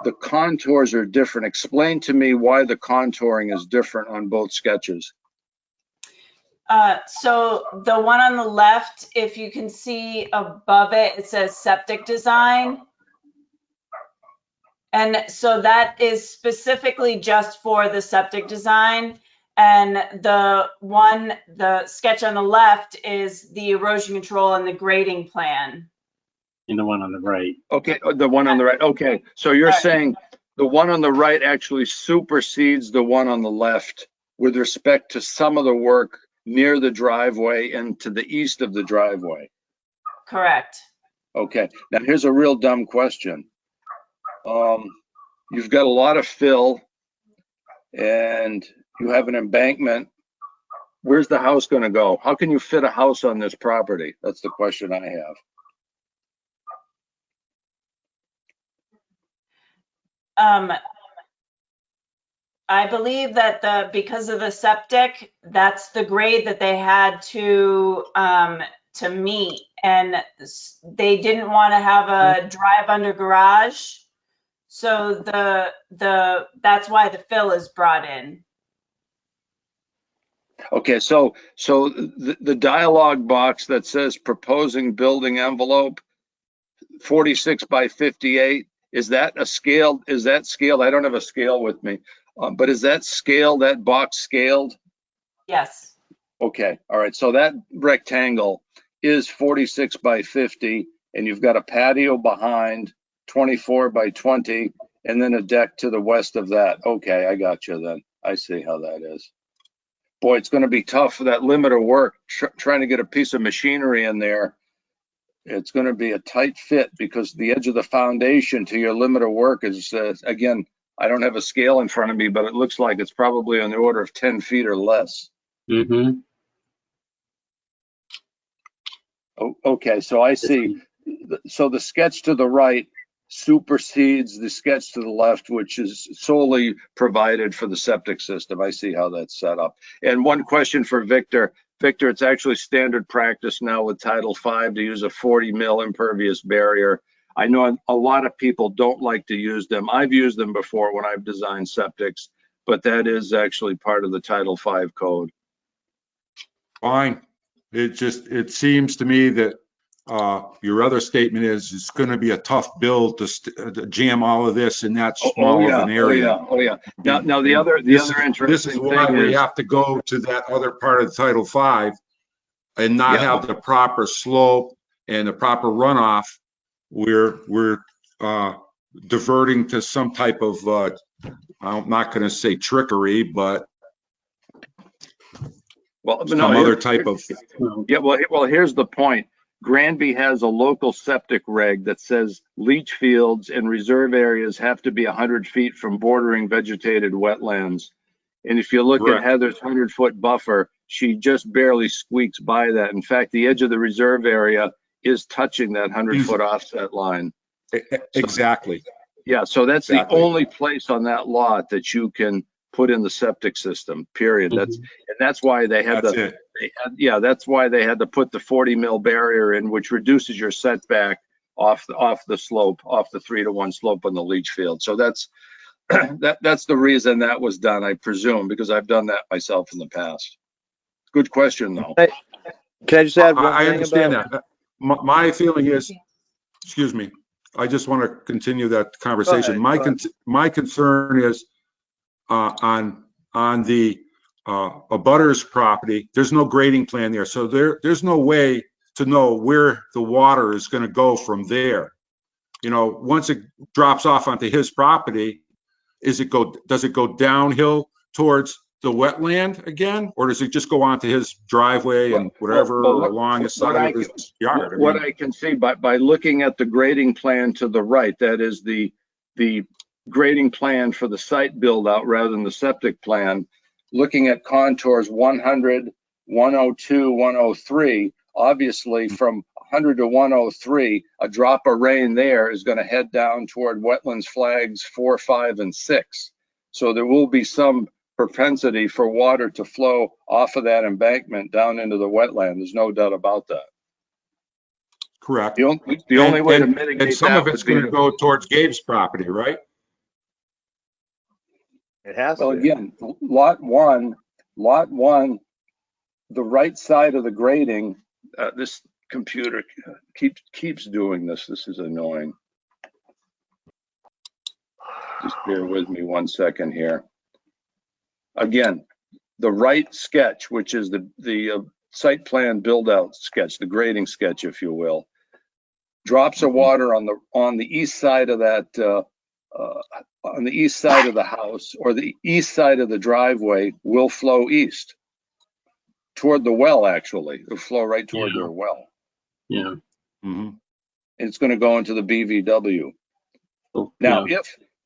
[SPEAKER 3] The contours are different. Explain to me why the contouring is different on both sketches.
[SPEAKER 13] So the one on the left, if you can see above it, it says septic design. And so that is specifically just for the septic design. And the sketch on the left is the erosion control and the grading plan.
[SPEAKER 4] And the one on the right.
[SPEAKER 3] Okay, the one on the right. Okay, so you're saying the one on the right actually supersedes the one on the left with respect to some of the work near the driveway and to the east of the driveway.
[SPEAKER 13] Correct.
[SPEAKER 3] Okay, now here's a real dumb question. You've got a lot of fill and you have an embankment. Where's the house going to go? How can you fit a house on this property? That's the question I have.
[SPEAKER 13] I believe that because of the septic, that's the grade that they had to meet, and they didn't want to have a drive under garage, so that's why the fill is brought in.
[SPEAKER 3] Okay, so the dialog box that says proposing building envelope 46 by 58. Is that scaled? I don't have a scale with me, but is that box scaled?
[SPEAKER 13] Yes.
[SPEAKER 3] Okay, all right. So that rectangle is 46 by 50, and you've got a patio behind, 24 by 20, and then a deck to the west of that. Okay, I got you then. I see how that is. Boy, it's going to be tough for that limit of work, trying to get a piece of machinery in there. it's going to be a tight fit because the edge of the foundation to your limit of work is, again, I don't have a scale in front of me, but it looks like it's probably on the order of 10 feet or less.
[SPEAKER 5] Mm-hmm.
[SPEAKER 3] Oh, okay, so I see. So the sketch to the right supersedes the sketch to the left, which is solely provided for the septic system. I see how that's set up. And one question for Victor. Victor, it's actually standard practice now with Title V to use a 40 mil impervious barrier. I know a lot of people don't like to use them. I've used them before when I've designed septics, but that is actually part of the Title V code.
[SPEAKER 14] Fine. It seems to me that your other statement is it's going to be a tough build to jam all of this in that small of an area.
[SPEAKER 3] Oh yeah. Now the other
[SPEAKER 14] This
[SPEAKER 3] interesting
[SPEAKER 14] is why
[SPEAKER 3] thing
[SPEAKER 14] we
[SPEAKER 3] is,
[SPEAKER 14] have to go to that other part of Title V and not have the proper slope and the proper runoff. We're diverting to some type of I'm not going to say trickery, but other type of.
[SPEAKER 3] Yeah, well, here's the point. Granby has a local septic reg that says leach fields and reserve areas have to be 100 feet from bordering vegetated wetlands. And if you look at Heather's 100-foot buffer, she just barely squeaks by that. In fact, the edge of the reserve area is touching that 100-foot offset line.
[SPEAKER 14] Exactly.
[SPEAKER 3] Yeah, so that's the only place on that lot that you can put in the septic system, period. That's why they had that's why they had to put the 40 mil barrier in, which reduces your setback off the slope, off the 3-to-1 slope on the leach field. So that's that's the reason that was done, I presume, because I've done that myself in the past. Good question, though.
[SPEAKER 15] Can I just add one thing?
[SPEAKER 14] I understand that. My feeling is, excuse me, I just want to continue that conversation. My concern is on the abutter's property, there's no grading plan there. So there's no way to know where the water is going to go from there. You know, once it drops off onto his property, does it go downhill towards the wetland again, or does it just go onto his driveway and whatever along the side of his yard?
[SPEAKER 3] What I can see by looking at the grading plan to the right, that is the grading plan for the site build out rather than the septic plan, looking at contours 100, 102, 103, obviously from 100 to 103, a drop of rain there is going to head down toward wetlands flags 4, 5, and 6. So there will be some propensity for water to flow off of that embankment down into the wetland. There's no doubt about that.
[SPEAKER 14] Correct.
[SPEAKER 3] The only way to mitigate
[SPEAKER 14] and some
[SPEAKER 3] that
[SPEAKER 14] of it's going to go towards Gabe's property, right?
[SPEAKER 15] It has
[SPEAKER 3] Well,
[SPEAKER 15] to.
[SPEAKER 3] again, lot one, the right side of the grading, this computer keeps doing this. This is annoying. Just bear with me 1 second here. Again, the right sketch, which is the site plan build out sketch, the grading sketch, if you will, drops of water on the east side of that on the east side of the house or the east side of the driveway will flow east toward the well. Actually, it'll flow right toward their well.
[SPEAKER 4] Yeah.
[SPEAKER 3] Mm-hmm. And it's going to go into the BVW.
[SPEAKER 4] Oh,
[SPEAKER 3] now,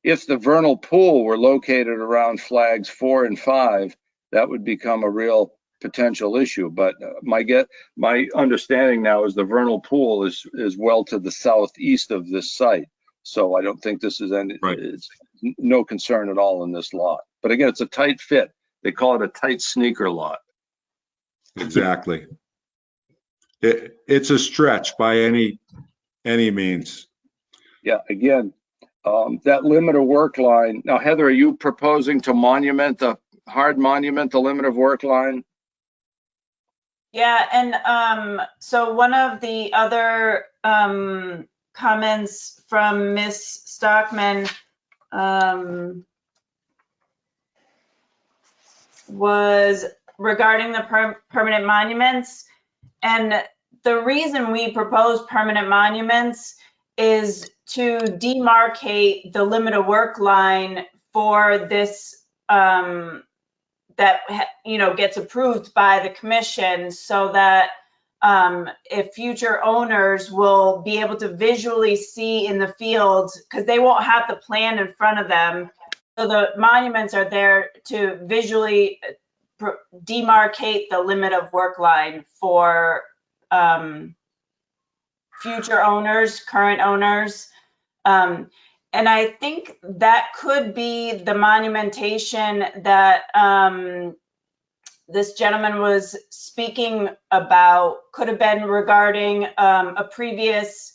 [SPEAKER 3] if the vernal pool were located around flags 4 and 5, that would become a real potential issue. But my understanding now is the vernal pool is well to the southeast of this site. So I don't think this is it's no concern at all in this lot. But again, it's a tight fit. They call it a tight sneaker lot.
[SPEAKER 14] Exactly. It's a stretch by any means.
[SPEAKER 3] Yeah, again, that limit of work line. Now, Heather, are you proposing to hard monument the limit of work line?
[SPEAKER 13] Yeah, and so one of the other comments from Ms. Stockman was regarding the permanent monuments. And the reason we propose permanent monuments is to demarcate the limit of work line for this that gets approved by the commission, so that if future owners will be able to visually see in the fields, because they won't have the plan in front of them. So the monuments are there to visually demarcate the limit of work line for future owners, current owners. And I think that could be the monumentation that this gentleman was speaking about, could have been regarding a previous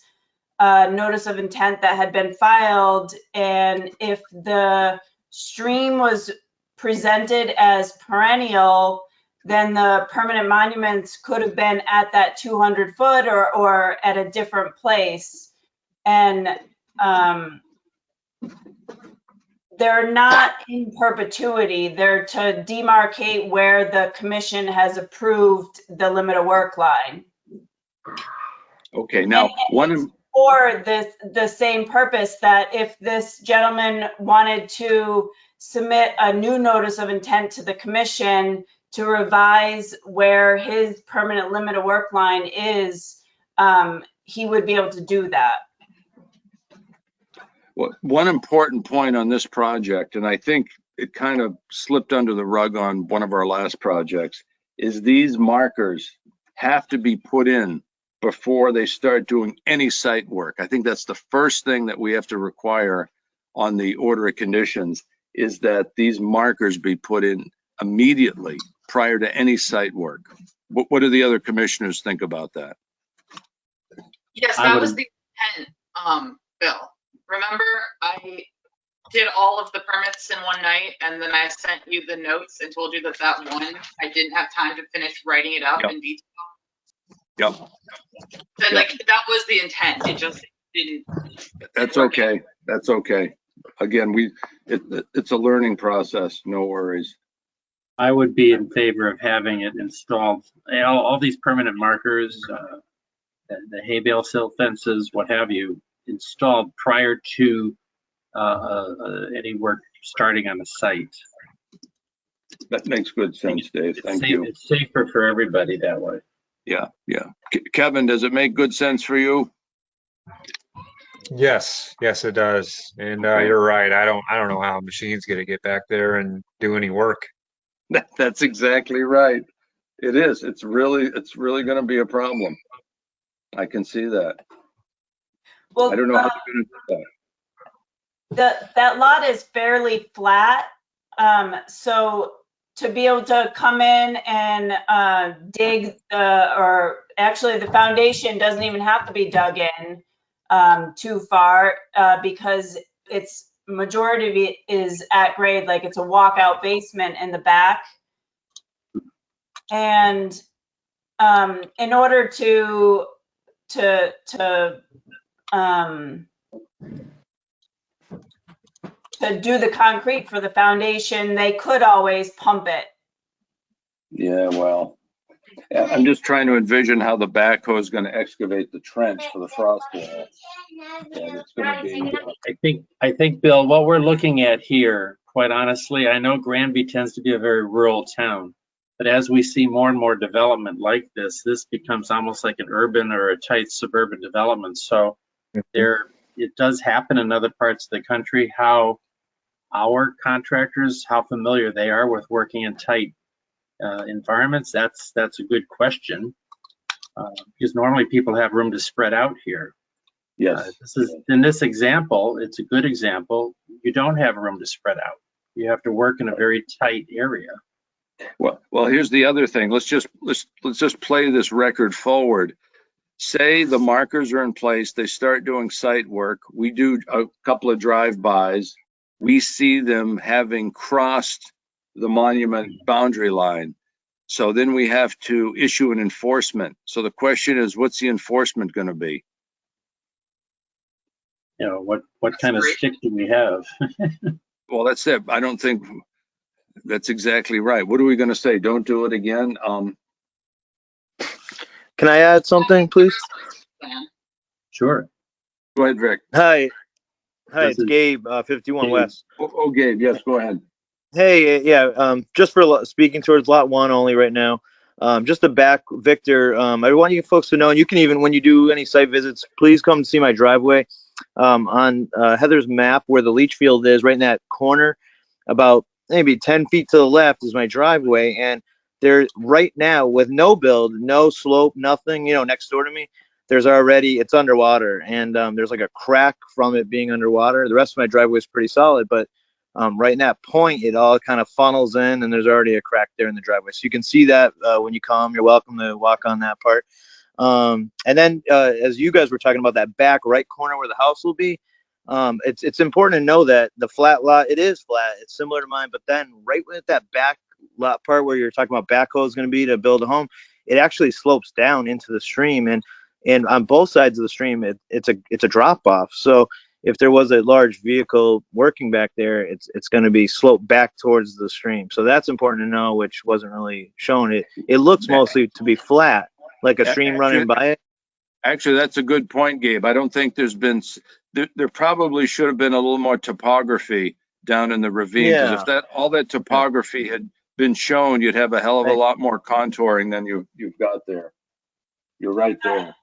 [SPEAKER 13] notice of intent that had been filed. And if the stream was presented as perennial, then the permanent monuments could have been at that 200 foot or at a different place. And they're not in perpetuity. They're to demarcate where the commission has approved the limit of work line.
[SPEAKER 3] Okay, now
[SPEAKER 13] For the same purpose that if this gentleman wanted to submit a new notice of intent to the commission to revise where his permanent limit of work line is, he would be able to do that.
[SPEAKER 3] Well, one important point on this project, and I think it kind of slipped under the rug on one of our last projects, is these markers have to be put in before they start doing any site work. I think that's the first thing that we have to require on the order of conditions, is that these markers be put in immediately prior to any site work. What do the other commissioners think about that?
[SPEAKER 1] Yes, that was the intent, Bill. Remember, I did all of the permits in one night, and then I sent you the notes and told you that one, I didn't have time to finish writing it up in detail.
[SPEAKER 3] Yep.
[SPEAKER 1] So, like, that was the intent. It just didn't.
[SPEAKER 3] That's okay. That's okay. Again, it's a learning process. No worries.
[SPEAKER 4] I would be in favor of having it installed. All these permanent markers, the hay bale sill fences, what have you, installed prior to any work starting on the site.
[SPEAKER 3] That makes good sense, Dave. Thank you.
[SPEAKER 4] It's safer for everybody that way.
[SPEAKER 3] Yeah, yeah. Kevin, does it make good sense for you?
[SPEAKER 6] Yes, it does. And you're right. I don't know how a machine's gonna get back there and do any work.
[SPEAKER 3] That's exactly right. It is. It's really going to be a problem. I can see that.
[SPEAKER 13] Well,
[SPEAKER 3] I don't know how they're going to do that.
[SPEAKER 13] That lot is fairly flat, so to be able to come in and dig or actually the foundation doesn't even have to be dug in too far because it's majority of it is at grade, like it's a walkout basement in the back. And in order to do the concrete for the foundation, they could always pump it.
[SPEAKER 3] Yeah, well, I'm just trying to envision how the backhoe is going to excavate the trench for the frost wall. And it's going to be.
[SPEAKER 4] I think, Bill, what we're looking at here, quite honestly, I know Granby tends to be a very rural town, but as we see more and more development like this becomes almost like an urban or a tight suburban development. So it does happen in other parts of the country. How our contractors, how familiar they are with working in tight environments, that's a good question, because normally people have room to spread out here.
[SPEAKER 3] Yes.
[SPEAKER 4] In this example, it's a good example. You don't have room to spread out. You have to work in a very tight area.
[SPEAKER 3] Well, here's the other thing. Let's just play this record forward. Say the markers are in place, they start doing site work. We do a couple of drive-bys. We see them having crossed the monument boundary line. So then we have to issue an enforcement. So the question is, what's the enforcement going to be?
[SPEAKER 4] You know, what kind of stick do we have?
[SPEAKER 3] Well, that's it. I don't think that's exactly right. What are we going to say? Don't do it again?
[SPEAKER 15] Can I add something, please?
[SPEAKER 4] Sure.
[SPEAKER 3] Go ahead, Vic.
[SPEAKER 15] Hi, it's Gabe, 51 West.
[SPEAKER 3] Oh, Gabe, yes, go ahead.
[SPEAKER 15] Hey, yeah, just for speaking towards lot 1 only right now. Just the back, Victor, I want you folks to know, and you can even, when you do any site visits, please come see my driveway. On Heather's map where the leach field is, right in that corner, about maybe 10 feet to the left is my driveway. And there, right now, with no build, no slope, nothing, next door to me, it's underwater. And there's like a crack from it being underwater. The rest of my driveway is pretty solid, but right in that point, it all kind of funnels in, and there's already a crack there in the driveway. So you can see that when you come. You're welcome to walk on that part. And then as you guys were talking about that back right corner where the house will be, it's important to know that the flat lot, it is flat. It's similar to mine, but then right with that back lot part where you're talking about backhoe is going to be to build a home, it actually slopes down into the stream, and on both sides of the stream, it's a drop off. So if there was a large vehicle working back there, it's going to be sloped back towards the stream. So that's important to know, which wasn't really shown. It looks mostly to be flat, like a stream running by it.
[SPEAKER 3] Actually, that's a good point, Gabe. I don't think there probably should have been a little more topography down in the ravine. Because if all that topography had been shown, you'd have a hell of a lot more contouring than you've got there. You're right there.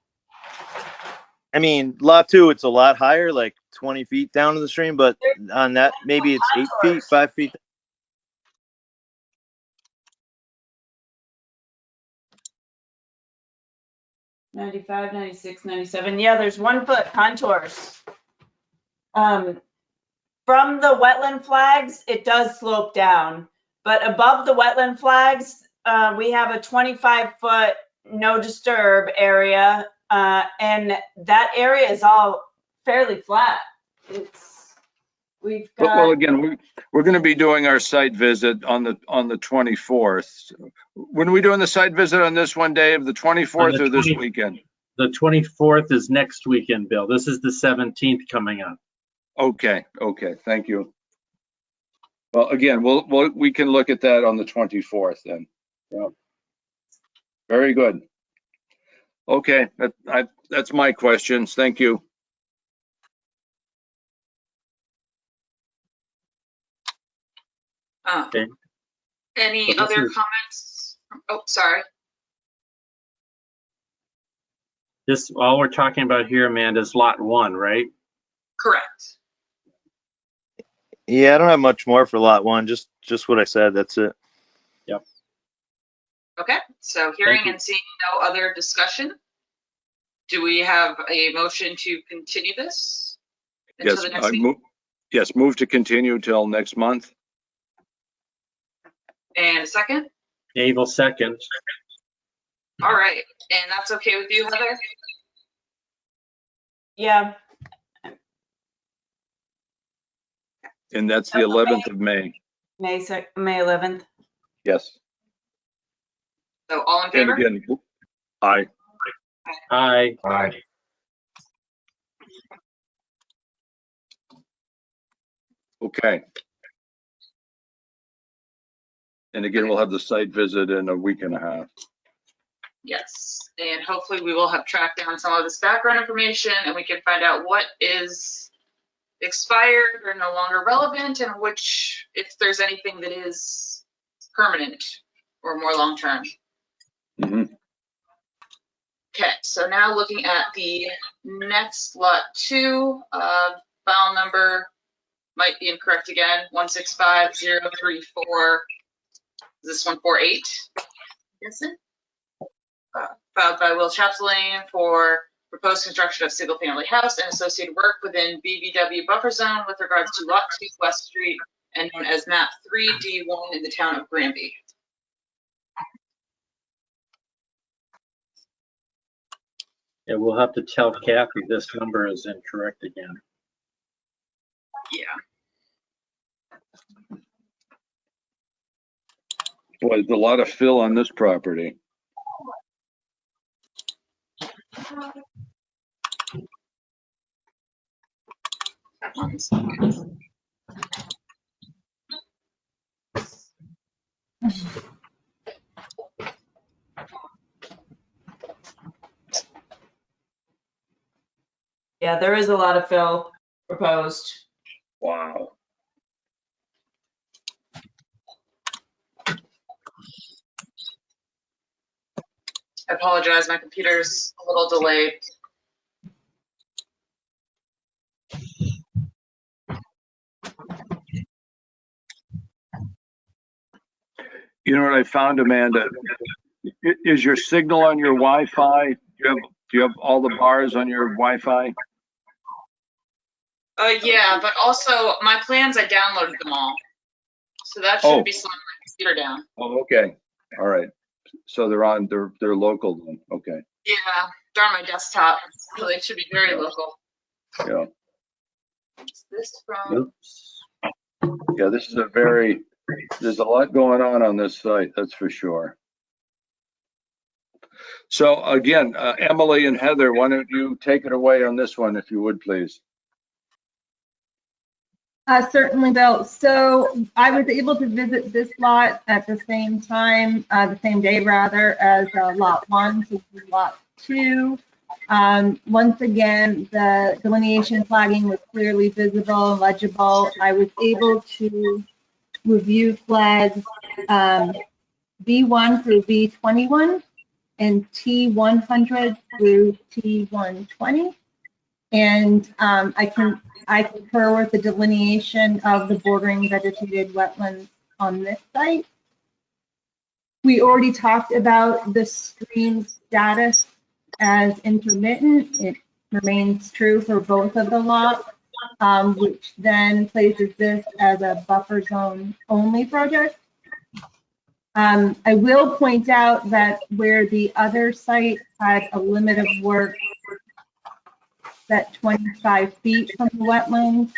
[SPEAKER 15] I mean, lot 2, it's a lot higher, like 20 feet down to the stream, but on that, maybe it's 8 feet, 5 feet.
[SPEAKER 13] 95, 96, 97. Yeah, there's 1 foot contours. From the wetland flags, it does slope down, but above the wetland flags, we have a 25-foot no disturb area, and that area is all fairly flat. We've got.
[SPEAKER 3] Well, again, we're going to be doing our site visit on the 24th. When are we doing the site visit on this one, Dave? The 24th or this weekend?
[SPEAKER 4] The 24th is next weekend, Bill. This is the 17th coming up.
[SPEAKER 3] Okay. Thank you. Well, again, we can look at that on the 24th then. Yeah. Very good. Okay, that's my questions. Thank you.
[SPEAKER 4] Okay.
[SPEAKER 1] Any
[SPEAKER 4] So
[SPEAKER 1] other comments? Oh, sorry.
[SPEAKER 4] This, all we're talking about here, Amanda, is lot 1, right?
[SPEAKER 1] Correct.
[SPEAKER 15] Yeah, I don't have much more for lot 1. Just what I said. That's it.
[SPEAKER 4] Yep.
[SPEAKER 1] Okay, so hearing and seeing no other discussion, do we have a motion to continue this until the next meeting?
[SPEAKER 3] Yes, move to continue till next month.
[SPEAKER 1] And a second?
[SPEAKER 4] Dave will second.
[SPEAKER 1] All right, and that's okay with you, Heather?
[SPEAKER 13] Yeah.
[SPEAKER 3] And that's the 11th of May.
[SPEAKER 13] May 11th.
[SPEAKER 3] Yes.
[SPEAKER 1] So all in
[SPEAKER 3] And
[SPEAKER 1] favor?
[SPEAKER 3] again, aye.
[SPEAKER 4] Aye.
[SPEAKER 6] Aye.
[SPEAKER 3] Okay. And again, we'll have the site visit in a week and a half.
[SPEAKER 1] Yes, and hopefully we will have tracked down some of this background information and we can find out what is expired or no longer relevant and which, if there's anything that is permanent or more long-term.
[SPEAKER 3] Mm-hmm.
[SPEAKER 1] Okay, so now looking at the next lot 2, file number might be incorrect again, 165034. Is this 148? Yes, sir. Filed by Will Chapdelaine for proposed construction of single-family house and associated work within BBW buffer zone with regards to Lot 2 West Street and known as Map 3D1 in the town of Granby.
[SPEAKER 4] Yeah, we'll have to tell Kathy this number is incorrect again.
[SPEAKER 1] Yeah.
[SPEAKER 3] Boy, there's a lot of fill on this property.
[SPEAKER 13] Yeah, there is a lot of fill proposed.
[SPEAKER 3] Wow.
[SPEAKER 1] I apologize, my computer's a little delayed.
[SPEAKER 3] You know what I found, Amanda? Is your signal on your Wi-Fi? Do you have all the bars on your Wi-Fi?
[SPEAKER 1] Yeah, but also my plans, I downloaded them all. So that shouldn't be slowing my computer down.
[SPEAKER 3] Oh, okay. All right. So they're local then. Okay.
[SPEAKER 1] Yeah, they're on my desktop, so they should be very local.
[SPEAKER 3] Yeah.
[SPEAKER 1] What's this from?
[SPEAKER 3] Yeah, this is there's a lot going on this site, that's for sure. So again, Emily and Heather, why don't you take it away on this one, if you would, please?
[SPEAKER 12] Certainly, Bill. So I was able to visit this lot at the same time, the same day rather, as lot 1, so this is lot 2. Once again, the delineation flagging was clearly visible and legible. I was able to review flags B1 through B21 and T100 through T120. And I concur with the delineation of the bordering vegetated wetlands on this site. We already talked about the stream status as intermittent. It remains true for both of the lots, which then places this as a buffer zone only project. I will point out that where the other site had a limit of work set 25 feet from the wetlands,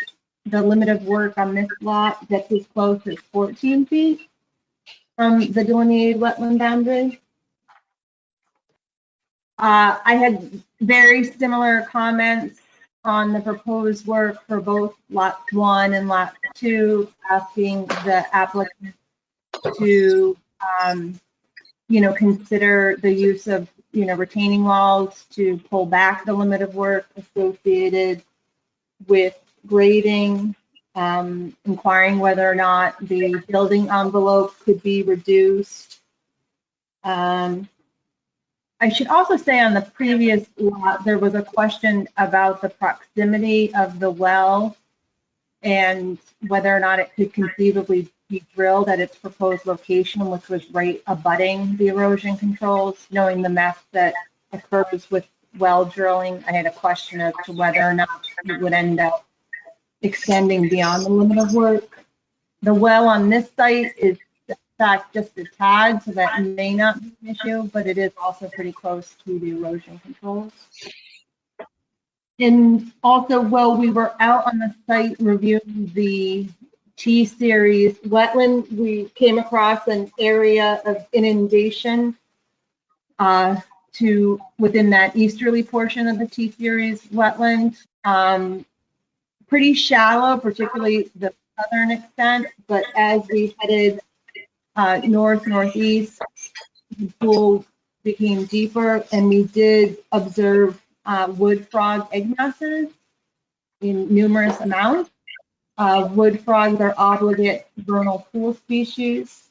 [SPEAKER 12] the limit of work on this lot gets as close as 14 feet from the delineated wetland boundary. I had very similar comments on the proposed work for both lot 1 and lot 2, asking the applicant to, consider the use of, retaining walls to pull back the limit of work associated with grading, inquiring whether or not the building envelope could be reduced. I should also say on the previous lot, there was a question about the proximity of the well and whether or not it could conceivably be drilled at its proposed location, which was right abutting the erosion controls. Knowing the mess that occurs with well drilling, I had a question as to whether or not it would end up extending beyond the limit of work. The well on this site is in fact just a tad, so that may not be an issue, but it is also pretty close to the erosion controls. And also, while we were out on the site reviewing the T-series wetland, we came across an area of inundation within that easterly portion of the T-series wetland. Pretty shallow, particularly the southern extent, but as we headed northeast, the pool became deeper, and we did observe wood frog egg masses in numerous amounts. Wood frogs are obligate vernal pool species.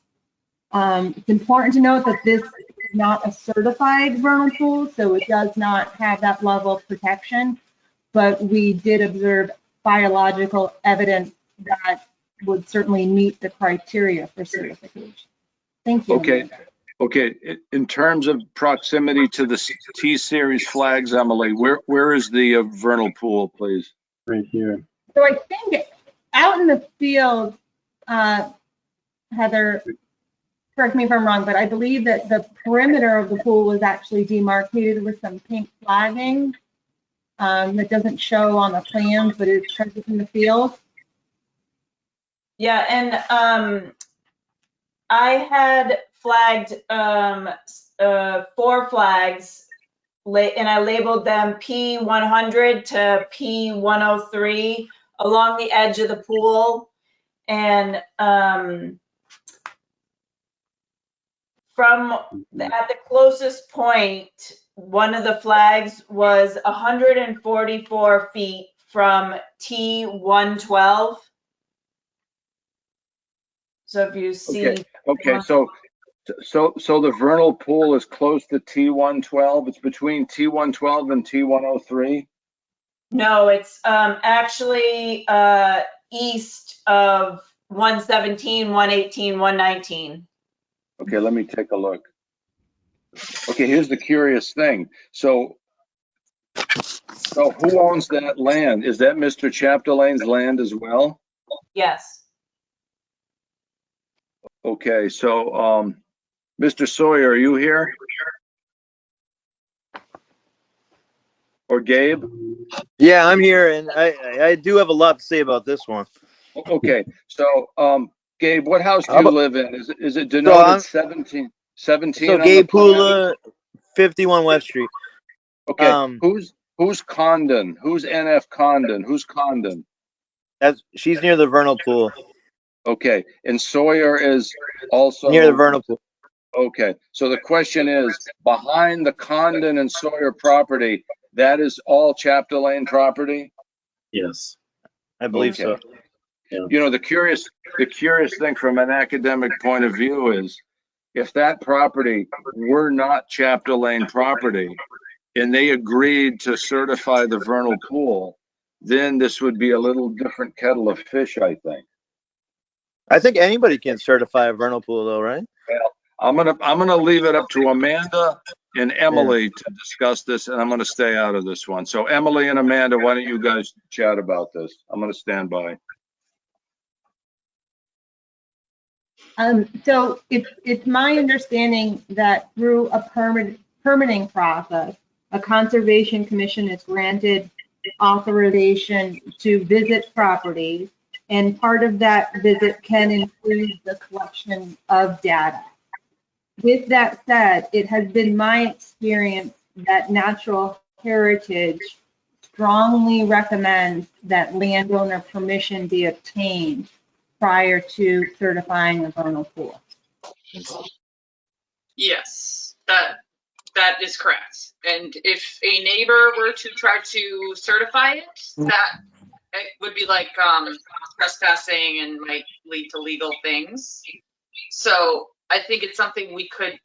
[SPEAKER 12] It's important to note that this is not a certified vernal pool, so it does not have that level of protection, but we did observe biological evidence that would certainly meet the criteria for certification. Thank you.
[SPEAKER 3] Okay. In terms of proximity to the T-series flags, Emily, where is the vernal pool, please?
[SPEAKER 4] Right here.
[SPEAKER 12] So I think out in the field, Heather, correct me if I'm wrong, but I believe that the perimeter of the pool was actually demarcated with some pink flagging that doesn't show on the plans, but it's present in the field.
[SPEAKER 13] Yeah, and I had flagged 4 flags, and I labeled them P100 to P103 along the edge of the pool. And from at the closest point, one of the flags was 144 feet from T112. So if you see.
[SPEAKER 3] Okay, so So the vernal pool is close to T112. It's between T112 and T103.
[SPEAKER 13] No, it's actually east of 117, 118, 119.
[SPEAKER 3] Okay, let me take a look. Okay, here's the curious thing. So who owns that land? Is that Mr. Chapdelain's land as well?
[SPEAKER 13] Yes.
[SPEAKER 3] Okay, so Mr. Sawyer, are you here? Or Gabe?
[SPEAKER 15] Yeah, I'm here, and I do have a lot to say about this one.
[SPEAKER 3] Okay, so Gabe, what house do
[SPEAKER 15] How
[SPEAKER 3] you
[SPEAKER 15] about-
[SPEAKER 3] live in? Is it denoted 17
[SPEAKER 15] So
[SPEAKER 3] on
[SPEAKER 15] Gabe
[SPEAKER 3] the plan?
[SPEAKER 15] Pula, 51 West Street.
[SPEAKER 3] Okay, who's Condon? Who's NF Condon? Who's Condon?
[SPEAKER 15] She's near the vernal pool.
[SPEAKER 3] Okay, and Sawyer is also
[SPEAKER 15] Near the vernal pool.
[SPEAKER 3] Okay, so the question is, behind the Condon and Sawyer property, that is all Chapdelaine property?
[SPEAKER 4] Yes.
[SPEAKER 15] I believe so.
[SPEAKER 4] Yeah.
[SPEAKER 3] You know, the curious thing from an academic point of view is, if that property were not Chapdelaine property and they agreed to certify the vernal pool, then this would be a little different kettle of fish, I think.
[SPEAKER 15] I think anybody can certify a vernal pool, though, right?
[SPEAKER 3] Well, I'm gonna leave it up to Amanda and Emily to discuss this, and I'm gonna stay out of this one. So Emily and Amanda, why don't you guys chat about this? I'm gonna stand by.
[SPEAKER 12] So it's my understanding that through a permitting process, a conservation commission is granted authorization to visit properties, and part of that visit can include the collection of data. With that said, it has been my experience that natural heritage strongly recommends that landowner permission be obtained prior to certifying a vernal pool.
[SPEAKER 1] Yes, that is correct. And if a neighbor were to try to certify it, that it would be like trespassing and might lead to legal things. So I think it's something we could.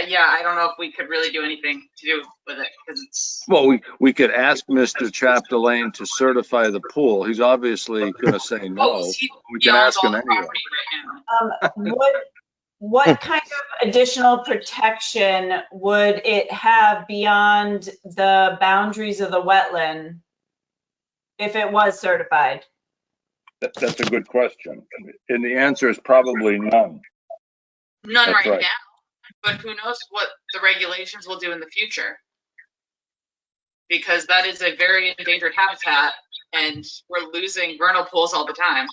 [SPEAKER 1] Yeah, I don't know if we could really do anything to do with it because it's.
[SPEAKER 3] Well, we could ask Mr. Chapdelaine to certify the pool. He's obviously gonna say no. We can ask him anyway.
[SPEAKER 13] What kind of additional protection would it have beyond the boundaries of the wetland if it was certified?
[SPEAKER 3] That's a good question. And the answer is probably none.
[SPEAKER 1] None
[SPEAKER 3] That's
[SPEAKER 1] right now, but who knows what the regulations will do in the future? Because that is a very endangered habitat, and we're losing vernal pools all the time.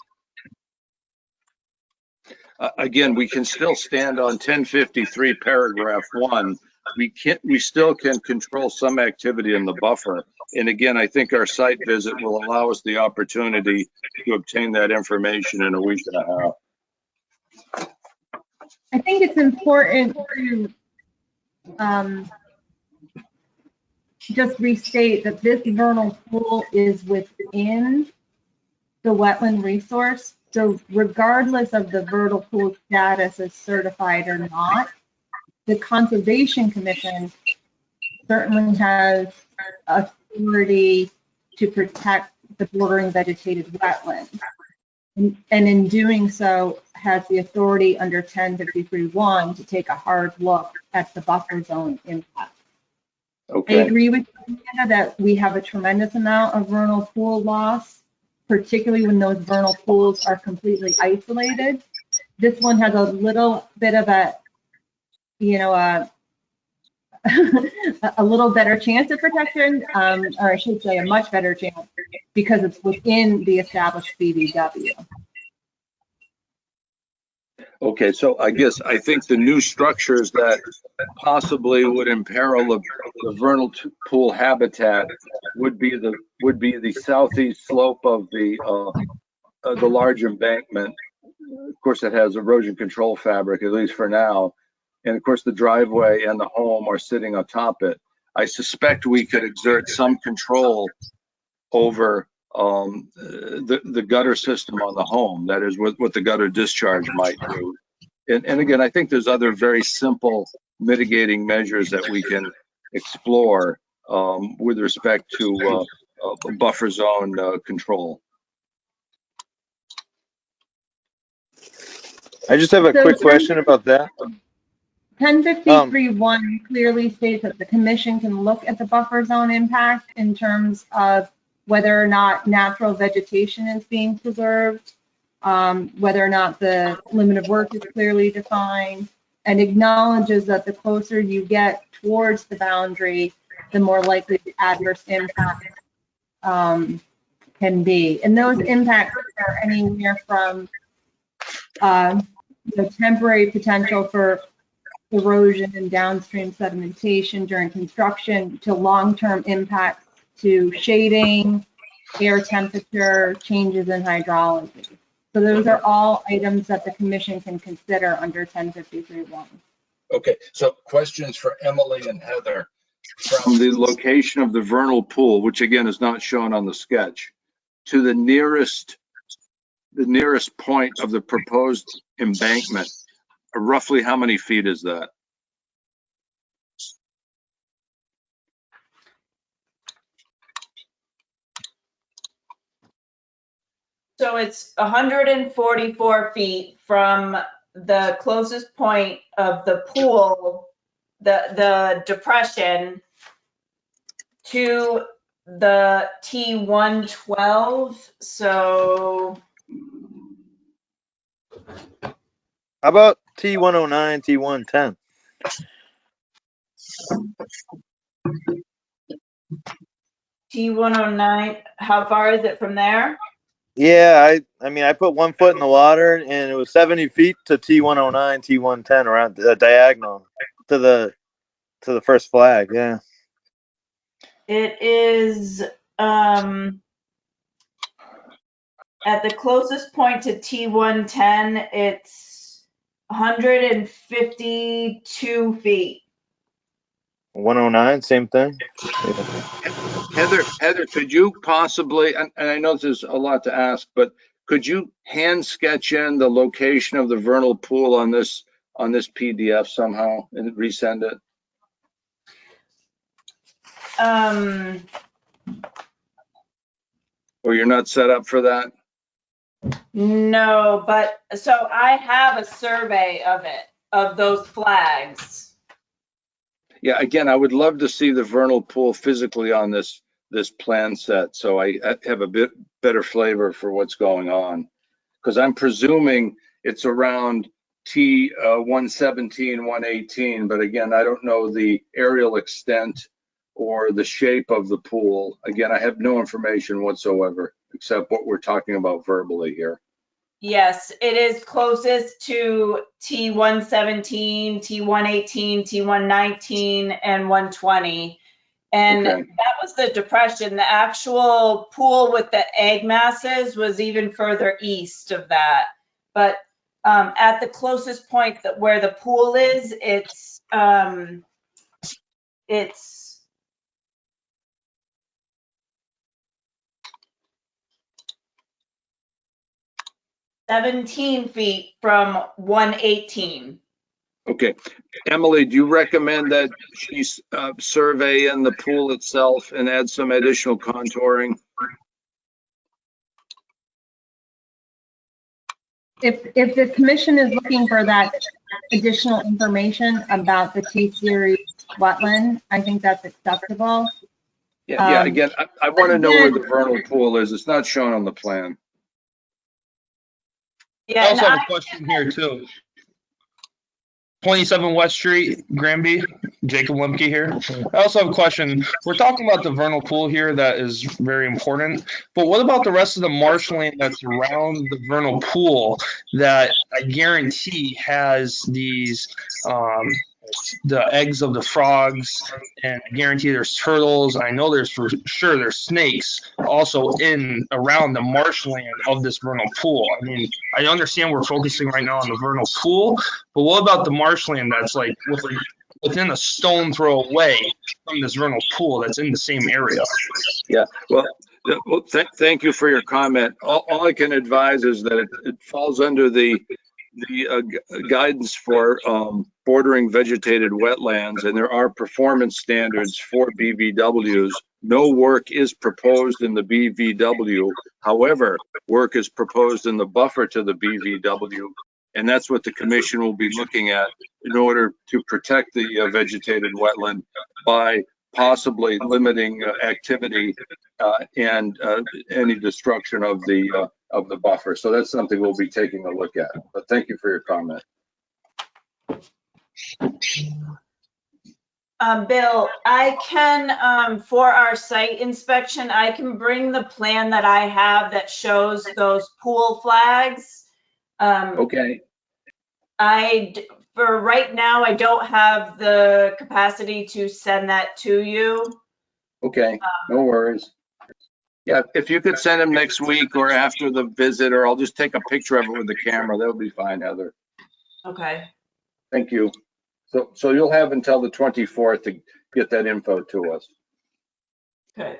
[SPEAKER 3] Again, we can still stand on 1053 paragraph 1. We still can control some activity in the buffer. And again, I think our site visit will allow us the opportunity to obtain that information in a week and a half.
[SPEAKER 12] I think it's important to just restate that this vernal pool is within the wetland resource. So regardless of the vernal pool status as certified or not, the Conservation Commission certainly has authority to protect the bordering vegetated wetlands. And in doing so, has the authority under 1053(1) to take a hard look at the buffer zone impact.
[SPEAKER 3] Okay.
[SPEAKER 12] I agree with you, Amanda, that we have a tremendous amount of vernal pool loss, particularly when those vernal pools are completely isolated. This one has a little bit of a, a little better chance of protection, or I should say a much better chance, because it's within the established BVW.
[SPEAKER 3] Okay, so I think the new structures that possibly would imperil the vernal pool habitat would be the southeast slope of the large embankment. Of course, it has erosion control fabric, at least for now. And of course, the driveway and the home are sitting atop it. I suspect we could exert some control over the gutter system on the home. That is what the gutter discharge might do. And again, I think there's other very simple mitigating measures that we can explore with respect to buffer zone control.
[SPEAKER 15] I just have a
[SPEAKER 12] So
[SPEAKER 15] quick question about that.
[SPEAKER 12] 1053-1 clearly states that the commission can look at the buffer zone impact in terms of whether or not natural vegetation is being preserved, whether or not the limit of work is clearly defined, and acknowledges that the closer you get towards the boundary, the more likely the adverse impact can be. And those impacts are anywhere from the temporary potential for erosion and downstream sedimentation during construction to long-term impacts to shading, air temperature, changes in hydrology. So those are all items that the commission can consider under 1053-1.
[SPEAKER 3] Okay, so questions for Emily and Heather. From the location of the vernal pool, which again is not shown on the sketch, to the nearest point of the proposed embankment, roughly how many feet is that?
[SPEAKER 13] So it's 144 feet from the closest point of the pool, the depression, to the T112. So
[SPEAKER 15] How about T109, T110?
[SPEAKER 13] T109, how far is it from there?
[SPEAKER 15] Yeah, I mean, I put 1 foot in the water and it was 70 feet to T109, T110 around the diagonal to the first flag. Yeah.
[SPEAKER 13] It is at the closest point to T110, it's 152 feet.
[SPEAKER 15] 109, same thing.
[SPEAKER 3] Heather, could you possibly, and I know there's a lot to ask, but could you hand sketch in the location of the vernal pool on this PDF somehow and resend it? Or you're not set up for that?
[SPEAKER 13] No, but so I have a survey of it, of those flags.
[SPEAKER 3] Yeah, again, I would love to see the vernal pool physically on this plan set, so I have a bit better flavor for what's going on. Because I'm presuming it's around T117, 118, but again, I don't know the aerial extent or the shape of the pool. Again, I have no information whatsoever except what we're talking about verbally here.
[SPEAKER 13] Yes, it is closest to T117, T118, T119, and 120. And
[SPEAKER 3] Okay.
[SPEAKER 13] that was the depression. The actual pool with the egg masses was even further east of that. But at the closest point where the pool is, it's 17 feet from 118.
[SPEAKER 3] Okay. Emily, do you recommend that she survey in the pool itself and add some additional contouring?
[SPEAKER 12] If the commission is looking for that additional information about the T-series wetland, I think that's acceptable.
[SPEAKER 3] Yeah, again, I want to know where the vernal pool is. It's not shown on the plan.
[SPEAKER 13] Yeah,
[SPEAKER 16] I also have a question here too. 27 West Street, Granby, Jacob Lemke here. I also have a question. We're talking about the vernal pool here that is very important, but what about the rest of the marshland that's around the vernal pool that I guarantee has these, the eggs of the frogs, and I guarantee there's turtles. I know there's for sure there's snakes also in around the marshland of this vernal pool. I mean, I understand we're focusing right now on the vernal pool, but what about the marshland that's like within a stone throw away from this vernal pool that's in the same area?
[SPEAKER 3] Yeah, well, thank you for your comment. All I can advise is that it falls under the guidance for bordering vegetated wetlands, and there are performance standards for BVWs. No work is proposed in the BVW. However, work is proposed in the buffer to the BVW, and that's what the commission will be looking at in order to protect the vegetated wetland by possibly limiting activity and any destruction of the buffer. So that's something we'll be taking a look at. But thank you for your comment.
[SPEAKER 13] Bill, I can, for our site inspection, I can bring the plan that I have that shows those pool flags.
[SPEAKER 3] Okay.
[SPEAKER 13] For right now, I don't have the capacity to send that to you.
[SPEAKER 3] Okay, no worries. Yeah, if you could send them next week or after the visit, or I'll just take a picture of it with the camera, that would be fine, Heather.
[SPEAKER 13] Okay.
[SPEAKER 3] Thank you. So you'll have until the 24th to get that info to us.
[SPEAKER 13] Okay.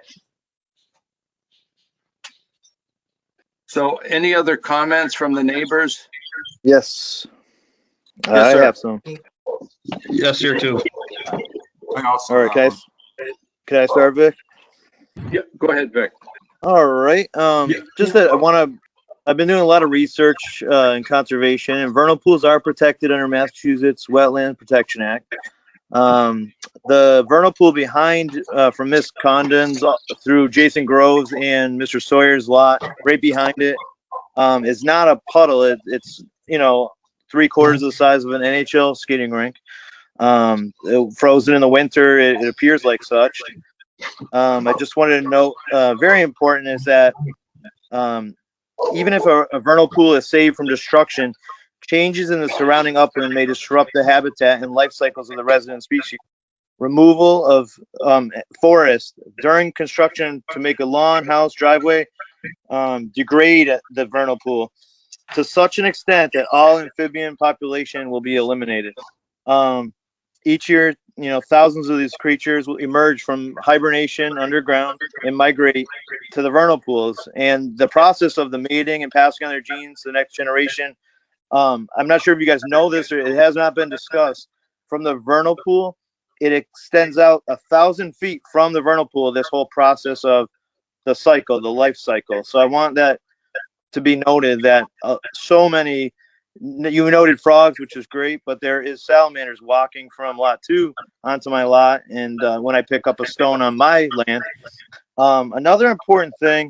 [SPEAKER 3] So any other comments from the neighbors?
[SPEAKER 15] Yes.
[SPEAKER 3] Yes,
[SPEAKER 15] I
[SPEAKER 3] sir.
[SPEAKER 15] have some.
[SPEAKER 16] Yes, here too.
[SPEAKER 15] All right, can I start, Vic?
[SPEAKER 3] Yeah, go ahead, Vic.
[SPEAKER 15] All right. Just that I've been doing a lot of research in conservation, and vernal pools are protected under Massachusetts Wetland Protection Act. The vernal pool behind from Miss Condon's through Jason Groves and Mr. Sawyer's lot, right behind it, is not a puddle. It's 3/4 the size of an NHL skating rink. Frozen in the winter, it appears like such. I just wanted to note, very important is that even if a vernal pool is saved from destruction, changes in the surrounding upland may disrupt the habitat and life cycles of the resident species. Removal of forest during construction to make a lawn, house, driveway degrade the vernal pool to such an extent that all amphibian population will be eliminated. Each year, thousands of these creatures will emerge from hibernation underground and migrate to the vernal pools. And the process of the mating and passing on their genes to the next generation, I'm not sure if you guys know this or it has not been discussed. From the vernal pool, it extends out 1,000 feet from the vernal pool, this whole process of the cycle, the life cycle. So I want that to be noted that so many, you noted frogs, which is great, but there is salamanders walking from lot 2 onto my lot. And when I pick up a stone on my land, another important thing,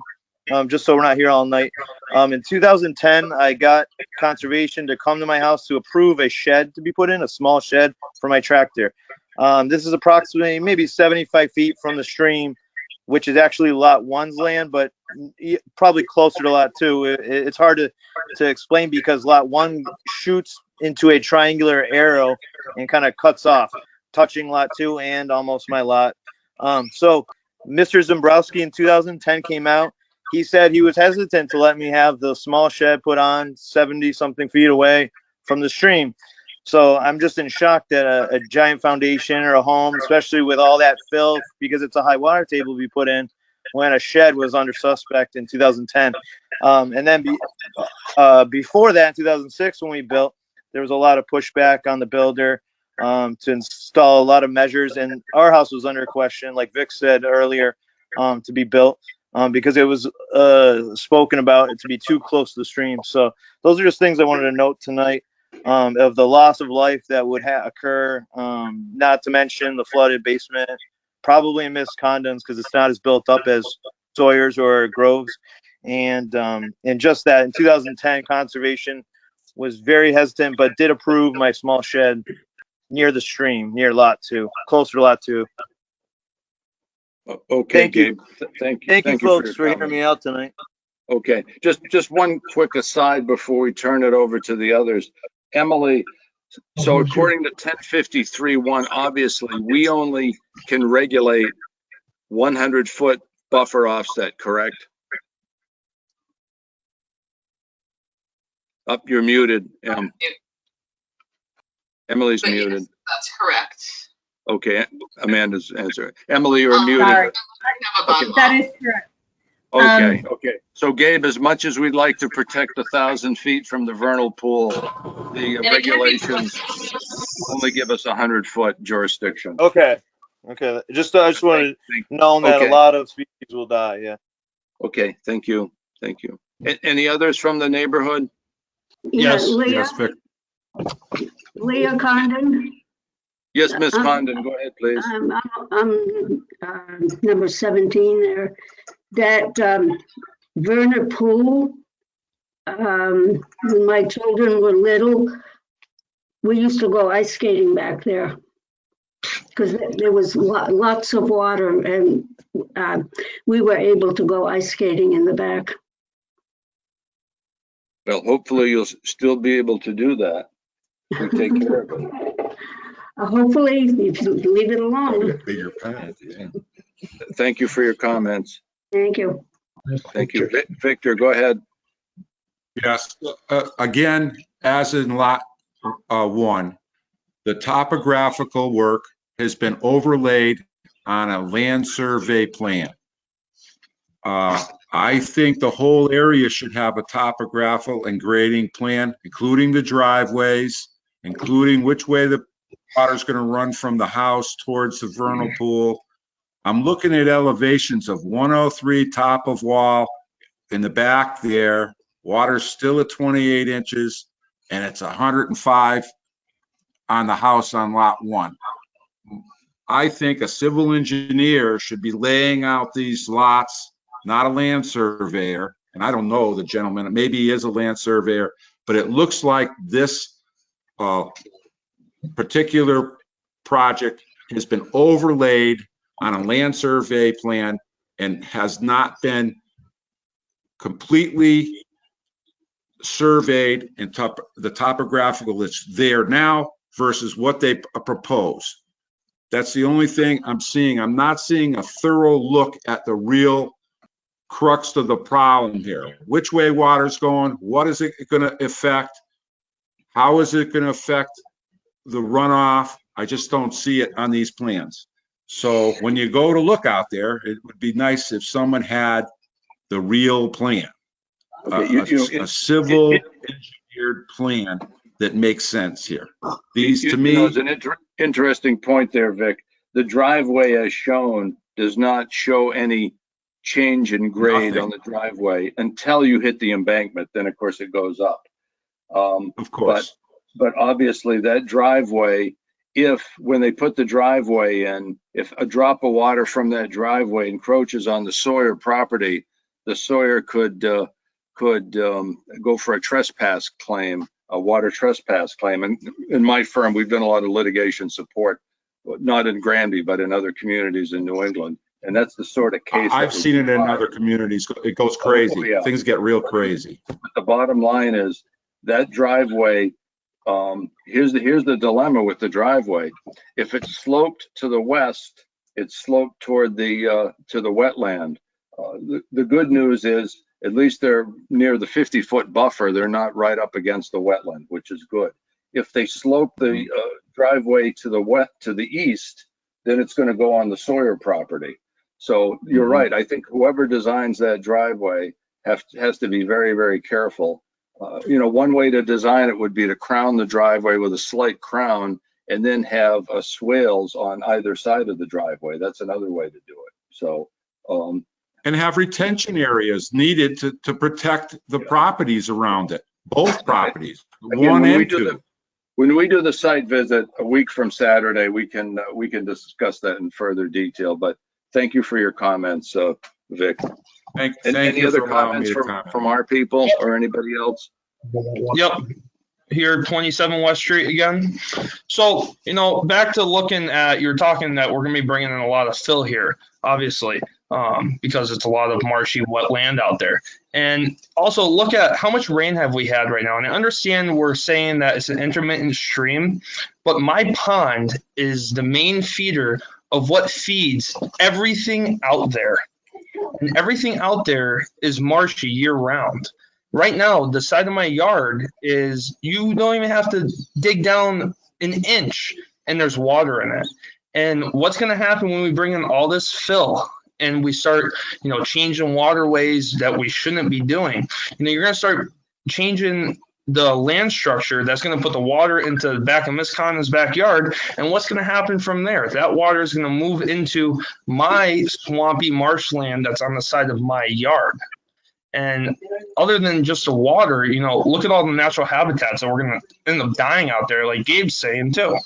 [SPEAKER 15] just so we're not here all night, in 2010, I got conservation to come to my house to approve a shed to be put in, a small shed for my tractor. This is approximately maybe 75 feet from the stream, which is actually lot 1's land, but probably closer to lot 2. It's hard to explain because lot 1 shoots into a triangular arrow and kind of cuts off, touching lot 2 and almost my lot. So Mr. Zimbrowski in 2010 came out. He said he was hesitant to let me have the small shed put on 70 something feet away from the stream. So I'm just in shock that a giant foundation or a home, especially with all that fill, because it's a high water table, be put in when a shed was under suspect in 2010. And then before that, in 2006, when we built, there was a lot of pushback on the builder to install a lot of measures. And our house was under question, like Vic said earlier, to be built because it was spoken about it to be too close to the stream. So those are just things I wanted to note tonight. Of the loss of life that would occur, not to mention the flooded basement, probably in Miss Condon's because it's not as built up as Sawyer's or Groves, and just that in 2010, conservation was very hesitant, but did approve my small shed near the stream, near lot 2, closer to lot 2.
[SPEAKER 3] Okay,
[SPEAKER 15] Thank you.
[SPEAKER 3] Gabe. Thank
[SPEAKER 15] you, folks, for hearing me out tonight.
[SPEAKER 3] Okay, just one quick aside before we turn it over to the others. Emily, so according to 1053-1, obviously, we only can regulate 100-foot buffer offset, correct? Up, you're muted, Em. Emily's
[SPEAKER 1] But
[SPEAKER 3] muted.
[SPEAKER 1] yes, that's correct.
[SPEAKER 3] Okay, Amanda's answer. Emily, you're muted.
[SPEAKER 12] Sorry.
[SPEAKER 1] I have a bylaw.
[SPEAKER 12] That is correct.
[SPEAKER 3] Okay, okay. So Gabe, as much as we'd like to protect 1,000 feet from the vernal pool, the regulations only give us 100-foot jurisdiction.
[SPEAKER 15] Okay. Okay. Just I just wanted to know that a lot of species will die. Yeah.
[SPEAKER 3] Okay, thank you. Thank you. Any others from the neighborhood?
[SPEAKER 16] Yes.
[SPEAKER 14] Yes, Vic.
[SPEAKER 17] Leah Condon.
[SPEAKER 3] Yes, Ms. Condon, go ahead, please.
[SPEAKER 17] I'm number 17 there. That Vernal pool, when my children were little, we used to go ice skating back there because there was lots of water, and we were able to go ice skating in the back.
[SPEAKER 3] Well, hopefully you'll still be able to do that. We take care of it.
[SPEAKER 17] Hopefully, if you leave it alone.
[SPEAKER 14] Bigger pad, yeah.
[SPEAKER 3] Thank you for your comments.
[SPEAKER 17] Thank you.
[SPEAKER 3] Thank you. Victor, go ahead.
[SPEAKER 14] Yes, again, as in lot 1, the topographical work has been overlaid on a land survey plan. I think the whole area should have a topographical and grading plan, including the driveways, including which way the water's going to run from the house towards the vernal pool. I'm looking at elevations of 103 top of wall in the back there. Water's still at 28 inches, and it's 105 on the house on lot 1. I think a civil engineer should be laying out these lots, not a land surveyor. And I don't know the gentleman, maybe he is a land surveyor, but it looks like this particular project has been overlaid on a land survey plan and has not been completely surveyed and the topographical that's there now versus what they propose. That's the only thing I'm seeing. I'm not seeing a thorough look at the real crux of the problem here. Which way water's going? What is it going to affect? How is it going to affect the runoff? I just don't see it on these plans. So when you go to look out there, it would be nice if someone had the real plan, a civil engineered plan that makes sense here. These to me
[SPEAKER 3] is an interesting point there, Vic. The driveway as shown does not show any change in grade on the driveway until you hit the embankment. Then of course it goes up.
[SPEAKER 14] Of course.
[SPEAKER 3] But obviously that driveway, when they put the driveway in, if a drop of water from that driveway encroaches on the Sawyer property, the Sawyer could go for a trespass claim, a water trespass claim. And in my firm, we've done a lot of litigation support, not in Granby, but in other communities in New England. And that's the sort of case.
[SPEAKER 14] I've seen it in other communities. It goes crazy.
[SPEAKER 3] Oh, yeah.
[SPEAKER 14] Things get real crazy.
[SPEAKER 3] But the bottom line is that driveway, here's the dilemma with the driveway. If it's sloped to the west, it's sloped toward the to the wetland. The good news is at least they're near the 50-foot buffer. They're not right up against the wetland, which is good. If they slope the driveway to the east, then it's going to go on the Sawyer property. So you're right. I think whoever designs that driveway has to be very, very careful. One way to design it would be to crown the driveway with a slight crown and then have swales on either side of the driveway. That's another way to do it. So,
[SPEAKER 14] and have retention areas needed to protect the properties around it, both properties,
[SPEAKER 3] again,
[SPEAKER 14] one and two.
[SPEAKER 3] When we do the site visit a week from Saturday, we can discuss that in further detail. But thank you for your comments, Vic.
[SPEAKER 14] Thank
[SPEAKER 3] any
[SPEAKER 14] you
[SPEAKER 3] other
[SPEAKER 14] for allowing
[SPEAKER 3] comments
[SPEAKER 14] me to comment.
[SPEAKER 3] from our people or anybody else?
[SPEAKER 16] Yep. Here, 27 West Street again. So, back to looking at, you're talking that we're going to be bringing in a lot of fill here, obviously, because it's a lot of marshy, wet land out there. And also look at how much rain have we had right now. And I understand we're saying that it's an intermittent stream, but my pond is the main feeder of what feeds everything out there. And everything out there is marshy year round. Right now, the side of my yard is, you don't even have to dig down an inch and there's water in it. And what's going to happen when we bring in all this fill and we start, changing waterways that we shouldn't be doing, you're going to start changing the land structure that's going to put the water into the back of Miss Condon's backyard. And what's going to happen from there? That water is going to move into my swampy marshland that's on the side of my yard. And other than just the water, look at all the natural habitats that we're going to end up dying out there, like Gabe's saying too.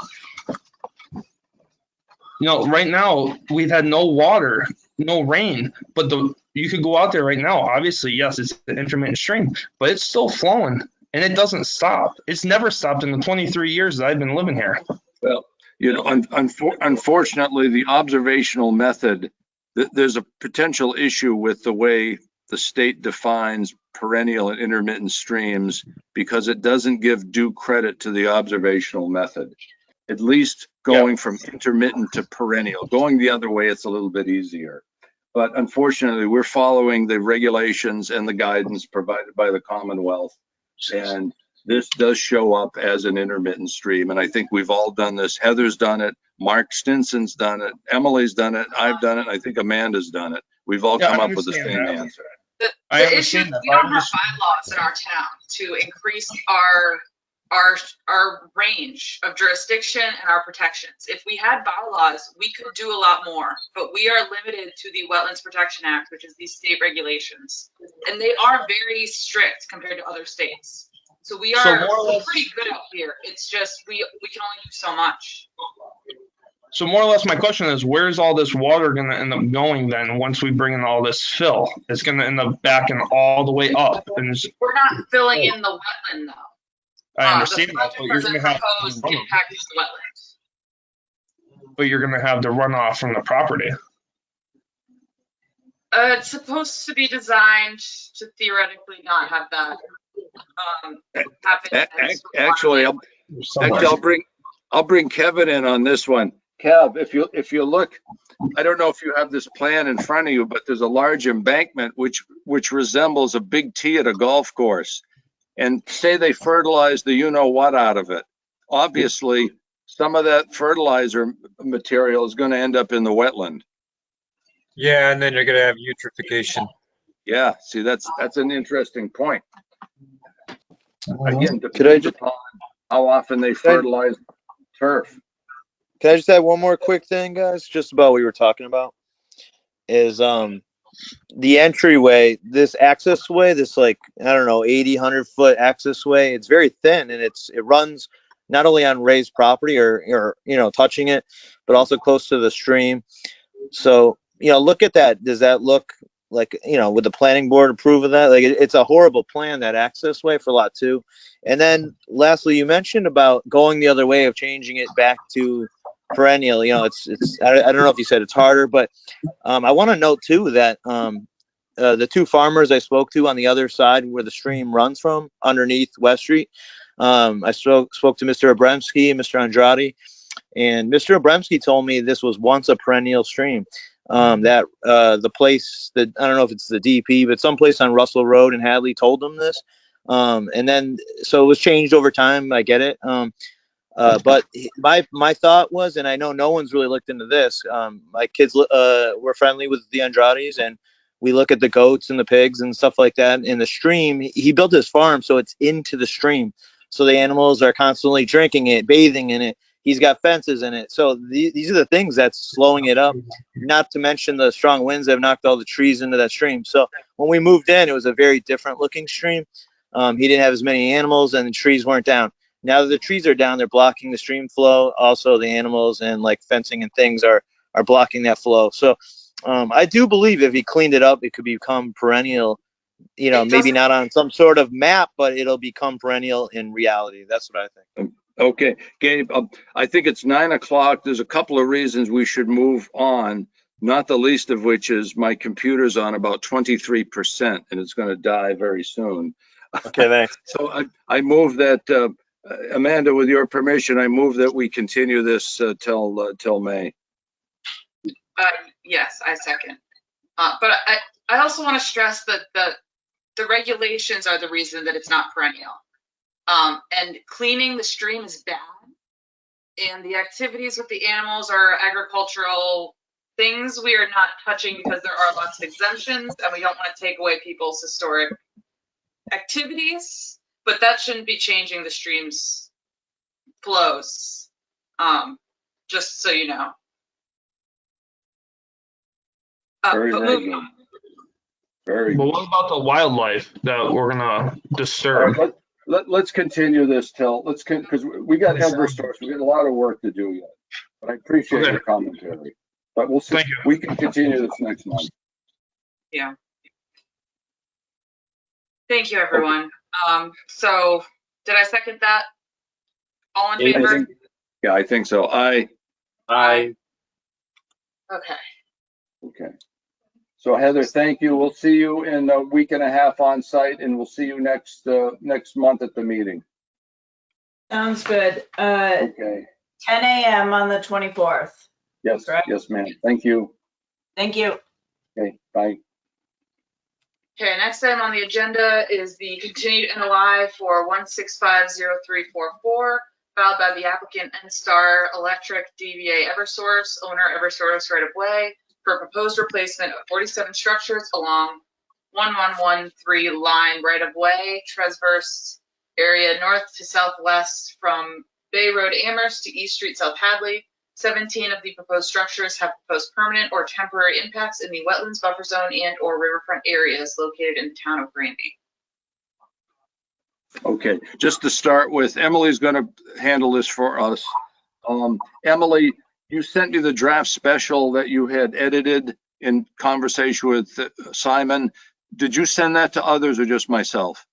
[SPEAKER 16] Right now we've had no water, no rain, but you could go out there right now. Obviously, yes, it's an intermittent stream, but it's still flowing. And it doesn't stop. It's never stopped in the 23 years that I've been living here.
[SPEAKER 3] Well, unfortunately, the observational method, there's a potential issue with the way the state defines perennial and intermittent streams, because it doesn't give due credit to the observational method. At least going from intermittent to perennial. Going the other way, it's a little bit easier. But unfortunately, we're following the regulations and the guidance provided by the Commonwealth. And this does show up as an intermittent stream. And I think we've all done this. Heather's done it. Mark Stinson's done it. Emily's done it. I've done it. And I think Amanda's done it. We've all come up with the same answer.
[SPEAKER 1] The issue is we don't have bylaws in our town to increase our range of jurisdiction and our protections. If we had bylaws, we could do a lot more, but we are limited to the Wetlands Protection Act, which is these state regulations. And they are very strict compared to other states. So we're pretty good out here. It's just, we can only do so much.
[SPEAKER 16] So more or less my question is, where's all this water going to end up going then once we bring in all this fill? It's going to end up backing all the way up. And
[SPEAKER 1] we're not filling in the wetland though.
[SPEAKER 16] I understand that, but you're going to have
[SPEAKER 1] impact the wetlands.
[SPEAKER 16] But you're going to have the runoff from the property.
[SPEAKER 1] It's supposed to be designed to theoretically not have that happen.
[SPEAKER 3] Actually, I'll bring Kevin in on this one. Kev, if you look, I don't know if you have this plan in front of you, but there's a large embankment which resembles a big T at a golf course. And say they fertilize the you-know-what out of it. Obviously, some of that fertilizer material is going to end up in the wetland.
[SPEAKER 6] Yeah, and then you're going to have eutrophication.
[SPEAKER 3] Yeah, see, that's an interesting point. Again,
[SPEAKER 15] depends
[SPEAKER 3] upon how often they fertilize turf.
[SPEAKER 15] Can I just add one more quick thing, guys? Just about what we were talking about is the entryway, this access way, this 80, 100 foot access way, it's very thin and it runs not only on raised property or touching it, but also close to the stream. So, look at that. Does that look like, would the planning board approve of that? Like it's a horrible plan, that access way for lot 2. And then lastly, you mentioned about going the other way of changing it back to perennial. It's I don't know if you said it's harder, but I want to note too that the 2 farmers I spoke to on the other side where the stream runs from underneath West Street, I spoke to Mr. Abramsky and Mr. Andrade, and Mr. Abramsky told me this was once a perennial stream. That the place that, I don't know if it's the DP, but someplace on Russell Road in Hadley told them this. And then, so it was changed over time. I get it. But my thought was, and I know no one's really looked into this. My kids were friendly with the Andrades, and we look at the goats and the pigs and stuff like that in the stream. He built his farm so it's into the stream, so the animals are constantly drinking it, bathing in it. He's got fences in it. So these are the things that's slowing it up, not to mention the strong winds that have knocked all the trees into that stream. So when we moved in, it was a very different looking stream. He didn't have as many animals and the trees weren't down. Now that the trees are down, they're blocking the stream flow. Also, the animals and like fencing and things are blocking that flow. So I do believe if he cleaned it up, it could become perennial, maybe not on some sort of map, but it'll become perennial in reality. That's what I think.
[SPEAKER 3] Okay, Gabe, I think it's 9 o'clock. There's a couple of reasons we should move on, not the least of which is my computer's on about 23% and it's going to die very soon.
[SPEAKER 15] Okay, thanks.
[SPEAKER 3] So I move that, Amanda, with your permission, I move that we continue this till May.
[SPEAKER 1] Yes, I second. But I also want to stress that the regulations are the reason that it's not perennial. And cleaning the stream is bad. And the activities with the animals are agricultural. things we are not touching because there are lots of exemptions and we don't want to take away people's historic activities, but that shouldn't be changing the stream's flows. Just so you know.
[SPEAKER 3] Very,
[SPEAKER 1] But
[SPEAKER 3] very
[SPEAKER 1] moving
[SPEAKER 3] good.
[SPEAKER 1] on.
[SPEAKER 3] Very
[SPEAKER 16] But
[SPEAKER 3] good.
[SPEAKER 16] what about the wildlife that we're gonna
[SPEAKER 3] All
[SPEAKER 16] disturb?
[SPEAKER 3] right, let's continue this because we got Eversource. We got a lot of work to do yet. But I appreciate
[SPEAKER 16] Okay.
[SPEAKER 3] your commentary. But we'll see.
[SPEAKER 16] Thank you.
[SPEAKER 3] We can continue this next month.
[SPEAKER 1] Yeah. Thank you, everyone. So did I second that? All in favor?
[SPEAKER 3] Yeah, I think so.
[SPEAKER 1] Aye. Okay.
[SPEAKER 3] Okay. So Heather, thank you. We'll see you in a week and a half on site, and we'll see you next month at the meeting.
[SPEAKER 13] Sounds good.
[SPEAKER 3] Okay.
[SPEAKER 13] 10 a.m. on the 24th.
[SPEAKER 3] Yes.
[SPEAKER 13] Correct?
[SPEAKER 3] Yes, ma'am. Thank you.
[SPEAKER 13] Thank you.
[SPEAKER 3] Okay. Bye.
[SPEAKER 1] Okay, next item on the agenda is the continued NOI for 1650344, filed by the applicant NStar Electric DBA Eversource, owner Eversource right of way, for proposed replacement of 47 structures along 1113 line right of way, transverse area north to southwest from Bay Road Amherst to East Street South Hadley. 17 of the proposed structures have proposed permanent or temporary impacts in the wetlands, buffer zone, and or riverfront areas located in the town of Granby.
[SPEAKER 3] Okay, just to start with, Emily's going to handle this for us. Emily, you sent me the draft special that you had edited in conversation with Simon. Did you send that to others or just myself?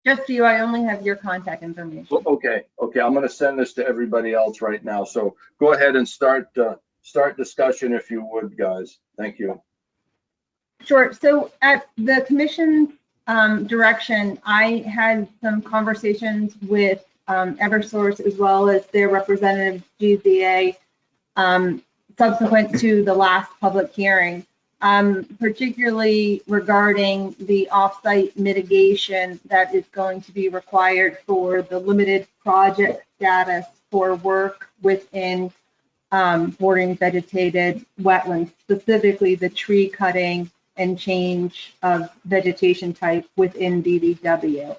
[SPEAKER 12] Just you, I only have your contact information.
[SPEAKER 3] Okay, I'm going to send this to everybody else right now. So go ahead and start discussion if you would, guys. Thank you.
[SPEAKER 12] Sure. So at the commission direction, I had some conversations with Eversource as well as their representative GZA subsequent to the last public hearing, particularly regarding the off-site mitigation that is going to be required for the limited project status for work within bordering vegetated wetlands, specifically the tree cutting and change of vegetation type within BVW.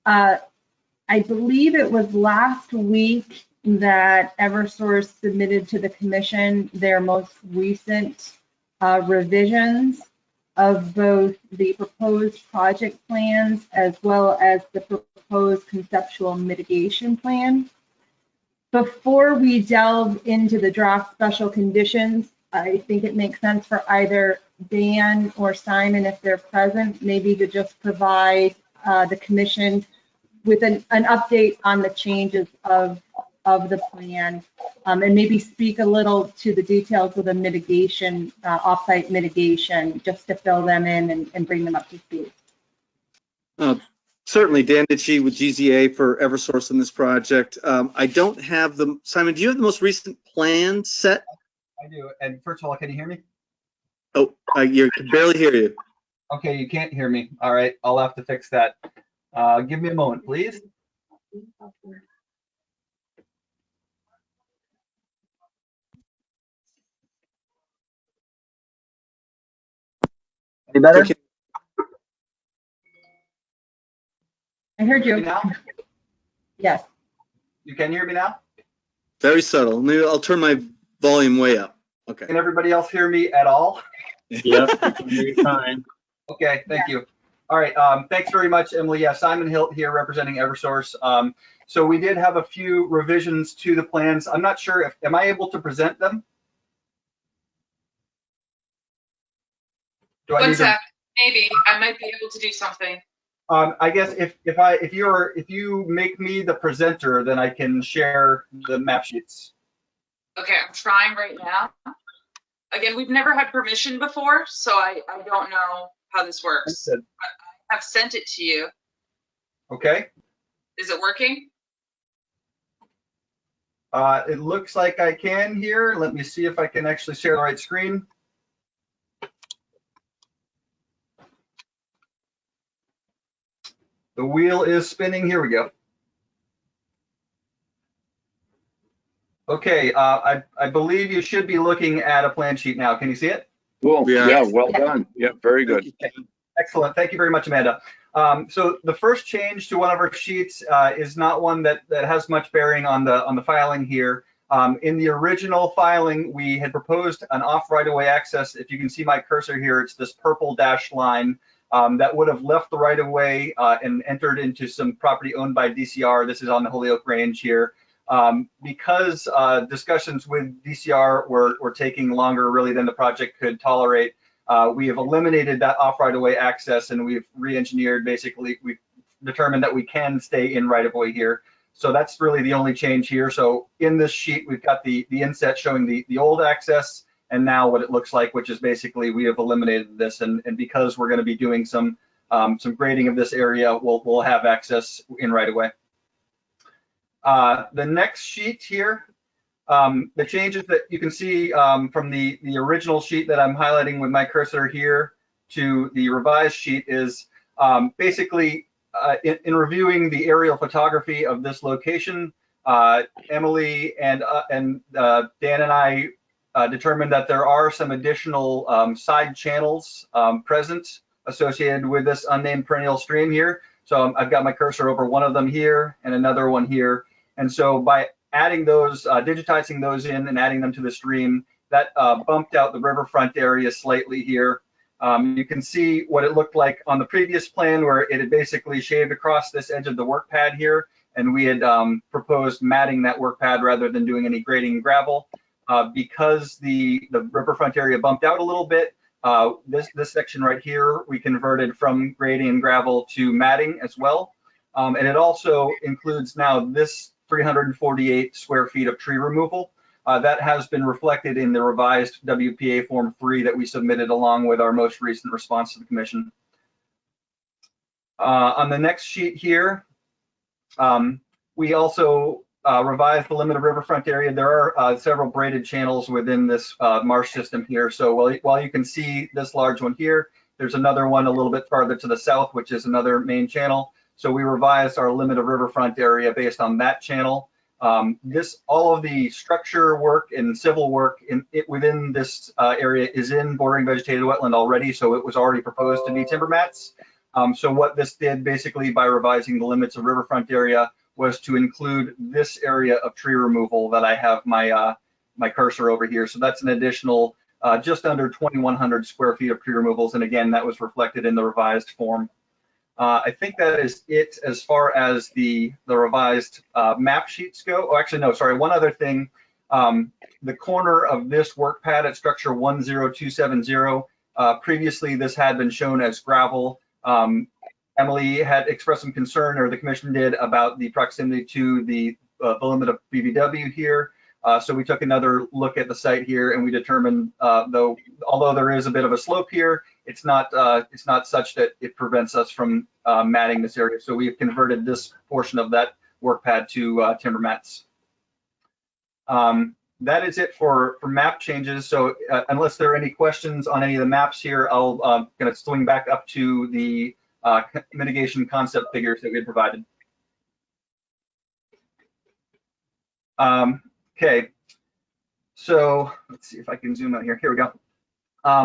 [SPEAKER 12] I believe it was last week that Eversource submitted to the commission their most recent revisions of both the proposed project plans as well as the proposed conceptual mitigation plan. Before we delve into the draft special conditions, I think it makes sense for either Dan or Simon, if they're present, maybe to just provide the commission with an update on the changes of the plan, and maybe speak a little to the details of the mitigation, off-site mitigation, just to fill them in and bring them up to speed.
[SPEAKER 18] Certainly, Dan Ditchie with GZA for Eversource in this project. I don't have the, Simon, do you have the most recent plan set?
[SPEAKER 19] I do. And first of all, can you hear me?
[SPEAKER 18] Oh, I can barely hear you.
[SPEAKER 19] Okay, you can't hear me. All right, I'll have to fix that. Give me a moment, please. Any better?
[SPEAKER 12] I heard you.
[SPEAKER 19] Now?
[SPEAKER 12] Yes.
[SPEAKER 19] You can hear me now?
[SPEAKER 18] Very subtle. Maybe I'll turn my volume way up. Okay.
[SPEAKER 19] Can everybody else hear me at all?
[SPEAKER 4] Yep, I can hear you fine.
[SPEAKER 19] Okay, thank you. All right, thanks very much, Emily. Yeah, Simon Hilt here representing Eversource. So we did have a few revisions to the plans. I'm not sure if, am I able to present them? Do I
[SPEAKER 1] One
[SPEAKER 19] need to-
[SPEAKER 1] sec, maybe, I might be able to do something.
[SPEAKER 19] I guess if you make me the presenter, then I can share the map sheets.
[SPEAKER 1] Okay, I'm trying right now. Again, we've never had permission before, so I don't know how this works. I have sent it to you.
[SPEAKER 19] Okay.
[SPEAKER 1] Is it working?
[SPEAKER 19] It looks like I can here. Let me see if I can actually share the right screen. The wheel is spinning. Here we go. Okay, I believe you should be looking at a plan sheet now. Can you see it?
[SPEAKER 3] Cool.
[SPEAKER 18] Yeah.
[SPEAKER 3] Yeah, well done. Yeah, very good.
[SPEAKER 19] Excellent. Thank you very much, Amanda. So the first change to one of our sheets is not one that has much bearing on the filing here. In the original filing, we had proposed an off right-of-way access. If you can see my cursor here, it's this purple dashed line that would have left the right-of-way and entered into some property owned by DCR. This is on the Holyoke Range here. Because discussions with DCR were taking longer really than the project could tolerate, we have eliminated that off right-of-way access, and we've re-engineered. Basically, we've determined that we can stay in right-of-way here. So that's really the only change here. So in this sheet, we've got the inset showing the old access, and now what it looks like, which is basically we have eliminated this. And because we're going to be doing some grading of this area, we'll have access in right-of-way. The next sheet here, the changes that you can see from the original sheet that I'm highlighting with my cursor here to the revised sheet is basically in reviewing the aerial photography of this location, Emily and Dan and I determined that there are some additional side channels present associated with this unnamed perennial stream here. So I've got my cursor over one of them here and another one here. And so by adding those, digitizing those in and adding them to the stream, that bumped out the riverfront area slightly here. You can see what it looked like on the previous plan, where it had basically shaved across this edge of the work pad here, and we had proposed matting that work pad rather than doing any grading and gravel. Because the riverfront area bumped out a little bit, this section right here, we converted from grading and gravel to matting as well. And it also includes now this 348 square feet of tree removal. That has been reflected in the revised WPA Form 3 that we submitted along with our most recent response to the commission. On the next sheet here, we also revised the limit of riverfront area. There are several braided channels within this marsh system here. So while you can see this large one here, there's another one a little bit farther to the south, which is another main channel. So we revised our limit of riverfront area based on that channel. All of the structure work and civil work within this area is in bordering vegetated wetland already, so it was already proposed to be timber mats. So what this did basically by revising the limits of riverfront area was to include this area of tree removal that I have my my cursor over here. So that's an additional just under 2,100 square feet of tree removals, and again, that was reflected in the revised form. I think that is it as far as the revised map sheets go. Oh, actually, no, sorry, one other thing. The corner of this work pad at structure 10270, previously this had been shown as gravel. Emily had expressed some concern, or the commission did, about the proximity to the limit of BVW here. So we took another look at the site here, and we determined, although there is a bit of a slope here, it's not such that it prevents us from matting this area. So we've converted this portion of that work pad to timber mats. That is it for map changes. So unless there are any questions on any of the maps here, I'll gonna swing back up to the mitigation concept figures that we had provided. Okay, so let's see if I can zoom out here. Here we go.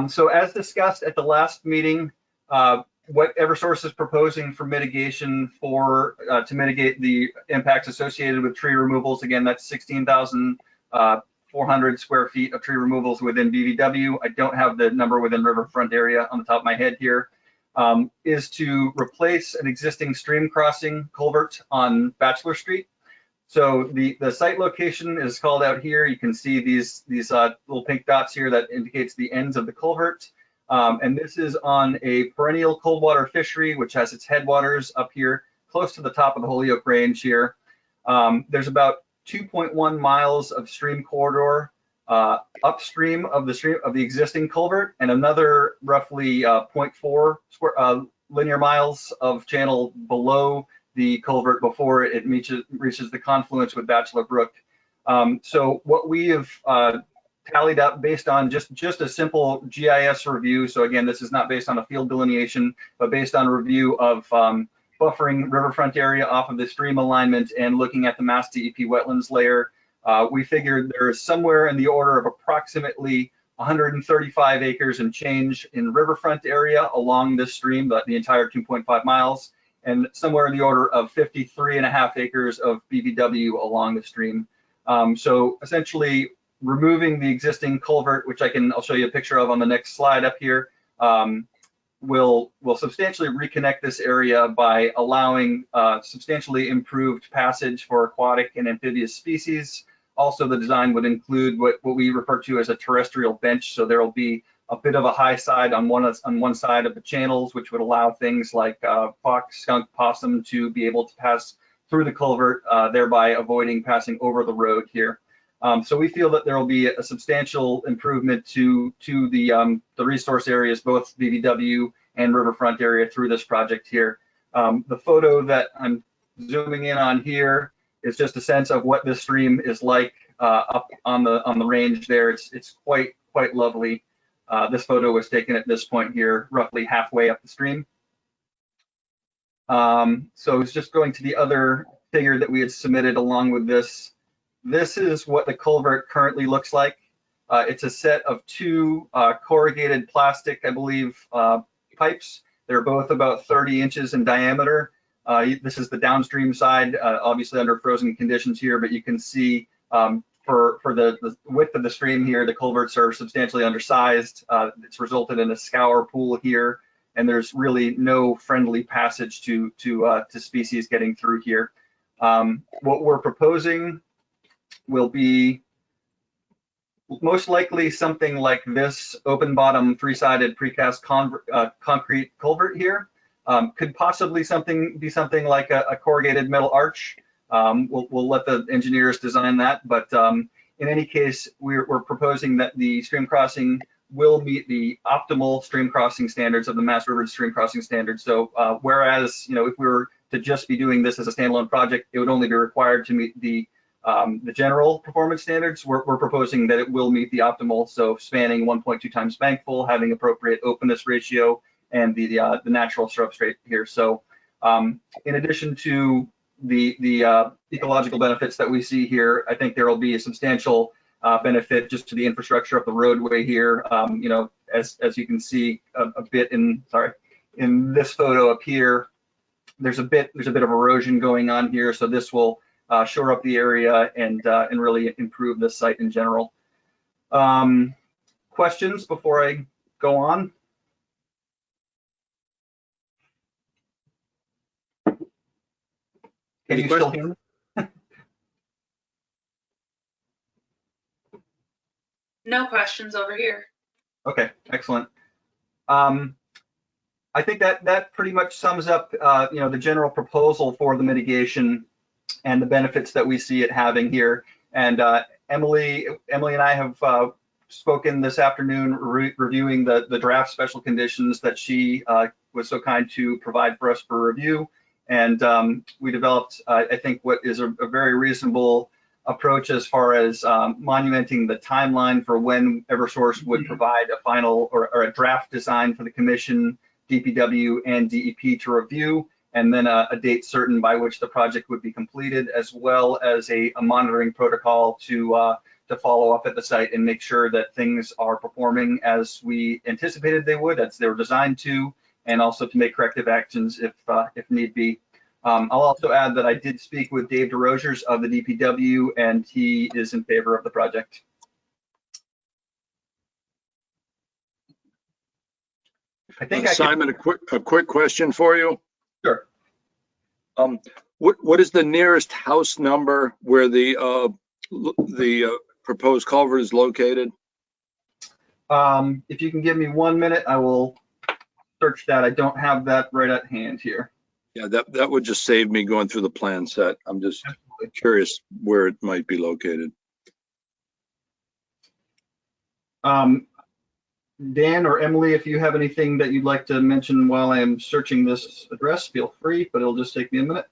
[SPEAKER 19] So as discussed at the last meeting, what Eversource is proposing for mitigation to mitigate the impacts associated with tree removals, again, that's 16,400 square feet of tree removals within BVW. I don't have the number within riverfront area on the top of my head here. Is to replace an existing stream crossing culvert on Bachelor Street. So the site location is called out here. You can see these little pink dots here that indicates the ends of the culvert. And this is on a perennial cold water fishery, which has its headwaters up here, close to the top of the Holyoke Range here. There's about 2.1 miles of stream corridor upstream of the existing culvert, and another roughly 0.4 linear miles of channel below the culvert before it reaches the confluence with Bachelor Brook. So what we have tallied up based on just a simple GIS review. So again, this is not based on a field delineation, but based on a review of buffering riverfront area off of the stream alignment and looking at the Mass DEP wetlands layer. We figured there's somewhere in the order of approximately 135 acres and change in Riverfront area along this stream, the entire 2.5 miles, and somewhere in the order of 53.5 acres of BVW along the stream. So essentially removing the existing culvert, which I'll show you a picture of on the next slide up here, will substantially reconnect this area by allowing substantially improved passage for aquatic and amphibious species. Also, the design would include what we refer to as a terrestrial bench. So there will be a bit of a high side on one side of the channels, which would allow things like fox, skunk, possum to be able to pass through the culvert, thereby avoiding passing over the road here. So we feel that there will be a substantial improvement to the resource areas, both BVW and Riverfront area through this project here. The photo that I'm zooming in on here is just a sense of what this stream is like up on the range there. It's quite lovely. This photo was taken at this point here, roughly halfway up the stream. So it's just going to the other figure that we had submitted along with this. This is what the culvert currently looks like. It's a set of two corrugated plastic, I believe, pipes. They're both about 30 inches in diameter. This is the downstream side, obviously under frozen conditions here, but you can see for the width of the stream here, the culverts are substantially undersized. It's resulted in a scour pool here, and there's really no friendly passage to species getting through here. What we're proposing will be most likely something like this open bottom three-sided precast concrete culvert here. Could possibly be something like a corrugated metal arch. We'll let the engineers design that, but in any case, we're proposing that the stream crossing will meet the optimal stream crossing standards of the Mass River Stream Crossing Standards. So whereas, if we were to just be doing this as a standalone project, it would only be required to meet the general performance standards. We're proposing that it will meet the optimal, so spanning 1.2 times bank full, having appropriate openness ratio, and the natural substrate here. So in addition to the ecological benefits that we see here, I think there will be a substantial benefit just to the infrastructure of the roadway here. As you can see a bit in this photo up here, there's a bit of erosion going on here. So this will shore up the area and really improve the site in general. Questions before I go on? Can you still hear me?
[SPEAKER 1] No questions over here.
[SPEAKER 19] Okay, excellent. I think that pretty much sums up, the general proposal for the mitigation and the benefits that we see it having here. And Emily and I have spoken this afternoon reviewing the draft special conditions that she was so kind to provide for us for review. And we developed, I think, what is a very reasonable approach as far as monumenting the timeline for when Eversource would provide a final or a draft design for the Commission, DPW, and DEP to review, and then a date certain by which the project would be completed, as well as a monitoring protocol to follow up at the site and make sure that things are performing as we anticipated they would, as they were designed to, and also to make corrective actions if need be. I'll also add that I did speak with Dave DeRosiers of the DPW, and he is in favor of the project. I think
[SPEAKER 3] Simon, a quick question for you.
[SPEAKER 19] Sure.
[SPEAKER 3] What is the nearest house number where the proposed culvert is located?
[SPEAKER 19] If you can give me 1 minute, I will search that. I don't have that right at hand here.
[SPEAKER 3] Yeah, that would just save me going through the plan set. I'm just curious where it might be located.
[SPEAKER 19] Dan or Emily, if you have anything that you'd like to mention while I am searching this address, feel free, but it'll just take me a minute.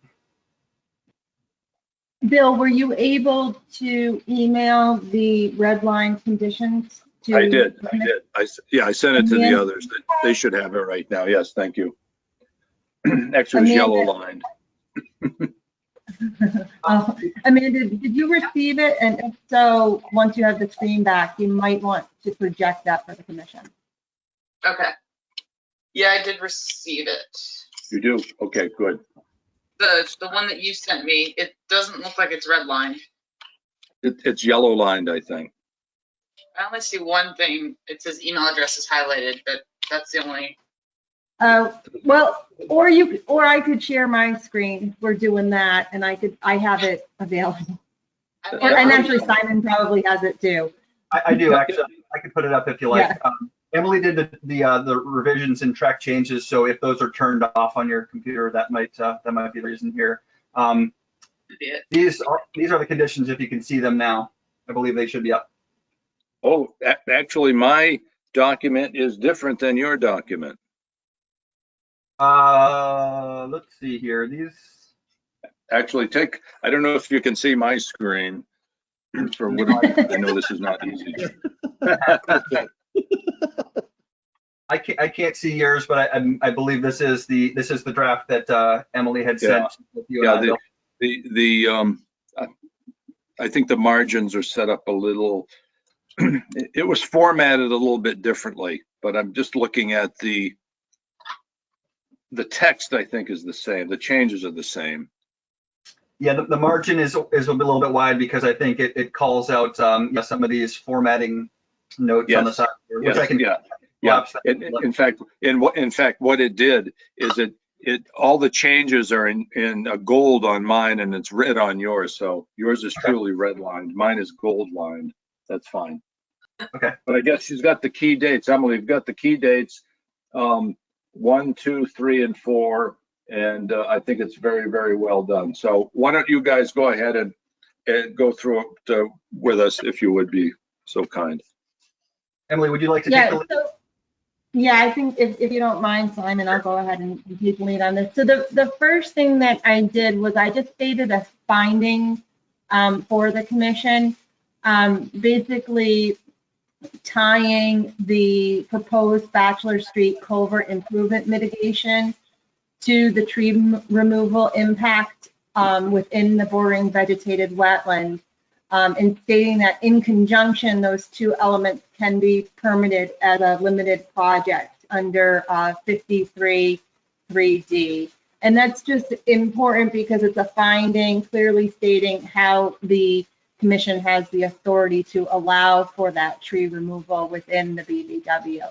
[SPEAKER 12] Bill, were you able to email the red line conditions?
[SPEAKER 3] I did. I sent it to the others. They should have it right now. Yes, thank you. Extra is yellow lined.
[SPEAKER 12] Amanda, did you receive it? And if so, once you have the screen back, you might want to project that for the commission.
[SPEAKER 1] Okay. Yeah, I did receive it.
[SPEAKER 3] You do? Okay, good.
[SPEAKER 1] The one that you sent me, it doesn't look like it's redlined.
[SPEAKER 3] It's yellow lined, I think.
[SPEAKER 1] I only see one thing. It says email address is highlighted, but that's the only.
[SPEAKER 12] Well, or I could share my screen. We're doing that, and I have it available. And actually, Simon probably has it too.
[SPEAKER 19] I do actually. I could put it up if you like.
[SPEAKER 12] Yeah.
[SPEAKER 19] Emily did the revisions and track changes, so if those are turned off on your computer, that might be the reason here. These are the conditions if you can see them now. I believe they should be up.
[SPEAKER 3] Oh, actually, my document is different than your document.
[SPEAKER 19] Let's see here. These
[SPEAKER 3] actually I don't know if you can see my screen. For what I know, this is not easy.
[SPEAKER 19] I can't see yours, but I believe this is the draft that Emily had sent. With you
[SPEAKER 3] I think the margins are set up a little. It was formatted a little bit differently, but I'm just looking at the text. I think is the same. The changes are the same.
[SPEAKER 19] Yeah, the margin is a little bit wide because I think it calls out some of these formatting notes on the side, which I can.
[SPEAKER 3] Yeah. In fact, what it did is it all the changes are in gold on mine and it's red on yours. So yours is truly red lined. Mine is gold lined. That's fine.
[SPEAKER 19] Okay.
[SPEAKER 3] But I guess she's got the key dates. Emily, you've got the key dates 1, 2, 3, and 4. And I think it's very, very well done. So why don't you guys go ahead and go through it with us, if you would be so kind.
[SPEAKER 19] Emily, would you like to take the lead?
[SPEAKER 12] Yeah, I think if you don't mind, Simon, I'll go ahead and take the lead on this. So the first thing that I did was I just stated a finding for the commission, basically tying the proposed Bachelor Street culvert improvement mitigation to the tree removal impact within the bordering vegetated wetland, and stating that in conjunction, those two elements can be permitted as a limited project under 53(3)D. And that's just important because it's a finding clearly stating how the commission has the authority to allow for that tree removal within the BVW.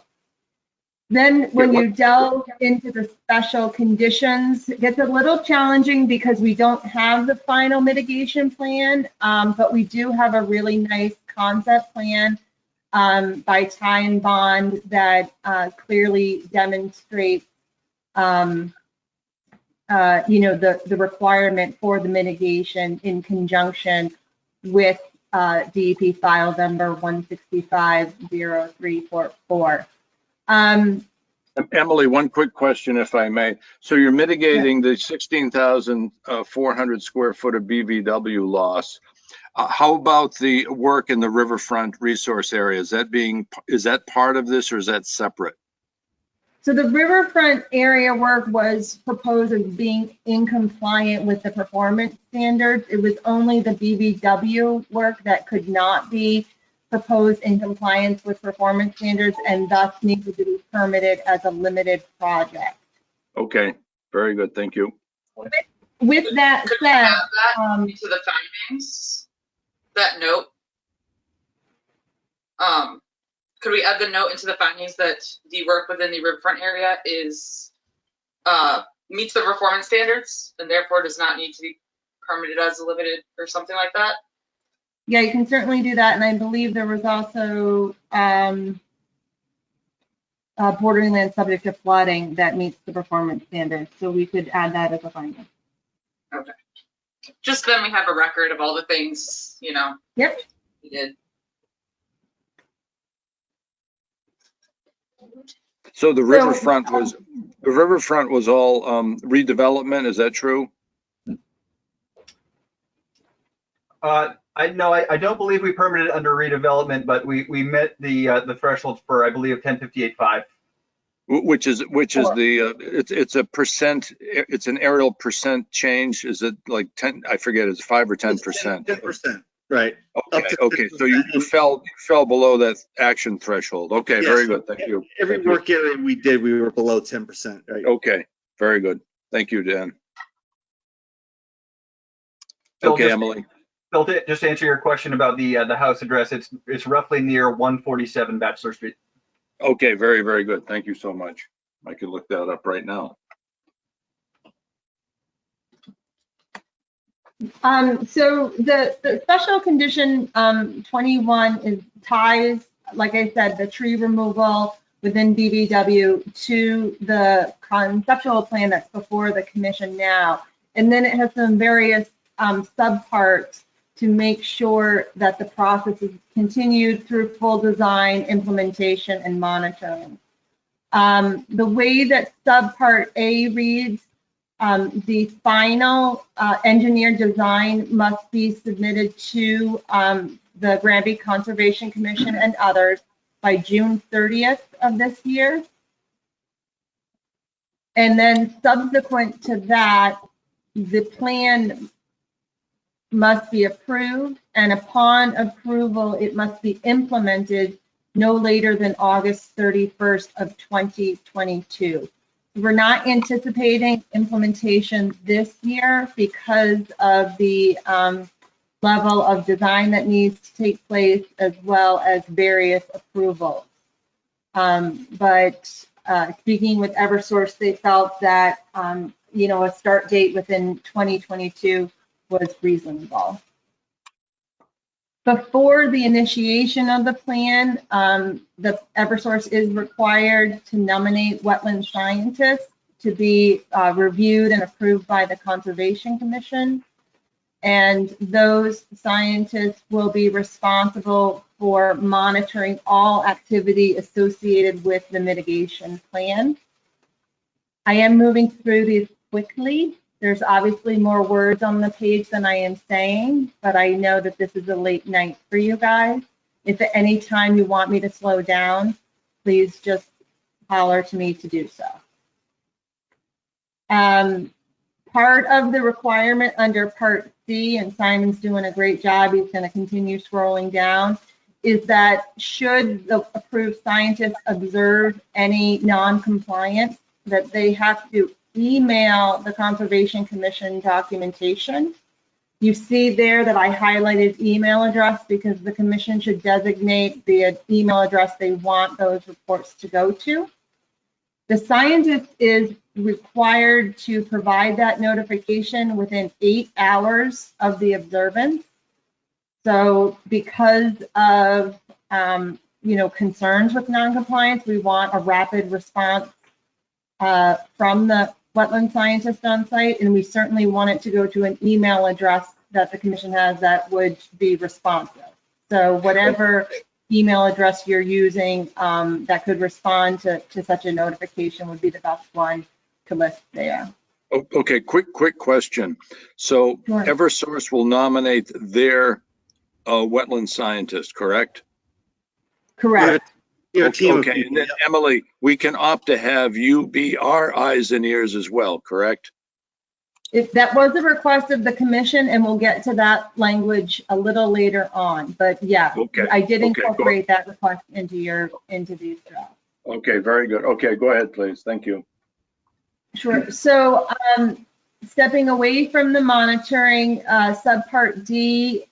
[SPEAKER 12] Then when you delve into the special conditions, it gets a little challenging because we don't have the final mitigation plan, but we do have a really nice concept plan by Ty and Bond that clearly demonstrates, the requirement for the mitigation in conjunction with DEP file number 1650344.
[SPEAKER 3] Emily, one quick question, if I may. So you're mitigating the 16,400 square foot of BVW loss. How about the work in the Riverfront resource area? Is that part of this or is that separate?
[SPEAKER 12] So the Riverfront area work was proposed as being in compliant with the performance standards. It was only the BVW work that could not be proposed in compliance with performance standards and thus needed to be permitted as a limited project.
[SPEAKER 3] Okay, very good, thank you.
[SPEAKER 12] With that
[SPEAKER 1] Could we
[SPEAKER 12] said,
[SPEAKER 1] add that into the findings? That note? Could we add the note into the findings that the work within the Riverfront area is meets the performance standards and therefore does not need to be permitted as a limited or something like that?
[SPEAKER 12] Yeah, you can certainly do that. And I believe there was also bordering land subject to flooding that meets the performance standards. So we could add that as a finding.
[SPEAKER 1] Okay. Just then we have a record of all the things,
[SPEAKER 12] Yep.
[SPEAKER 1] we did.
[SPEAKER 3] So the Riverfront was all redevelopment, is that true?
[SPEAKER 19] I don't believe we permitted under redevelopment, but we met the threshold for, I believe, 1058.5.
[SPEAKER 3] Which is the, it's a percent, it's an aerial percent change. Is it like 10? I forget, it's 5 or 10%.
[SPEAKER 18] 10%, right.
[SPEAKER 3] Okay. So you fell below that action threshold. Okay,
[SPEAKER 18] Yes.
[SPEAKER 3] very good. Thank you.
[SPEAKER 18] Every work area we did, we were below 10%, right?
[SPEAKER 3] Okay, very good. Thank you, Dan.
[SPEAKER 19] Bill,
[SPEAKER 3] Okay, Emily.
[SPEAKER 19] Bill, just to answer your question about the house address, it's roughly near 147 Bachelor Street.
[SPEAKER 3] Okay, very, very good. Thank you so much. I can look that up right now.
[SPEAKER 12] So the special condition 21 ties, like I said, the tree removal within BBW to the conceptual plan that's before the commission now. And then it has some various subparts to make sure that the process is continued through full design, implementation, and monitoring. The way that subpart A reads, the final engineered design must be submitted to the Granby Conservation Commission and others by June 30th of this year. And then subsequent to that, the plan must be approved, and upon approval, it must be implemented no later than August 31st of 2022. We're not anticipating implementation this year because of the level of design that needs to take place, as well as various approvals. But speaking with Eversource, they felt that a start date within 2022 was reasonable. Before the initiation of the plan, the Eversource is required to nominate wetland scientists to be reviewed and approved by the Conservation Commission. And those scientists will be responsible for monitoring all activity associated with the mitigation plan. I am moving through these quickly. There's obviously more words on the page than I am saying, but I know that this is a late night for you guys. If at any time you want me to slow down, please just holler to me to do so. Part of the requirement under Part C, and Simon's doing a great job, he's going to continue scrolling down, is that should the approved scientists observe any non-compliance, that they have to email the Conservation Commission documentation. You see there that I highlighted email address because the commission should designate the email address they want those reports to go to. The scientist is required to provide that notification within 8 hours of the observance. So because of concerns with noncompliance, we want a rapid response from the wetland scientist on site, and we certainly want it to go to an email address that the commission has that would be responsive. So whatever email address you're using that could respond to such a notification would be the best one to list there.
[SPEAKER 3] Okay, quick question. So
[SPEAKER 12] Sure.
[SPEAKER 3] Eversource will nominate their wetland scientist, correct?
[SPEAKER 12] Correct.
[SPEAKER 3] Okay, and then Emily, we can opt to have you be our eyes and ears as well, correct?
[SPEAKER 12] If that was a request of the commission, and we'll get to that language a little later on, but yeah,
[SPEAKER 3] Okay.
[SPEAKER 12] I did
[SPEAKER 3] Okay,
[SPEAKER 12] incorporate that request into these drafts.
[SPEAKER 3] Okay, very good. Okay, go ahead, please. Thank you.
[SPEAKER 12] Sure. So stepping away from the monitoring, subpart D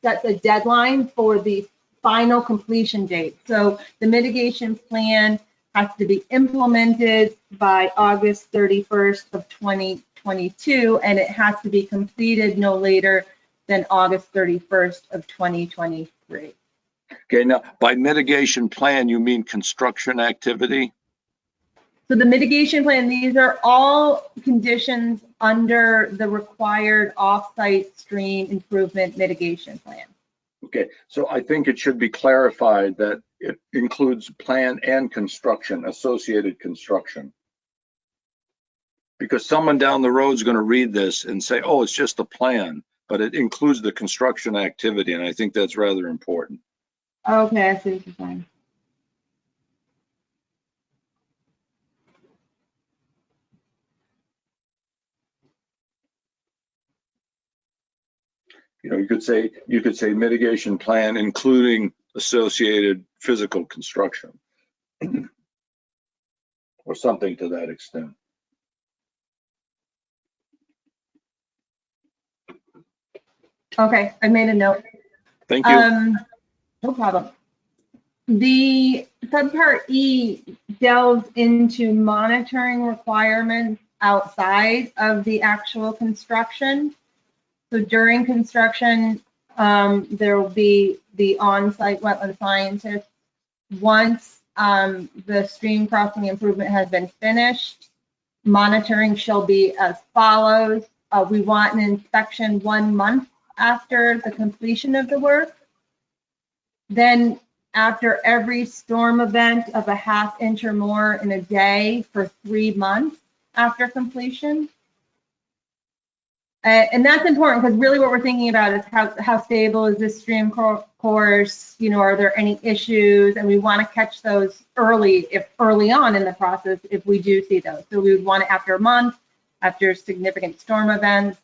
[SPEAKER 12] sets a deadline for the final completion date. So the mitigation plan has to be implemented by August 31st of 2022, and it has to be completed no later than August 31st of 2023.
[SPEAKER 3] Okay, now by mitigation plan, you mean construction activity?
[SPEAKER 12] So the mitigation plan, these are all conditions under the required off-site stream improvement mitigation plan.
[SPEAKER 3] Okay, so I think it should be clarified that it includes plan and construction, associated construction. Because someone down the road is going to read this and say, oh, it's just a plan, but it includes the construction activity, and I think that's rather important.
[SPEAKER 12] Okay, I see what you're saying.
[SPEAKER 3] You know, you could say mitigation plan, including associated physical construction. Or something to that extent.
[SPEAKER 12] Okay, I made a note.
[SPEAKER 3] Thank you.
[SPEAKER 12] No problem. The subpart E delves into monitoring requirements outside of the actual construction. So during construction, there will be the on-site wetland scientist. Once the stream crossing improvement has been finished, monitoring shall be as follows. We want an inspection 1 month after the completion of the work. Then after every storm event of a ½ inch or more in a day for 3 months after completion. And that's important because really what we're thinking about is how stable is this stream course, you know, are there any issues? And we want to catch those early on in the process if we do see those. So we would want it after a month, after significant storm events.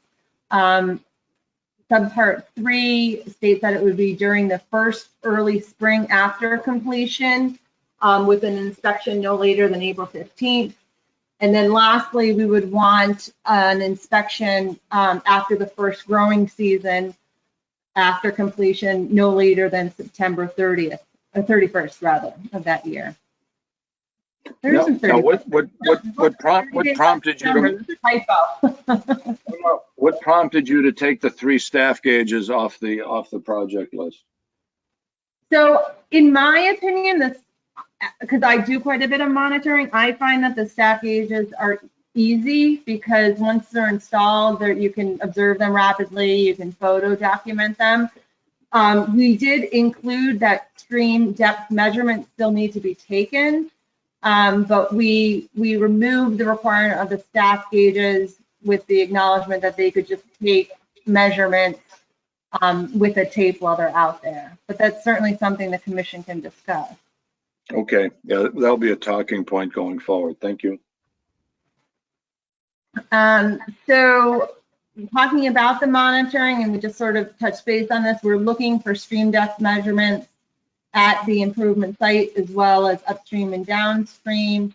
[SPEAKER 12] Subpart 3 states that it would be during the first early spring after completion with an inspection no later than April 15th. And then lastly, we would want an inspection after the first growing season after completion no later than September 30th, or 31st rather, of that year.
[SPEAKER 3] Now, what prompted you to what prompted you to take the 3 staff gauges off the project list?
[SPEAKER 12] So in my opinion, because I do quite a bit of monitoring, I find that the staff gauges are easy because once they're installed, you can observe them rapidly, you can photo document them. We did include that stream depth measurements still need to be taken, but we removed the requirement of the staff gauges with the acknowledgement that they could just take measurements with a tape while they're out there. But that's certainly something the commission can discuss.
[SPEAKER 3] Okay, yeah, that'll be a talking point going forward. Thank you.
[SPEAKER 12] So talking about the monitoring, and we just sort of touched base on this, we're looking for stream depth measurements at the improvement site as well as upstream and downstream.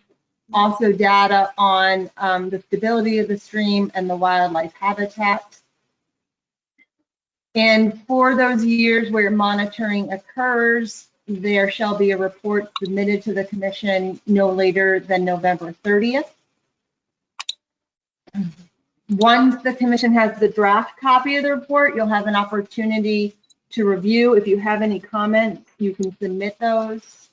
[SPEAKER 12] Also data on the stability of the stream and the wildlife habitat. And for those years where monitoring occurs, there shall be a report submitted to the commission no later than November 30th. Once the commission has the draft copy of the report, you'll have an opportunity to review. If you have any comments, you can submit those.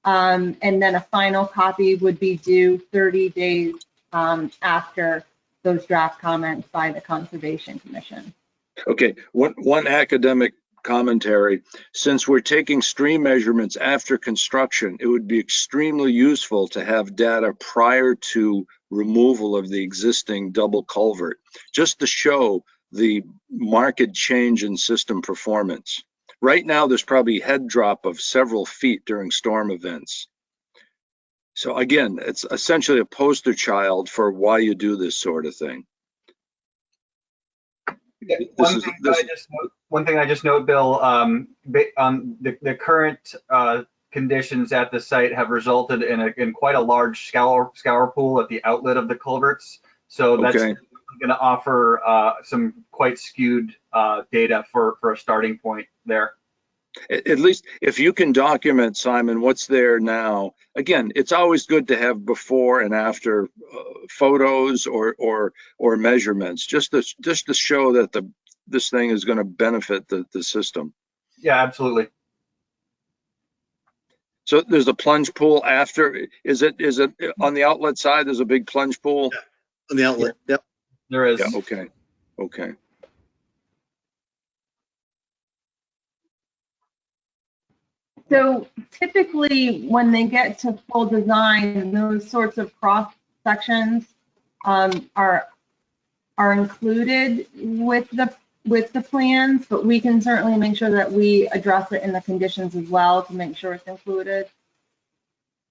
[SPEAKER 12] And then a final copy would be due 30 days after those draft comments by the Conservation Commission.
[SPEAKER 3] Okay, one academic commentary. Since we're taking stream measurements after construction, it would be extremely useful to have data prior to removal of the existing double culvert, just to show the marked change in system performance. Right now, there's probably head drop of several feet during storm events. So again, it's essentially a poster child for why you do this sort of thing.
[SPEAKER 19] One thing I just note, Bill, the current conditions at the site have resulted in quite a large scour pool at the outlet of the culverts. So that's going to offer some quite skewed data for a starting point there.
[SPEAKER 3] At least if you can document, Simon, what's there now. Again, it's always good to have before and after photos or measurements, just to show that this thing is going to benefit the system.
[SPEAKER 19] Yeah, absolutely.
[SPEAKER 3] So there's a plunge pool after. Is it on the outlet side? There's a big plunge pool.
[SPEAKER 18] Yeah, on the outlet. Yep.
[SPEAKER 19] There is.
[SPEAKER 3] Yeah. Okay.
[SPEAKER 12] So typically when they get to full design, those sorts of cross sections are included with the plans, but we can certainly make sure that we address it in the conditions as well to make sure it's included.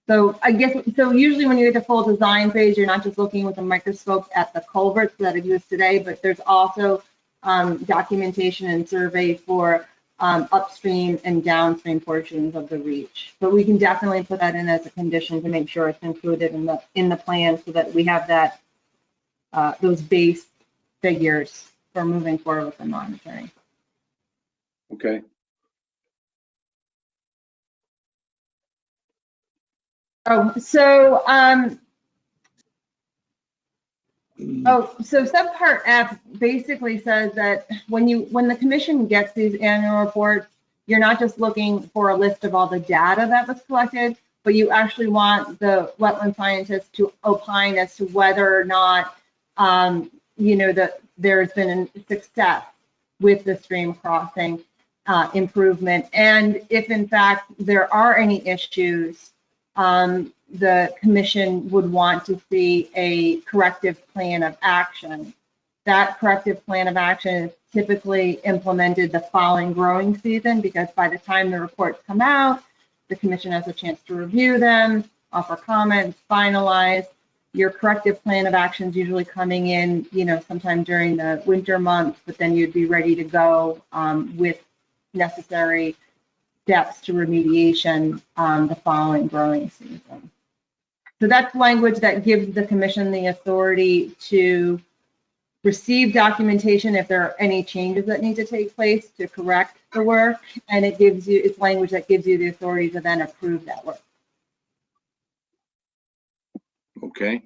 [SPEAKER 12] So I guess, so usually when you get to full design phase, you're not just looking with a microscope at the culverts that exist today, but there's also documentation and survey for upstream and downstream portions of the reach. But we can definitely put that in as a condition to make sure it's included in the plan so that we have that those base figures for moving forward with the monitoring.
[SPEAKER 3] Okay.
[SPEAKER 12] Oh, so subpart F basically says that when the commission gets these annual reports, you're not just looking for a list of all the data that was collected, but you actually want the wetland scientists to opine as to whether or not, that there's been a success with the stream crossing improvement. And if in fact there are any issues, the commission would want to see a corrective plan of action. That corrective plan of action is typically implemented the following growing season, because by the time the reports come out, the commission has a chance to review them, offer comments, finalize. Your corrective plan of action is usually coming in, sometime during the winter months, but then you'd be ready to go with necessary steps to remediation the following growing season. So that's language that gives the commission the authority to receive documentation if there are any changes that need to take place to correct the work, and it's language that gives you the authority to then approve that work.
[SPEAKER 3] Okay.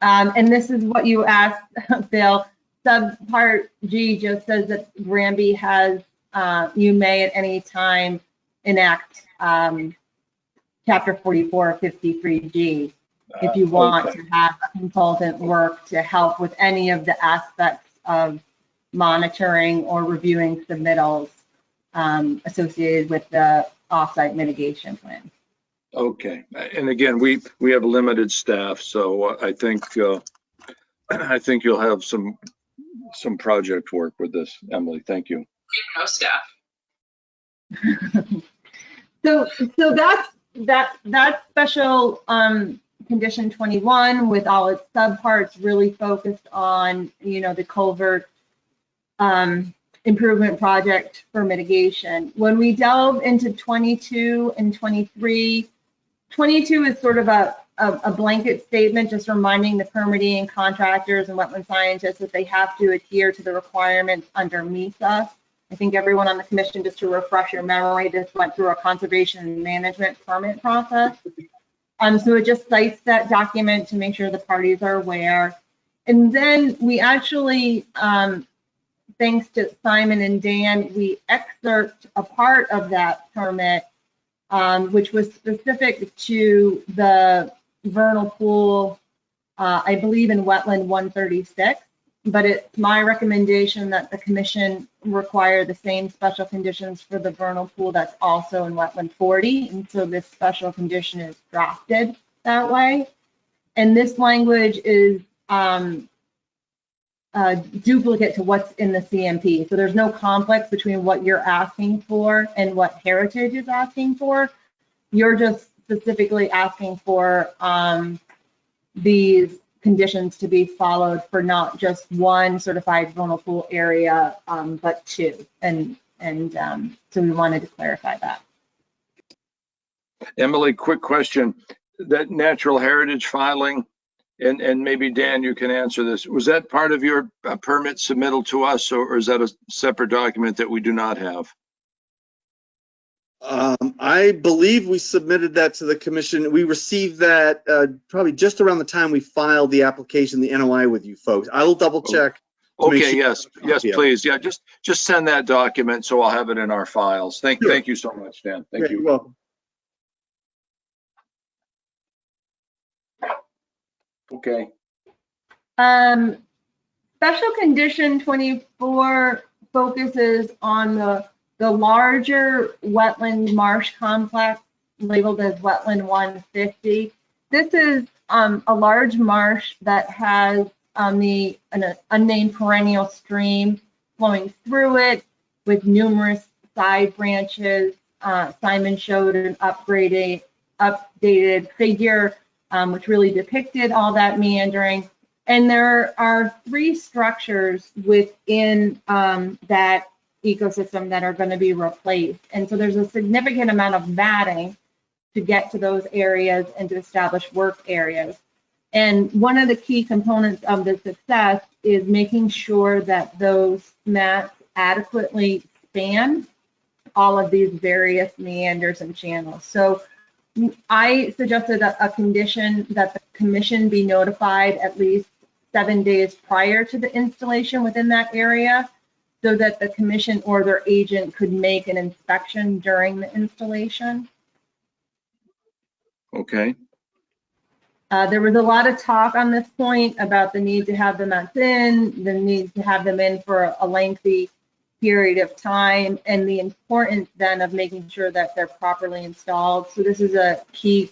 [SPEAKER 12] And this is what you asked, Bill. Subpart G just says that Granby has, you may at any time enact Chapter 44 53G if you want to have a consultant work to help with any of the aspects of monitoring or reviewing submittals associated with the offsite mitigation plan.
[SPEAKER 3] Okay. And again, we have limited staff, so I think you'll have some project work with this, Emily. Thank you.
[SPEAKER 1] No staff.
[SPEAKER 12] So that special condition 21 with all its subparts really focused on, the culvert improvement project for mitigation. When we delve into 22 and 23, 22 is sort of a blanket statement, just reminding the permitting contractors and wetland scientists that they have to adhere to the requirements under MISA. I think everyone on the commission, just to refresh your memory, just went through a conservation and management permit process. So it just cites that document to make sure the parties are aware. And then we actually, thanks to Simon and Dan, we excerpt a part of that permit, which was specific to the vernal pool, I believe in wetland 136. But it's my recommendation that the commission require the same special conditions for the vernal pool that's also in wetland 40. And so this special condition is drafted that way. And this language is duplicate to what's in the CMP. So there's no conflict between what you're asking for and what Heritage is asking for. You're just specifically asking for these conditions to be followed for not just one certified vernal pool area, but two. And so we wanted to clarify that.
[SPEAKER 3] Emily, quick question. That natural heritage filing, and maybe Dan, you can answer this. Was that part of your permit submittal to us, or is that a separate document that we do not have?
[SPEAKER 18] I believe we submitted that to the commission. We received that probably just around the time we filed the application, the NOI with you folks. I will double check.
[SPEAKER 3] Okay,
[SPEAKER 18] sure.
[SPEAKER 3] yes, please. Yeah, just send that document so I'll have it in our files. Thank you so much, Dan. Thank you.
[SPEAKER 18] You're welcome.
[SPEAKER 3] Okay.
[SPEAKER 12] Special condition 24 focuses on the larger wetland marsh complex labeled as wetland 150. This is a large marsh that has an unnamed perennial stream flowing through it with numerous side branches. Simon showed an updated figure which really depicted all that meandering. And there are 3 structures within that ecosystem that are going to be replaced. And so there's a significant amount of matting to get to those areas and to establish work areas. And one of the key components of the success is making sure that those mats adequately span all of these various meanders and channels. So I suggested a condition that the commission be notified at least 7 days prior to the installation within that area, so that the commission or their agent could make an inspection during the installation.
[SPEAKER 3] Okay.
[SPEAKER 12] There was a lot of talk on this point about the need to have the mats in, the need to have them in for a lengthy period of time, and the importance then of making sure that they're properly installed. So this is a key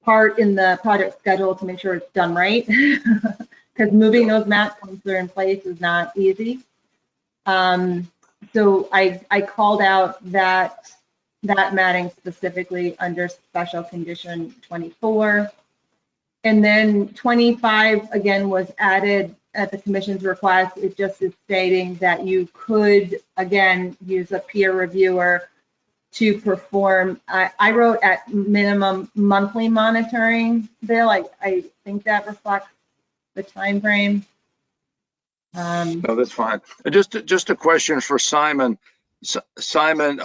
[SPEAKER 12] part in the project schedule to make sure it's done right, because moving those mats once they're in place is not easy. So I called out that matting specifically under special condition 24. And then 25 again was added at the commission's request. It just is stating that you could again use a peer reviewer to perform. I wrote at minimum monthly monitoring, Bill. I think that reflects the time frame.
[SPEAKER 3] No, that's fine. Just a question for Simon. Simon,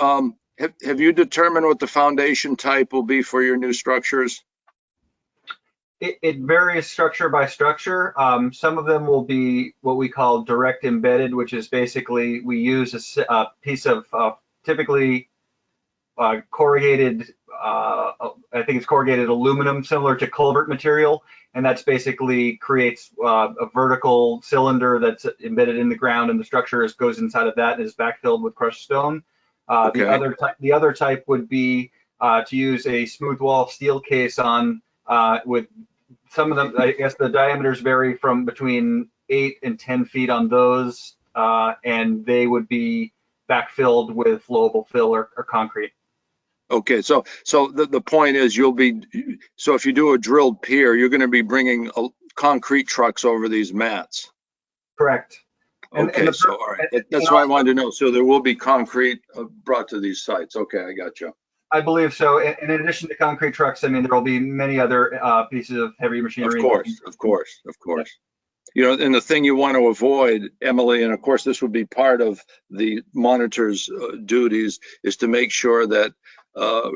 [SPEAKER 3] have you determined what the foundation type will be for your new structures?
[SPEAKER 19] It varies structure by structure. Some of them will be what we call direct embedded, which is basically we use a piece of typically corrugated, I think it's corrugated aluminum, similar to culvert material, and that's basically creates a vertical cylinder that's embedded in the ground, and the structure goes inside of that and is backfilled with crushed stone.
[SPEAKER 3] Okay.
[SPEAKER 19] The other type would be to use a smooth wall steel case on with some of them. I guess the diameters vary from between 8 and 10 feet on those, and they would be backfilled with flowable fill or concrete.
[SPEAKER 3] Okay, so the point is so if you do a drilled pier, you're going to be bringing concrete trucks over these mats.
[SPEAKER 19] Correct.
[SPEAKER 3] Okay, so all right, that's what I wanted to know. So there will be concrete brought to these sites. Okay, I got you.
[SPEAKER 19] I believe so. And in addition to concrete trucks, I mean, there will be many other pieces of heavy machinery.
[SPEAKER 3] Of course. You know, and the thing you want to avoid, Emily, and of course this would be part of the monitor's duties, is to make sure that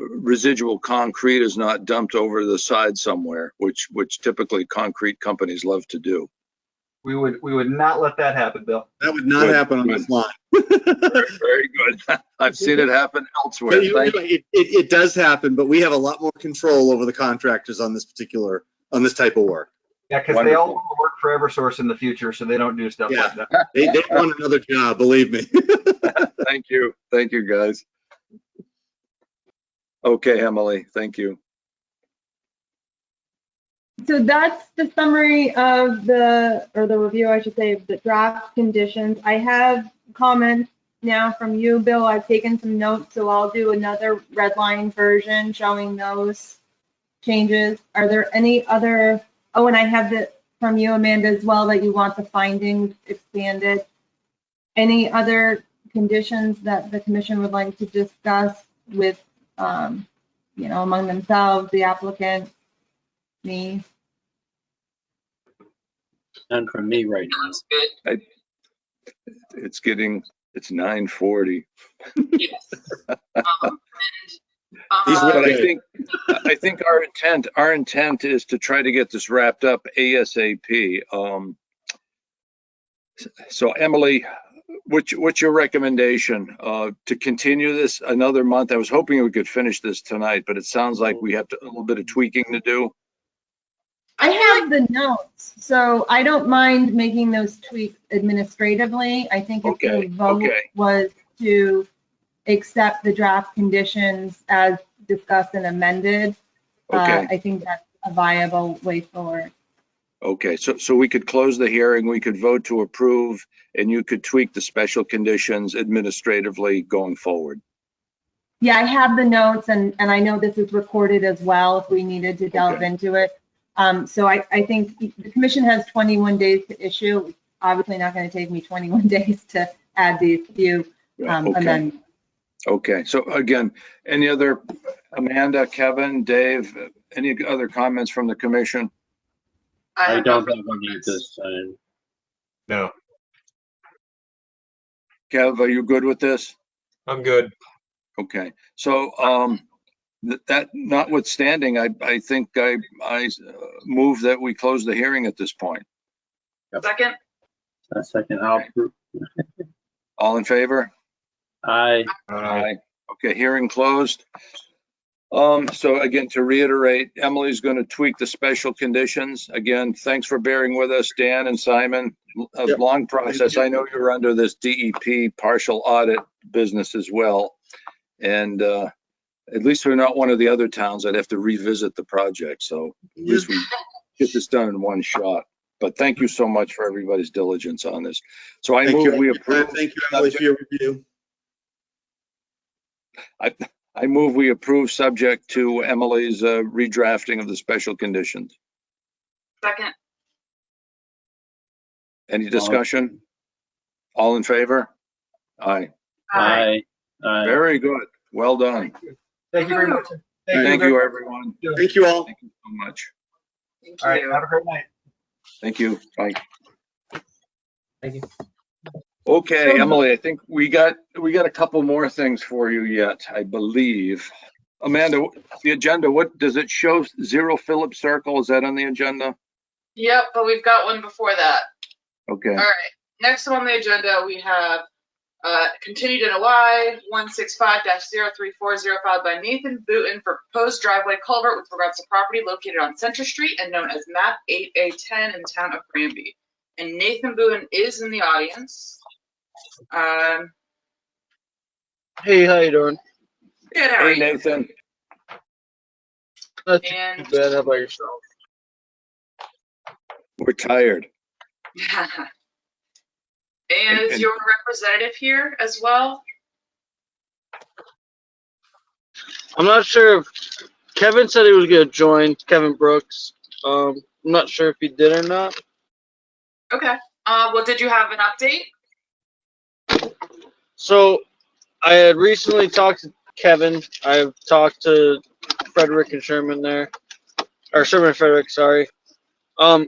[SPEAKER 3] residual concrete is not dumped over the side somewhere, which typically concrete companies love to do.
[SPEAKER 19] We would not let that happen, Bill.
[SPEAKER 18] That would not happen on this line.
[SPEAKER 3] Very good. I've seen it happen elsewhere.
[SPEAKER 18] It does happen, but we have a lot more control over the contractors on this type of work.
[SPEAKER 19] Yeah, because they all want to work for Eversource in the future, so they don't do stuff like that.
[SPEAKER 18] They want another job, believe me.
[SPEAKER 3] Thank you, guys. Okay, Emily, thank you.
[SPEAKER 12] So that's the summary of the review, I should say, of the draft conditions. I have comments now from you, Bill. I've taken some notes, so I'll do another red line version showing those changes. Are there any other, oh, and I have it from you, Amanda, as well, that you want the findings expanded. Any other conditions that the commission would like to discuss with, among themselves, the applicant, me?
[SPEAKER 4] None from me right now.
[SPEAKER 3] It's 9:40.
[SPEAKER 1] Yes.
[SPEAKER 3] I think our intent is to try to get this wrapped up ASAP. So Emily, what's your recommendation to continue this another month? I was hoping we could finish this tonight, but it sounds like we have a little bit of tweaking to do.
[SPEAKER 12] I have the notes, so I don't mind making those tweaks administratively. I think if the vote was to accept the draft conditions as discussed and amended, I think that's a viable way forward.
[SPEAKER 3] Okay, so we could close the hearing, we could vote to approve, and you could tweak the special conditions administratively going forward.
[SPEAKER 12] Yeah, I have the notes, and I know this is recorded as well if we needed to delve into it. So I think the commission has 21 days to issue. It's obviously not going to take me 21 days to add these few
[SPEAKER 3] Okay.
[SPEAKER 12] amendments.
[SPEAKER 3] Okay, so again, any other, Amanda, Kevin, Dave, any other comments from the commission?
[SPEAKER 4] I don't have any at this time.
[SPEAKER 6] No,
[SPEAKER 3] Kev, are you good with this?
[SPEAKER 6] I'm good.
[SPEAKER 3] Okay, so that notwithstanding, I think I move that we close the hearing at this point.
[SPEAKER 1] Second?
[SPEAKER 4] A second, I'll approve.
[SPEAKER 3] All in favor?
[SPEAKER 4] Aye.
[SPEAKER 3] Aye. Okay, hearing closed. So again, to reiterate, Emily's going to tweak the special conditions. Again, thanks for bearing with us, Dan and Simon. A
[SPEAKER 18] Yep.
[SPEAKER 3] long process. I know you're under this DEP partial audit business as well. And at least we're not one of the other towns that have to revisit the project. So at least we get this done in one shot. But thank you so much for everybody's diligence on this. So I move we approve.
[SPEAKER 18] Thank you, Emily, for your review.
[SPEAKER 3] I move we approve subject to Emily's redrafting of the special conditions.
[SPEAKER 1] Second?
[SPEAKER 3] Any discussion? All in favor? Aye.
[SPEAKER 4] Aye. Aye.
[SPEAKER 3] Very good. Well done.
[SPEAKER 19] Thank you very much.
[SPEAKER 3] Thank you, everyone.
[SPEAKER 18] Thank you all.
[SPEAKER 3] Thank you so much.
[SPEAKER 1] Thank
[SPEAKER 19] All right,
[SPEAKER 1] you.
[SPEAKER 19] have a great night.
[SPEAKER 3] Thank you. Bye.
[SPEAKER 5] Thank you.
[SPEAKER 3] Okay, Emily, I think we got a couple more things for you yet, I believe. Amanda, the agenda, what does it show? 0 Phillips Circle, is that on the agenda?
[SPEAKER 1] Yep, but we've got one before that.
[SPEAKER 3] Okay.
[SPEAKER 1] All right, next on the agenda, we have continued NOI 165-03405 by Nathan Booten for proposed driveway culvert with regards to property located on Center Street and known as map 8A10 in the town of Granby. And Nathan Booten is in the audience.
[SPEAKER 20] Hey, how you doing?
[SPEAKER 1] Good, how are
[SPEAKER 3] Hey,
[SPEAKER 1] you?
[SPEAKER 3] Nathan.
[SPEAKER 20] Not
[SPEAKER 1] And
[SPEAKER 20] too bad. How about yourself?
[SPEAKER 3] We're tired.
[SPEAKER 1] and is your representative here as well?
[SPEAKER 20] I'm not sure if Kevin said he was gonna join. Kevin Brooks. I'm not sure if he did or not.
[SPEAKER 1] Okay. Well, did you have an update?
[SPEAKER 20] So I had recently talked to Kevin. I've talked to Frederick and Sherman there, or Sherman and Frederick. Sorry. I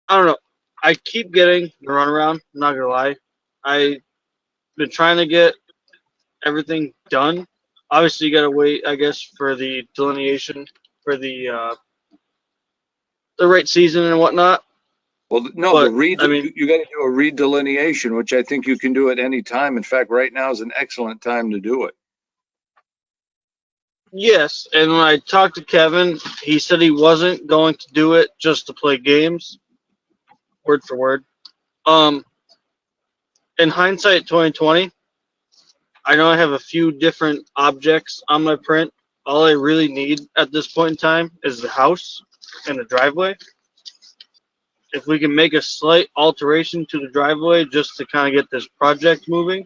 [SPEAKER 20] don't know. I keep getting the runaround. I'm not gonna lie. I've been trying to get everything done. Obviously, you gotta wait, I guess, for the delineation for the right season and whatnot.
[SPEAKER 3] Well, no,
[SPEAKER 20] But,
[SPEAKER 3] you got
[SPEAKER 20] I mean-
[SPEAKER 3] to do a redelineation, which I think you can do at any time. In fact, right now is an excellent time to do it.
[SPEAKER 20] Yes, and when I talked to Kevin, he said he wasn't going to do it just to play games, word for word. In hindsight, 2020, I know I have a few different objects on my print. All I really need at this point in time is the house and the driveway. If we can make a slight alteration to the driveway just to kind of get this project moving,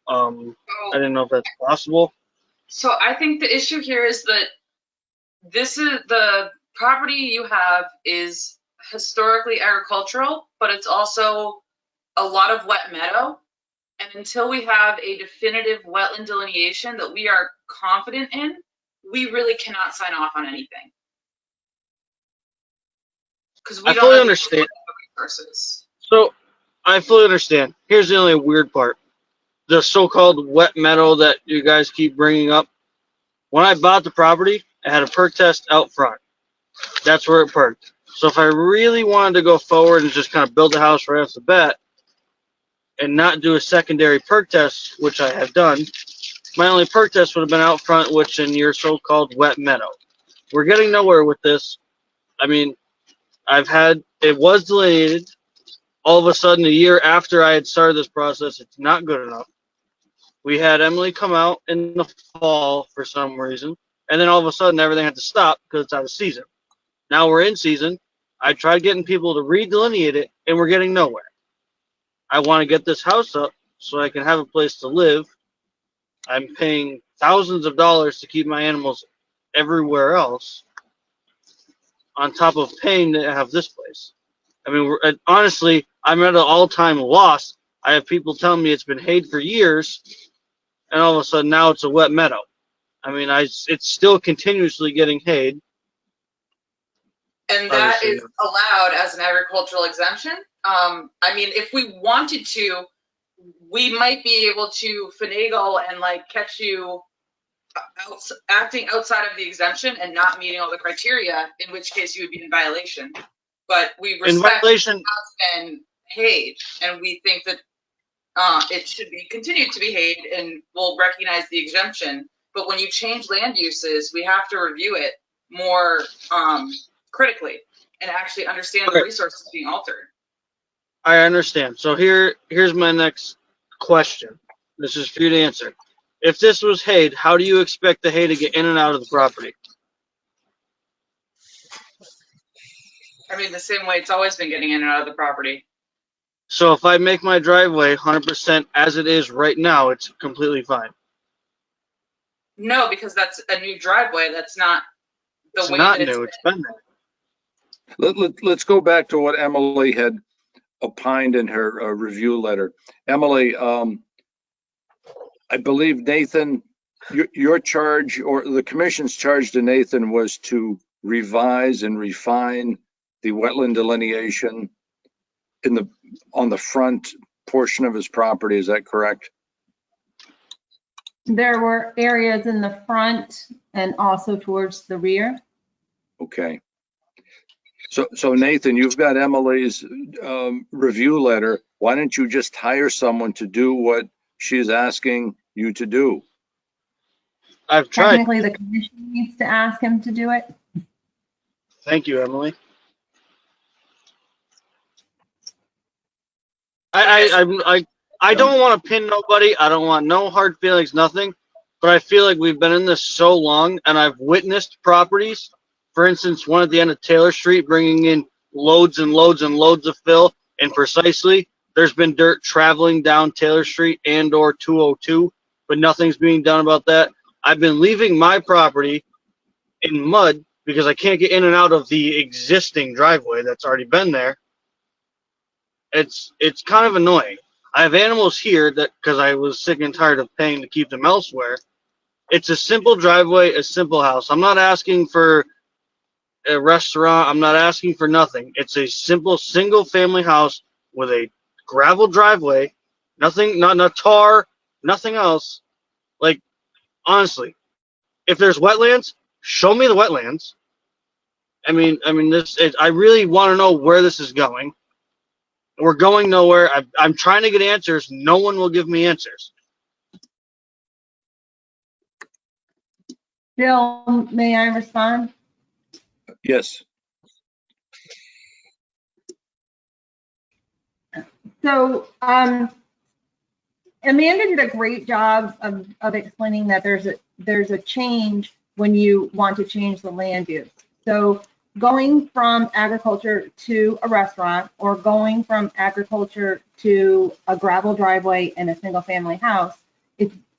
[SPEAKER 20] I didn't know if that's possible.
[SPEAKER 1] So I think the issue here is that this is the property you have is historically agricultural, but it's also a lot of wet meadow. And until we have a definitive wetland delineation that we are confident in, we really cannot sign off on anything. Because we
[SPEAKER 20] I
[SPEAKER 1] don't
[SPEAKER 20] fully
[SPEAKER 1] have
[SPEAKER 20] understand.
[SPEAKER 1] the resources.
[SPEAKER 20] So, I fully understand. Here's the only weird part. The so-called wet meadow that you guys keep bringing up. When I bought the property, it had a perk test out front. That's where it perked. So if I really wanted to go forward and just kind of build a house right off the bat and not do a secondary perk test, which I have done, my only perk test would have been out front, which in your so-called wet meadow. We're getting nowhere with this. I mean, it was delineated. All of a sudden, a year after I had started this process, it's not good enough. We had Emily come out in the fall for some reason, and then all of a sudden everything had to stop because it's out of season. Now we're in season. I tried getting people to redelineate it, and we're getting nowhere. I want to get this house up so I can have a place to live. I'm paying thousands of dollars to keep my animals everywhere else. on top of paying to have this place. I mean, honestly, I'm at an all-time loss. I have people telling me it's been hayed for years, and all of a sudden now it's a wet meadow. I mean, it's still continuously getting hayed.
[SPEAKER 1] And that
[SPEAKER 20] Obviously,
[SPEAKER 1] is allowed as an agricultural exemption. I mean, if we wanted to, we might be able to finagle and like catch you acting outside of the exemption and not meeting all the criteria, in which case you would be in violation. But we respect
[SPEAKER 20] violation
[SPEAKER 1] and hayed, and we think that it should be continued to be hayed, and we'll recognize the exemption. But when you change land uses, we have to review it more critically and actually understand the resources being altered.
[SPEAKER 20] I understand. So here's my next question. This is for you to answer. If this was hayed, how do you expect the hay to get in and out of the property?
[SPEAKER 1] I mean, the same way it's always been getting in and out of the property.
[SPEAKER 20] So if I make my driveway 100% as it is right now, it's completely fine.
[SPEAKER 1] No, because that's a new driveway. That's not the
[SPEAKER 20] It's
[SPEAKER 1] way
[SPEAKER 20] not
[SPEAKER 1] that
[SPEAKER 20] new. It's been there.
[SPEAKER 3] Let's go back to what Emily had opined in her review letter. Emily, I believe Nathan, your charge, or the commission's charge to Nathan, was to revise and refine the wetland delineation on the front portion of his property. Is that correct?
[SPEAKER 12] There were areas in the front and also towards the rear.
[SPEAKER 3] Okay. So Nathan, you've got Emily's review letter. Why don't you just hire someone to do what she's asking you to do?
[SPEAKER 20] I've tried.
[SPEAKER 12] Technically, the commission needs to ask him to do it.
[SPEAKER 20] Thank you, Emily. I don't want to pin nobody. I don't want no hard feelings, nothing. But I feel like we've been in this so long, and I've witnessed properties. For instance, one at the end of Taylor Street bringing in loads and loads and loads of fill, and precisely there's been dirt traveling down Taylor Street and or 202, but nothing's being done about that. I've been leaving my property in mud because I can't get in and out of the existing driveway that's already been there. It's kind of annoying. I have animals here that because I was sick and tired of paying to keep them elsewhere. It's a simple driveway, a simple house. I'm not asking for a restaurant. I'm not asking for nothing. It's a simple single family house with a gravel driveway, nothing, not tar, nothing else. Like, honestly, if there's wetlands, show me the wetlands. I mean, I really want to know where this is going. We're going nowhere. I'm trying to get answers. No one will give me answers.
[SPEAKER 12] Bill, may I respond?
[SPEAKER 3] Yes.
[SPEAKER 12] So, Amanda did a great job of explaining that there's a change when you want to change the land use. So going from agriculture to a restaurant, or going from agriculture to a gravel driveway and a single family house,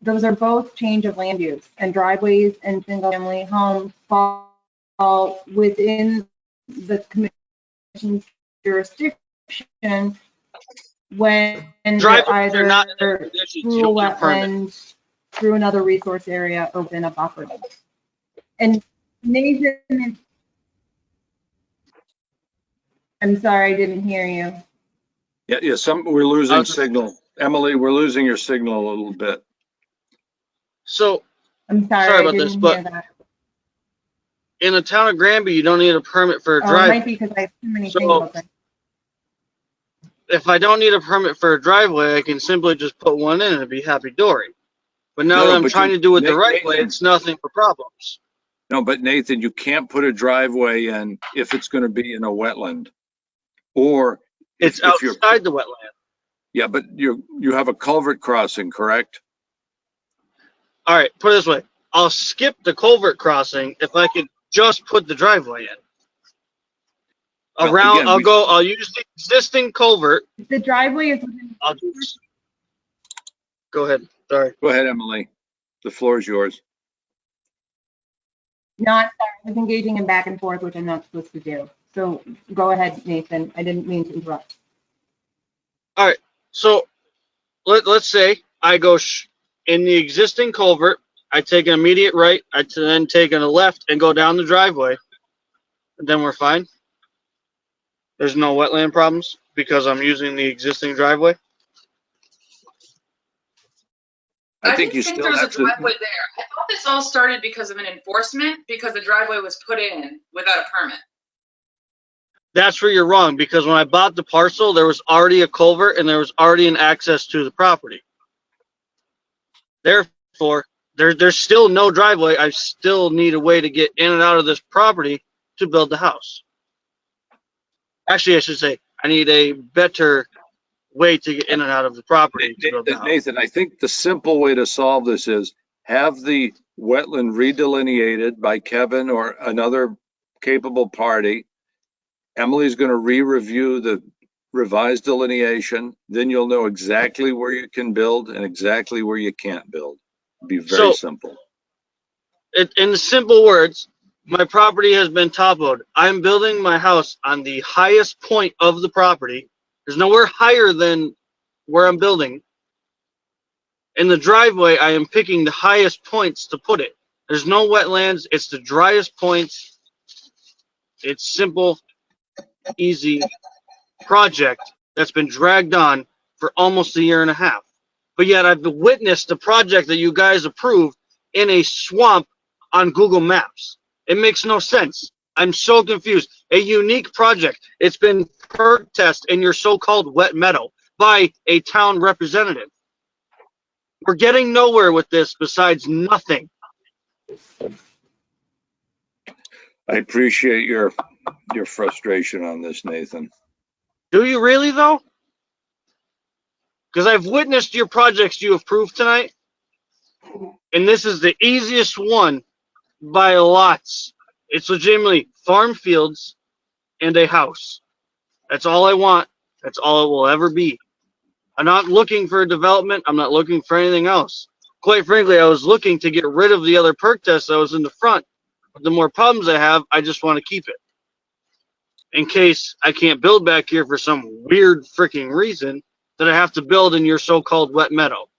[SPEAKER 12] those are both change of land use, and driveways and single family homes fall within the commission's jurisdiction when they're either
[SPEAKER 20] not
[SPEAKER 12] through a wetland, through another resource area, or within a buffer. And Nathan, I'm sorry, I didn't hear you.
[SPEAKER 3] Yeah. We're losing signal. Emily, we're losing your signal a little bit.
[SPEAKER 20] So,
[SPEAKER 12] I'm sorry
[SPEAKER 20] about this, but in the town of Granby, you don't need a permit for a driveway.
[SPEAKER 12] It might be because I have too many things open.
[SPEAKER 20] If I don't need a permit for a driveway, I can simply just put one in and it'd be happy dory. But now that I'm trying to do it the right way, it's nothing but problems.
[SPEAKER 3] No, but Nathan, you can't put a driveway in if it's going to be in a wetland, or
[SPEAKER 20] it's outside the wetland.
[SPEAKER 3] Yeah, but you have a culvert crossing, correct?
[SPEAKER 20] All right, put it this way. I'll skip the culvert crossing if I could just put the driveway in. I'll use the existing culvert.
[SPEAKER 12] The driveway is.
[SPEAKER 20] Go ahead. Sorry.
[SPEAKER 3] Go ahead, Emily. The floor is yours.
[SPEAKER 12] Not, sorry, I was engaging in back and forth, which I'm not supposed to do. So go ahead, Nathan. I didn't mean to interrupt.
[SPEAKER 20] All right. So let's say I go in the existing culvert. I take an immediate right. I then take a left and go down the driveway. And then we're fine. There's no wetland problems because I'm using the existing driveway.
[SPEAKER 3] I think you
[SPEAKER 1] think
[SPEAKER 3] still
[SPEAKER 1] there's a
[SPEAKER 3] have to,
[SPEAKER 1] driveway there. I thought this all started because of an enforcement, because the driveway was put in without a permit.
[SPEAKER 20] That's where you're wrong, because when I bought the parcel, there was already a culvert and there was already an access to the property. Therefore, there's still no driveway. I still need a way to get in and out of this property to build the house. Actually, I should say I need a better way to get in and out of the property to build the house.
[SPEAKER 3] Nathan, I think the simple way to solve this is have the wetland redelineated by Kevin or another capable party. Emily's going to re-review the revised delineation. Then you'll know exactly where you can build and exactly where you can't build. It'll be very simple.
[SPEAKER 20] In simple words, my property has been topoed. I'm building my house on the highest point of the property. There's nowhere higher than where I'm building. In the driveway, I am picking the highest points to put it. There's no wetlands. It's the driest points. It's simple, easy project that's been dragged on for almost a year and a half. But yet I've witnessed the project that you guys approved in a swamp on Google Maps. It makes no sense. I'm so confused. A unique project. It's been perk test in your so-called wet meadow by a town representative. We're getting nowhere with this besides nothing.
[SPEAKER 3] I appreciate your frustration on this, Nathan.
[SPEAKER 20] Do you really, though? Because I've witnessed your projects you approved tonight, and this is the easiest one by lots. It's legitimately farm fields and a house. That's all I want. That's all it will ever be. I'm not looking for a development. I'm not looking for anything else. Quite frankly, I was looking to get rid of the other perk test that was in the front. But the more problems I have, I just want to keep it. In case I can't build back here for some weird freaking reason that I have to build in your so-called wet meadow.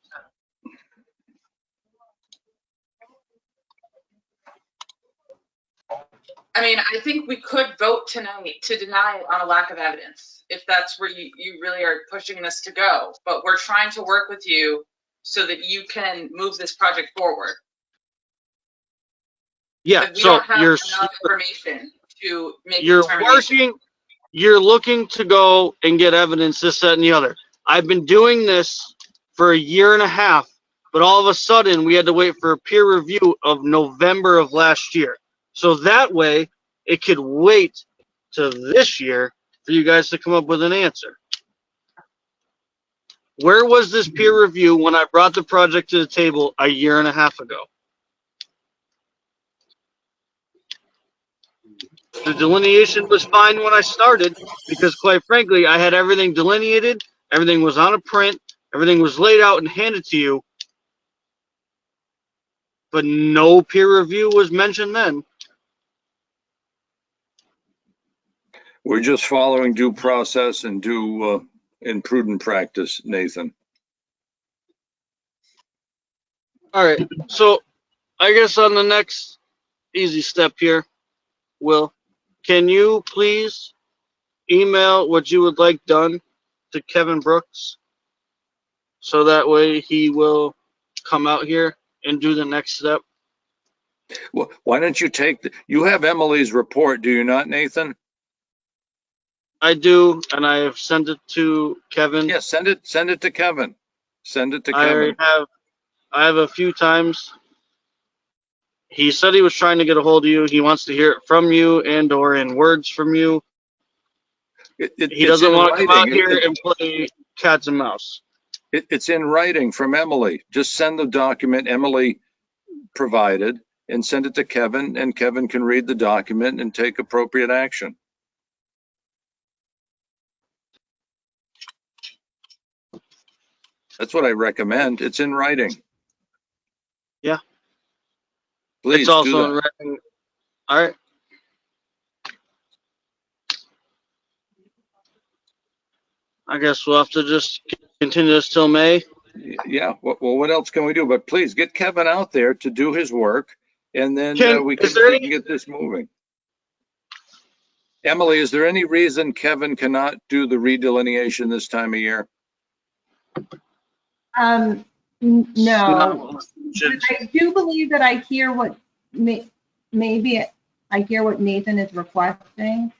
[SPEAKER 1] I mean, I think we could vote tonight to deny it on a lack of evidence, if that's where you really are pushing this to go. But we're trying to work with you so that you can move this project forward.
[SPEAKER 20] Yeah,
[SPEAKER 1] But we
[SPEAKER 20] so
[SPEAKER 1] don't have
[SPEAKER 20] you're
[SPEAKER 1] enough information to make
[SPEAKER 20] you're
[SPEAKER 1] a determination.
[SPEAKER 20] you're looking to go and get evidence, this, that, and the other. I've been doing this for a year and a half, but all of a sudden we had to wait for a peer review of November of last year. So that way it could wait to this year for you guys to come up with an answer. Where was this peer review when I brought the project to the table a year and a half ago? The delineation was fine when I started because, quite frankly, I had everything delineated, everything was on a print, everything was laid out and handed to you, but no peer review was mentioned then.
[SPEAKER 3] We're just following due process and in prudent practice, Nathan.
[SPEAKER 20] All right, so I guess on the next easy step here, Will, can you please email what you would like done to Kevin Brooks so that way he will come out here and do the next step?
[SPEAKER 3] Well, why don't you you have Emily's report, do you not, Nathan?
[SPEAKER 20] I do, and I have sent it to Kevin.
[SPEAKER 3] Yeah, send it to Kevin. Send it to
[SPEAKER 20] I
[SPEAKER 3] Kevin.
[SPEAKER 20] I have a few times. He said he was trying to get a hold of you. He wants to hear it from you and or in words from you. He doesn't want to come out here and play cats and mouse.
[SPEAKER 3] It's in writing from Emily. Just send the document Emily provided and send it to Kevin, and Kevin can read the document and take appropriate action. That's what I recommend. It's in writing.
[SPEAKER 20] Yeah.
[SPEAKER 3] Please
[SPEAKER 20] it's also
[SPEAKER 3] do
[SPEAKER 20] in
[SPEAKER 3] that.
[SPEAKER 20] writing. All right. I guess we'll have to just continue this till May.
[SPEAKER 3] Yeah, well, what else can we do? But please get Kevin out there to do his work, and then we can get this moving. Emily, is there any reason Kevin cannot do the redelineation this time of year?
[SPEAKER 12] No. But I do believe that I hear what maybe I hear what Nathan is requesting,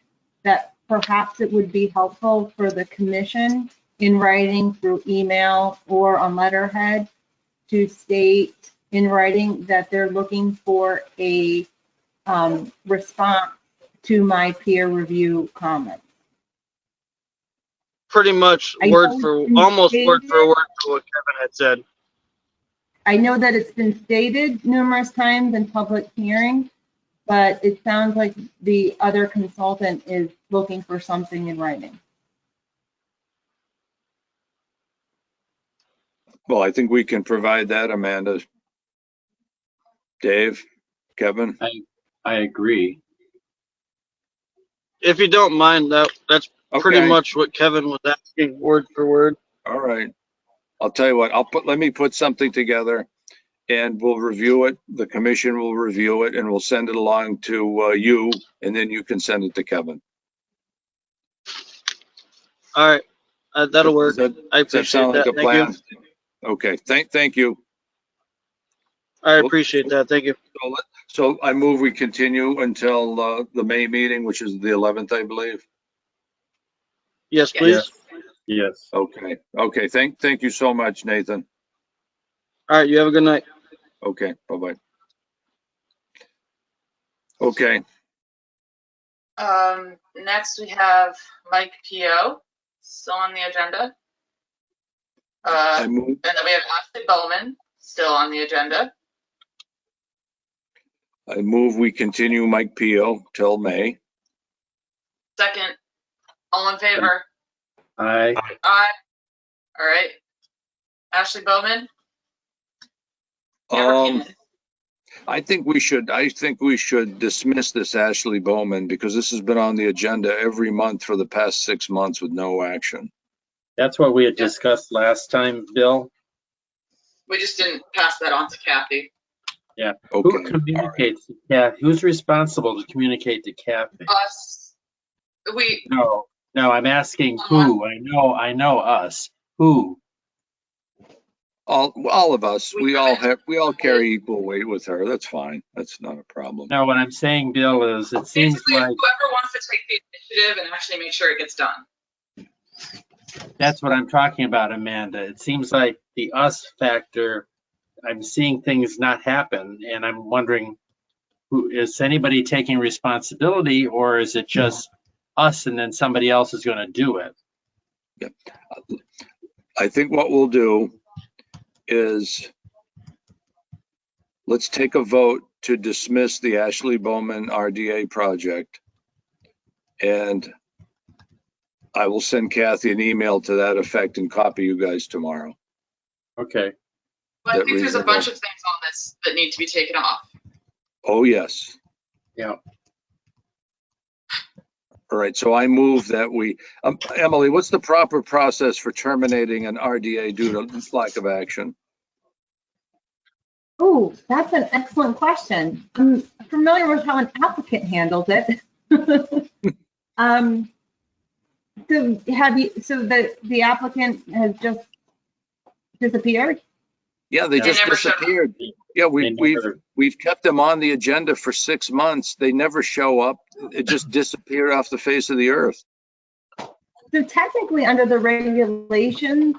[SPEAKER 12] that perhaps it would be helpful for the commission in writing through email or on letterhead to state in writing that they're looking for a response to my peer review comments.
[SPEAKER 20] Pretty much almost word for word for what Kevin had said.
[SPEAKER 12] I know that it's been stated numerous times in public hearings, but it sounds like the other consultant is looking for something in writing.
[SPEAKER 3] Well, I think we can provide that, Amanda. Dave, Kevin?
[SPEAKER 4] I agree.
[SPEAKER 20] If you don't mind, that's pretty
[SPEAKER 3] Okay.
[SPEAKER 20] much what Kevin was asking, word for word.
[SPEAKER 3] All right. I'll tell you what, let me put something together and we'll review it. The commission will review it and we'll send it along to you, and then you can send it to Kevin.
[SPEAKER 20] All right. That'll work.
[SPEAKER 3] Does
[SPEAKER 20] I
[SPEAKER 3] that
[SPEAKER 20] appreciate
[SPEAKER 3] sound like
[SPEAKER 20] that.
[SPEAKER 3] a
[SPEAKER 20] Thank
[SPEAKER 3] plan?
[SPEAKER 20] you.
[SPEAKER 3] Okay, thank you.
[SPEAKER 20] I appreciate that. Thank you.
[SPEAKER 3] So I move we continue until the May meeting, which is the 11th, I believe.
[SPEAKER 20] Yes, please.
[SPEAKER 4] Yes.
[SPEAKER 3] Okay. Thank you so much, Nathan.
[SPEAKER 20] All right. You have a good night.
[SPEAKER 3] Okay, bye-bye. Okay,
[SPEAKER 1] Next we have Mike P.O. still on the agenda. And then we have Ashley Bowman still on the agenda.
[SPEAKER 3] I move we continue Mike Pio till May.
[SPEAKER 1] Second, all in favor?
[SPEAKER 4] Aye.
[SPEAKER 1] Aye. All right. Ashley Bowman?
[SPEAKER 3] I think we should dismiss this Ashley Bowman because this has been on the agenda every month for the past 6 months with no action.
[SPEAKER 4] That's what we had discussed last time, Bill.
[SPEAKER 1] We just didn't pass that on to Kathy.
[SPEAKER 4] Yeah.
[SPEAKER 3] Okay.
[SPEAKER 4] Who communicates to Kathy? Who's responsible to communicate to Kathy?
[SPEAKER 1] Us.
[SPEAKER 4] No, I'm asking who. I know us. Who?
[SPEAKER 3] All of us. We all carry equal weight with her. That's fine. That's not a problem.
[SPEAKER 4] No, what I'm saying, Bill, is it seems
[SPEAKER 1] Basically,
[SPEAKER 4] like
[SPEAKER 1] whoever wants to take the initiative and actually make sure it gets done.
[SPEAKER 4] that's what I'm talking about, Amanda. It seems like the us factor, I'm seeing things not happen, and I'm wondering, is anybody taking responsibility, or is it just us and then somebody else is going to do it?
[SPEAKER 3] Yeah. I think what we'll do is let's take a vote to dismiss the Ashley Bowman RDA project. And I will send Kathy an email to that effect and copy you guys tomorrow.
[SPEAKER 4] Okay.
[SPEAKER 1] Well, I think there's a bunch of things on this that need to be taken off.
[SPEAKER 3] Oh, yes.
[SPEAKER 4] Yeah.
[SPEAKER 3] All right, so I move that we, Emily, what's the proper process for terminating an RDA due to lack of action?
[SPEAKER 12] Oh, that's an excellent question. I'm familiar with how an applicant handles it. So the applicant has just disappeared?
[SPEAKER 3] Yeah, they just disappeared. Yeah, we've kept them on the agenda for 6 months. They never show up. It just disappeared off the face of the earth.
[SPEAKER 12] So technically, under the regulations,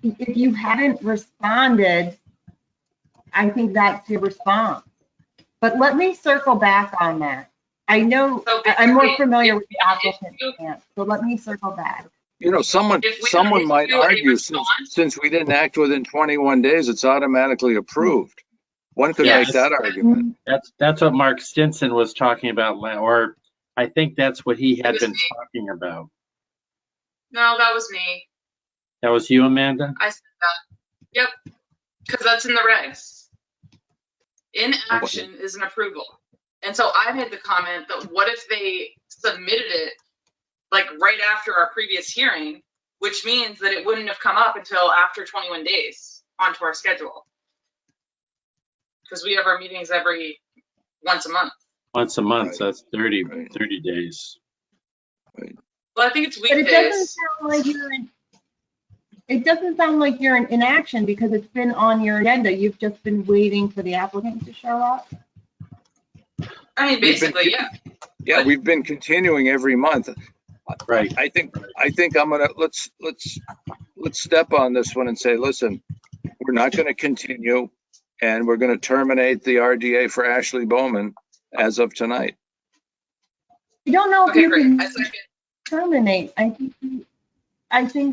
[SPEAKER 12] if you hadn't responded, I think that's your response. But let me circle back on that. I know I'm more familiar with the applicant, so let me circle back.
[SPEAKER 3] You know, someone might argue since we didn't act within 21 days, it's automatically approved. One could make that argument.
[SPEAKER 4] That's what Mark Stinson was talking about, or I think that's what he had been talking about.
[SPEAKER 1] No, that was me.
[SPEAKER 4] That was you, Amanda?
[SPEAKER 1] I said that. Yep, because that's in the regs. Inaction is an approval. And so I made the comment that what if they submitted it like right after our previous hearing, which means that it wouldn't have come up until after 21 days onto our schedule. Because we have our meetings once a month.
[SPEAKER 4] Once a month, so that's 30 days.
[SPEAKER 1] Well, I think it's
[SPEAKER 12] But it
[SPEAKER 1] weekdays.
[SPEAKER 12] doesn't sound like it doesn't sound like you're in inaction because it's been on your agenda. You've just been waiting for the applicant to show up.
[SPEAKER 1] I mean, basically, yeah.
[SPEAKER 3] Yeah, we've been continuing every month.
[SPEAKER 4] Right.
[SPEAKER 3] I think I'm gonna, let's step on this one and say, listen, we're not gonna continue and we're gonna terminate the RDA for Ashley Bowman as of tonight.
[SPEAKER 12] I don't know if
[SPEAKER 1] Okay,
[SPEAKER 12] you
[SPEAKER 1] great.
[SPEAKER 12] can
[SPEAKER 1] I second.
[SPEAKER 12] terminate. I think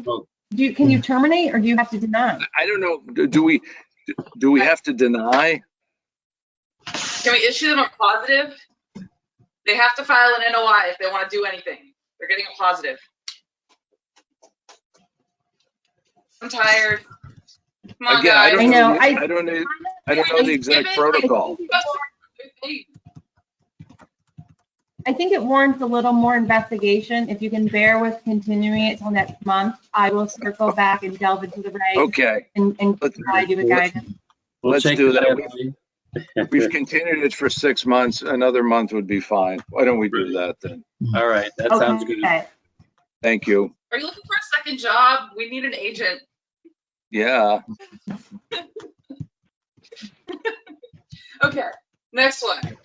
[SPEAKER 12] can you terminate or do you have to deny?
[SPEAKER 3] I don't know, do we have to deny?
[SPEAKER 1] Can we issue them a positive? They have to file an NOI if they want to do anything. They're getting a positive. I'm tired. Come on,
[SPEAKER 3] Again,
[SPEAKER 1] guys.
[SPEAKER 3] I don't know the exact protocol.
[SPEAKER 12] I think it warrants a little more investigation. If you can bear with continuing it till next month, I will circle back and delve into the regs.
[SPEAKER 3] Okay.
[SPEAKER 12] And provide you with guidance.
[SPEAKER 3] Let's do that. We've continued it for 6 months. Another month would be fine. Why don't we do that then?
[SPEAKER 4] All right, that sounds good.
[SPEAKER 3] Thank you.
[SPEAKER 1] Are you looking for a second job? We need an agent.
[SPEAKER 3] Yeah.
[SPEAKER 1] Okay, next one.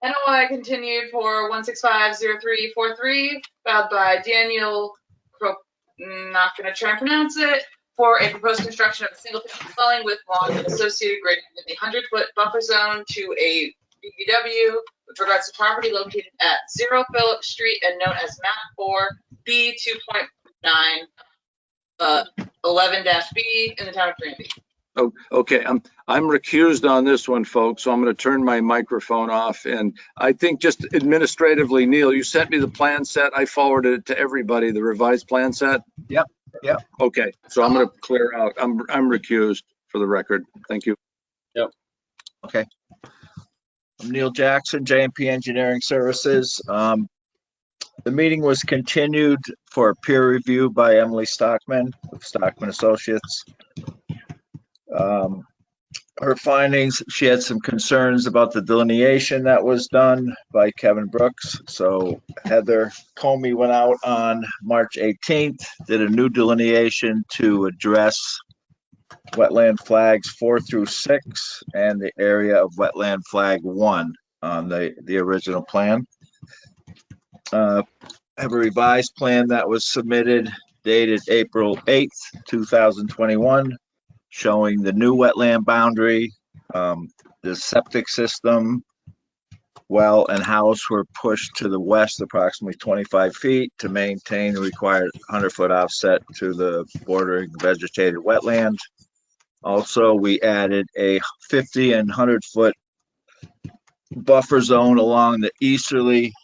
[SPEAKER 1] NOI continued for 1650343, filed by Daniel not going to try and pronounce it, for a proposed construction of a single-family dwelling with lawn and associated grading with a 100-foot buffer zone to a BBW with regards to property located at 0 Phillip Street and known as map 4 B 2.9 11-B in the town of Granby.
[SPEAKER 3] Oh, okay, I'm recused on this one, folks, so I'm going to turn my microphone off. And I think just administratively, Neil, you sent me the plan set. I forwarded it to everybody, the revised plan set.
[SPEAKER 10] Yep.
[SPEAKER 3] Okay, so I'm going to clear out. I'm recused for the record. Thank you.
[SPEAKER 4] Yep.
[SPEAKER 10] Okay. I'm Neil Jackson, JMP Engineering Services. The meeting was continued for peer review by Emily Stockman of Stockman Associates. Her findings, she had some concerns about the delineation that was done by Kevin Brooks. So Heather Comey went out on March 18th, did a new delineation to address wetland flags 4 through 6 and the area of wetland flag 1 on the original plan. I have a revised plan that was submitted dated April 8th, 2021. Showing the new wetland boundary, the septic system, well, and house were pushed to the west approximately 25 feet to maintain the required 100-foot offset to the bordering vegetated wetland. Also, we added a 50 and 100-foot buffer zone along the easterly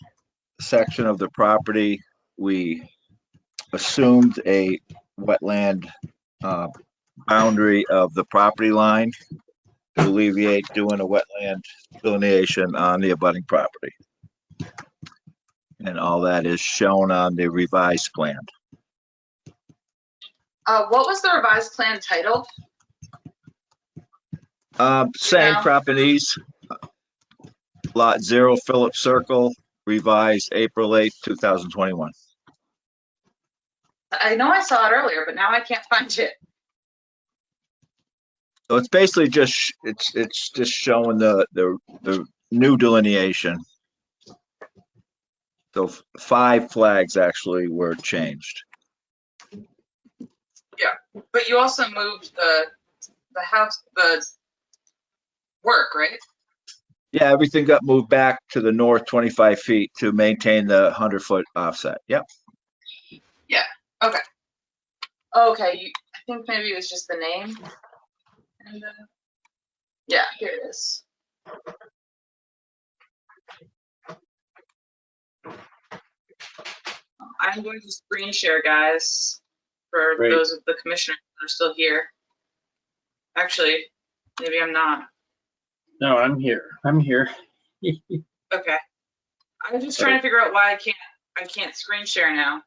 [SPEAKER 10] section of the property. We assumed a wetland boundary of the property line to alleviate doing a wetland delineation on the abutting property. And all that is shown on the revised plan.
[SPEAKER 1] What was the revised plan titled?
[SPEAKER 10] Same properties, lot 0 Phillip Circle, revised April 8th, 2021.
[SPEAKER 1] I know I saw it earlier, but now I can't find it.
[SPEAKER 10] So it's basically just, it's just showing the new delineation. So 5 flags actually were changed.
[SPEAKER 1] Yeah, but you also moved the house, the work, right?
[SPEAKER 10] Yeah, everything got moved back to the north 25 feet to maintain the 100-foot offset. Yep.
[SPEAKER 1] Yeah, okay. Okay, I think maybe it was just the name. And yeah, here it is. I'm going to screen share, guys, for
[SPEAKER 4] Great.
[SPEAKER 1] those of the commissioners that are still here. Actually, maybe I'm not.
[SPEAKER 4] No, I'm here.
[SPEAKER 1] Okay. I'm just trying to figure out why I can't screen share now.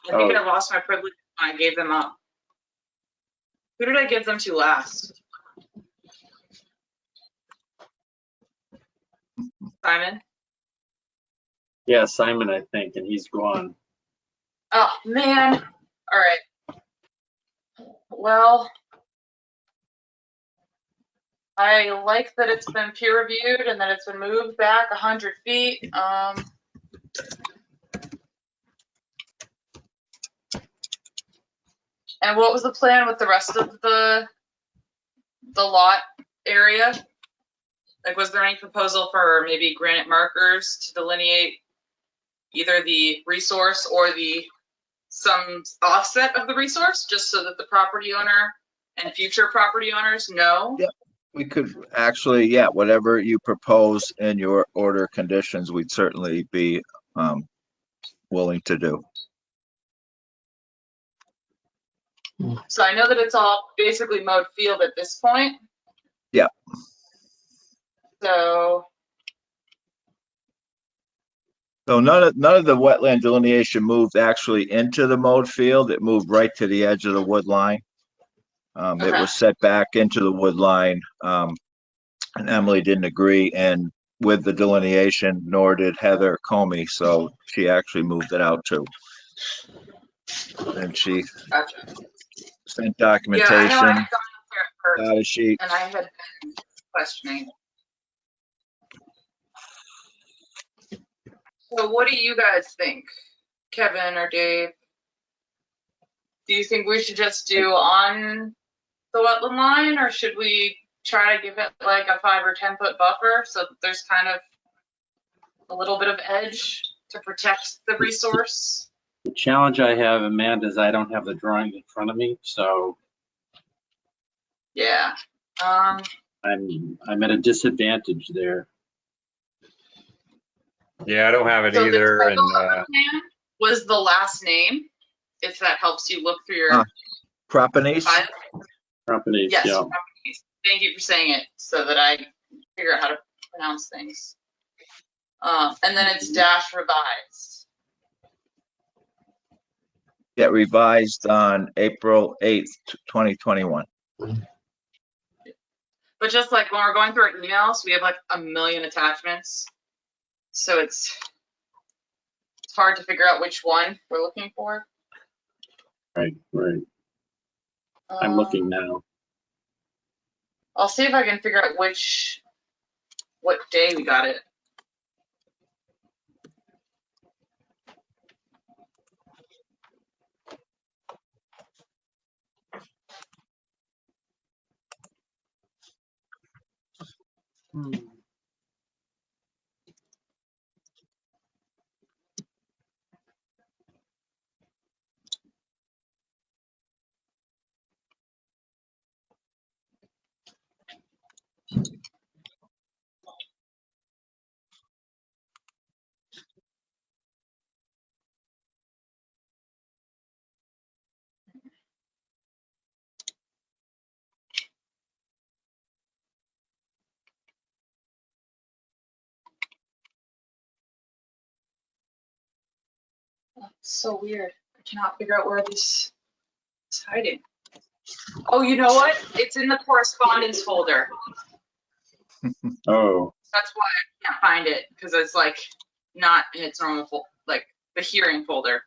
[SPEAKER 1] I think I lost my privilege when I gave them up. Who did I give them to last? Simon?
[SPEAKER 4] Yeah, Simon, I think, and he's gone.
[SPEAKER 1] Oh, man. All right. Well, I like that it's been peer reviewed and that it's been moved back 100 feet. And what was the plan with the rest of the lot area? Like, was there any proposal for maybe granite markers to delineate either the resource or some offset of the resource, just so that the property owner and future property owners know?
[SPEAKER 21] Yep. We could actually, yeah, whatever you propose in your order conditions, we'd certainly be willing to do.
[SPEAKER 1] So I know that it's all basically mowed field at this point.
[SPEAKER 21] Yeah.
[SPEAKER 1] So
[SPEAKER 21] none of the wetland delineation moved actually into the mowed field. It moved right to the edge of the wood line. It was set back into the wood line, and Emily didn't agree and with the delineation, nor did Heather Comey, so she actually moved it out too. And she sent documentation,
[SPEAKER 1] yeah, I know I had gone up there
[SPEAKER 21] data sheet.
[SPEAKER 1] and I had been questioning. So what do you guys think, Kevin or Dave? Do you think we should just do on the wetland line, or should we try to give it like a 5 or 10 foot buffer so that there's kind of a little bit of edge to protect the resource?
[SPEAKER 4] The challenge I have, Amanda, is I don't have the drawing in front of me, so
[SPEAKER 1] Yeah.
[SPEAKER 4] I'm at a disadvantage there.
[SPEAKER 6] Yeah, I don't have it
[SPEAKER 1] So
[SPEAKER 6] either.
[SPEAKER 1] the
[SPEAKER 6] And
[SPEAKER 1] title of the plan was the last name, if that helps you look through your
[SPEAKER 21] Propanese?
[SPEAKER 1] file.
[SPEAKER 4] Propanese,
[SPEAKER 1] Yes,
[SPEAKER 4] yeah.
[SPEAKER 1] Propanese. Thank you for saying it so that I figure out how to pronounce things. And then it's dash revised.
[SPEAKER 21] Get revised on April 8th, 2021.
[SPEAKER 1] But just like when we're going through our emails, we have like a million attachments. So it's hard to figure out which one we're looking for.
[SPEAKER 4] Right. I'm looking now.
[SPEAKER 1] I'll see if I can figure out what day we got it. So weird. I cannot figure out where this is hiding. Oh, you know what? It's in the correspondence folder.
[SPEAKER 4] Oh.
[SPEAKER 1] That's why I can't find it, because it's like not in its normal like the hearing folder.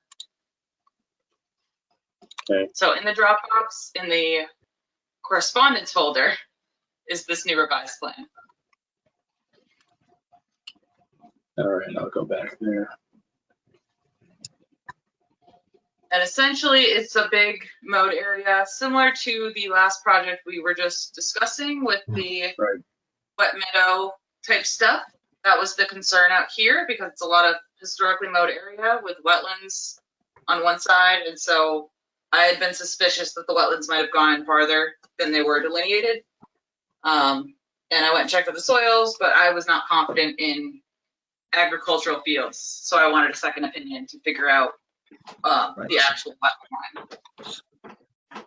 [SPEAKER 4] Okay.
[SPEAKER 1] So in the Dropbox, in the correspondence folder, is this new revised plan.
[SPEAKER 4] All right, I'll go back there.
[SPEAKER 1] And essentially, it's a big mowed area, similar to the last project we were just discussing with the wet meadow type stuff. That was the concern out here, because it's a lot of historically mowed area with wetlands on one side. And so I had been suspicious that the wetlands might have gone farther than they were delineated. And I went and checked out the soils, but I was not confident in agricultural fields. So I wanted a second opinion to figure out the actual wetland line.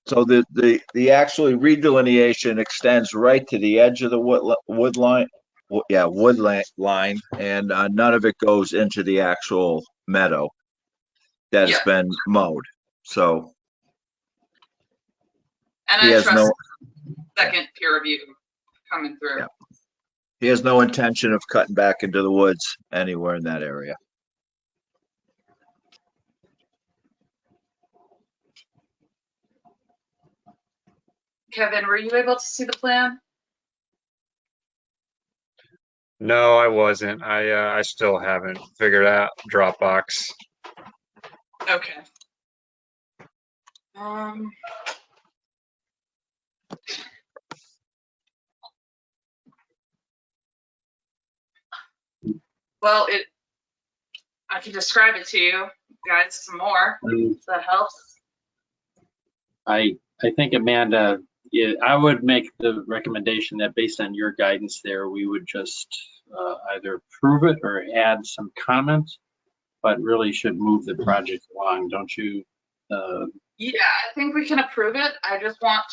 [SPEAKER 21] So the actually redelineation extends right to the edge of the wood line, woodland line, and none of it goes into the actual meadow that has been mowed. So
[SPEAKER 1] And
[SPEAKER 21] he
[SPEAKER 1] I
[SPEAKER 21] has
[SPEAKER 1] trust
[SPEAKER 21] no,
[SPEAKER 1] second peer review coming through.
[SPEAKER 21] Yeah. he has no intention of cutting back into the woods anywhere in that area.
[SPEAKER 1] Kevin, were you able to see the plan?
[SPEAKER 6] No, I wasn't. I still haven't figured out Dropbox.
[SPEAKER 1] Okay. Um, well, I can describe it to you guys some more. If that helps.
[SPEAKER 4] I think, Amanda, yeah, I would make the recommendation that based on your guidance there, we would just either approve it or add some comments, but really should move the project along, don't you?
[SPEAKER 1] Yeah, I think we can approve it. I just want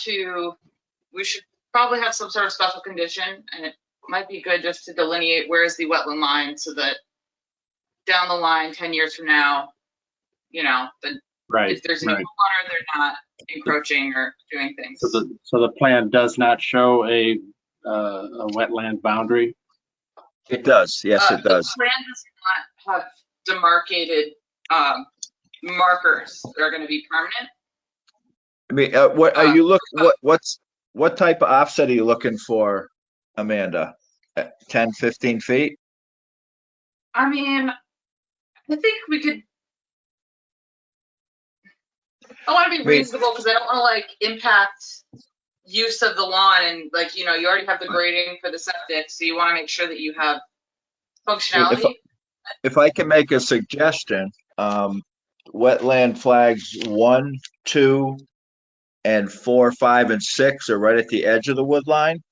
[SPEAKER 1] we should probably have some sort of special condition, and it might be good just to delineate where is the wetland line so that down the line, 10 years from now, if there's any water, they're not encroaching or doing things.
[SPEAKER 4] So the plan does not show a wetland boundary?
[SPEAKER 21] It does, yes, it does.
[SPEAKER 1] The plan does not have demarcated markers that are going to be permanent.
[SPEAKER 21] I mean, what are you looking? What type of offset are you looking for, Amanda? 10, 15 feet?
[SPEAKER 1] I mean, I think we could. I want to be reasonable because I don't want to impact use of the lawn, and you already have the grading for the septic, so you want to make sure that you have functionality.
[SPEAKER 21] If I can make a suggestion, wetland flags 1, 2, and 4, 5, and 6 are right at the edge of the wood line.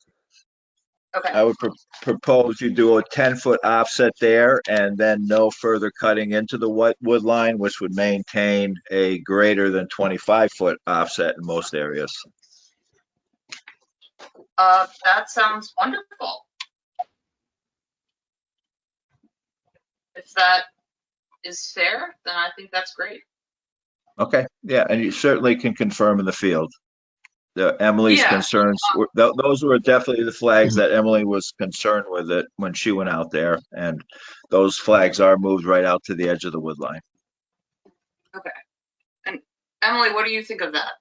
[SPEAKER 1] Okay.
[SPEAKER 21] I would propose you do a 10-foot offset there and then no further cutting into the wood line, which would maintain a greater than 25-foot offset in most areas.
[SPEAKER 1] That sounds wonderful. If that is fair, then I think that's great.
[SPEAKER 21] Okay, yeah, and you certainly can confirm in the field. Emily's concerns, those were definitely the flags that Emily was concerned with it when she went out there, and those flags are moved right out to the edge of the wood line.
[SPEAKER 1] Okay. And Emily, what do you think of that?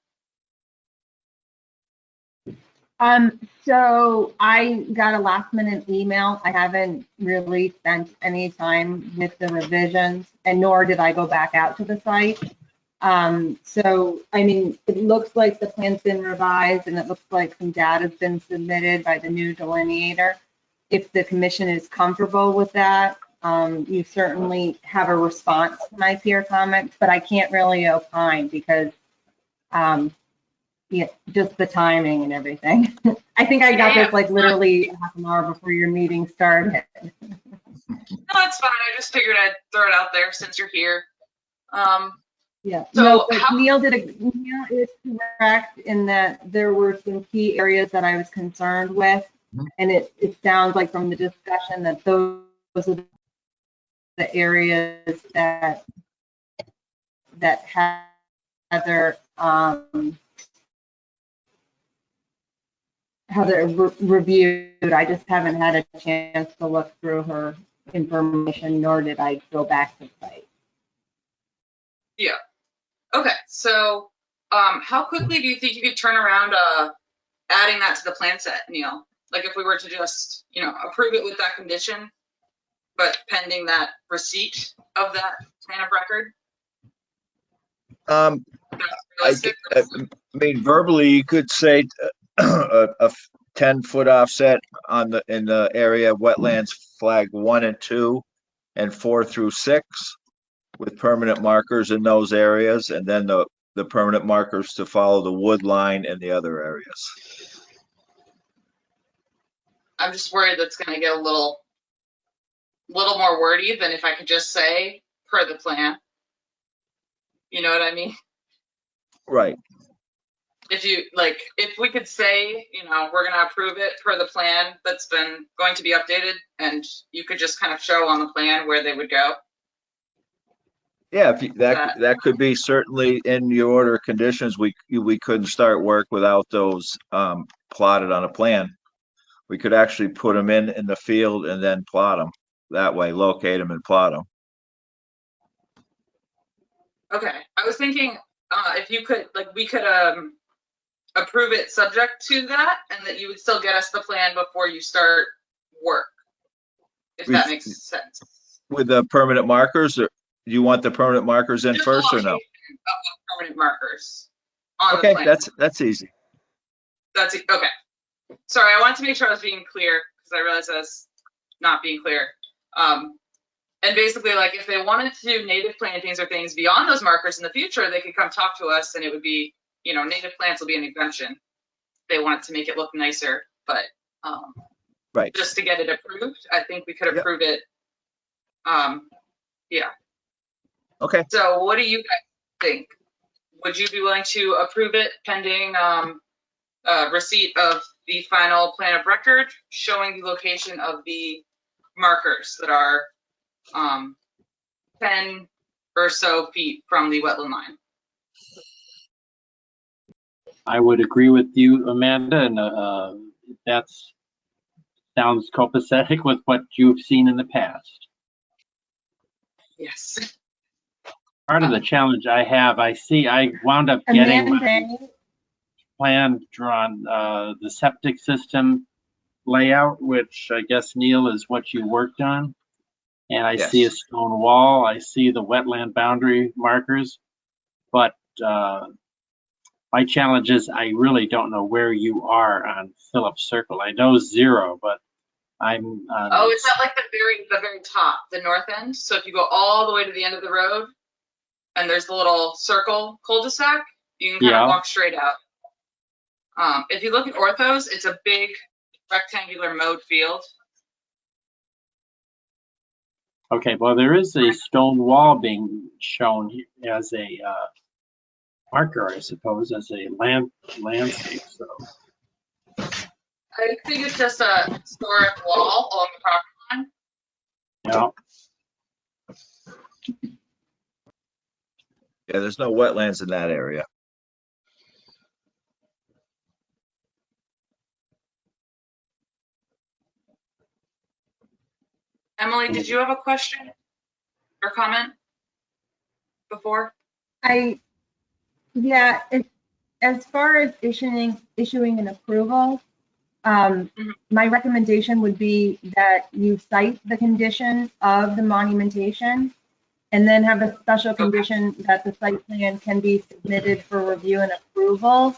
[SPEAKER 12] So I got a last minute email. I haven't really spent any time with the revisions, and nor did I go back out to the site. So, I mean, it looks like the plan's been revised, and it looks like some data has been submitted by the new delineator. If the commission is comfortable with that, you certainly have a response to my peer comments, but I can't really opine because, just the timing and everything. I think I got this literally half an hour before your meeting started.
[SPEAKER 1] No, that's fine. I just figured I'd throw it out there since you're here.
[SPEAKER 12] Yeah,
[SPEAKER 1] so
[SPEAKER 12] no, but Neil is correct in that there were some key areas that I was concerned with. And it sounds like from the discussion that those are the areas that Heather reviewed. I just haven't had a chance to look through her information, nor did I go back to the site.
[SPEAKER 1] Yeah. Okay. So, how quickly do you think you could turn around adding that to the plan set, Neil? Like if we were to just, approve it with that condition, but pending that receipt of that plan of record?
[SPEAKER 21] I mean, verbally, you could say a 10-foot offset in the area of wetlands flag 1 and 2 and 4 through 6 with permanent markers in those areas, and then the permanent markers to follow the wood line in the other areas.
[SPEAKER 1] I'm just worried that's going to get a little more wordy than if I could just say per the plan. You know what I mean?
[SPEAKER 21] Right.
[SPEAKER 1] if you, like, if we could say, you know, we're gonna approve it per the plan that's been going to be updated, and you could just kind of show on the plan where they would go.
[SPEAKER 21] Yeah, if you, that could be certainly in your order of conditions. We couldn't start work without those plotted on a plan. We could actually put them in the field and then plot them that way, locate them and plot them.
[SPEAKER 1] Okay, I was thinking if you could, like, we could approve it subject to that, and that you would still get us the plan before you start work, if that makes sense.
[SPEAKER 21] With the permanent markers, or do you want the permanent markers in
[SPEAKER 1] Just
[SPEAKER 21] first or no?
[SPEAKER 1] of the permanent markers on the
[SPEAKER 21] Okay,
[SPEAKER 1] plan.
[SPEAKER 21] that's easy.
[SPEAKER 1] That's it. Okay. Sorry, I wanted to make sure I was being clear because I realized I was not being clear. And basically, like, if they wanted to do native plantings or things beyond those markers in the future, they could come talk to us, and it would be, you know, native plants will be an exemption. They wanted to make it look nicer, but
[SPEAKER 21] right.
[SPEAKER 1] Just to get it approved, I think we could approve it. Yeah.
[SPEAKER 21] Okay.
[SPEAKER 1] So what do you guys think? Would you be willing to approve it pending receipt of the final plan of record showing the location of the markers that are 10 or so feet from the wetland line?
[SPEAKER 4] I would agree with you, Amanda, and that sounds copacetic with what you've seen in the past.
[SPEAKER 1] Yes.
[SPEAKER 4] Part of the challenge I have, I wound up getting my plan drawn, the septic system layout, which I guess, Neil, is what you worked on. And I see a stone wall, I see the wetland boundary markers, but my challenge is I really don't know where you are on Phillips Circle. I know 0, but I'm on...
[SPEAKER 1] Oh, it's at like the very top, the north end. So if you go all the way to the end of the road, and there's the little circle cul-de-sac, you can kind of walk straight out. If you look at orthos, it's a big rectangular mowed field.
[SPEAKER 4] Okay, well, there is a stone wall being shown as a marker, I suppose, as a landscape. So
[SPEAKER 1] I think it's just a historic wall along the property line.
[SPEAKER 4] Yeah.
[SPEAKER 21] Yeah, there's no wetlands in that area.
[SPEAKER 1] Emily, did you have a question or comment before?
[SPEAKER 12] Yeah, as far as issuing an approval, my recommendation would be that you cite the conditions of the monumentation and then have a special condition that the site plan can be submitted for review and approval.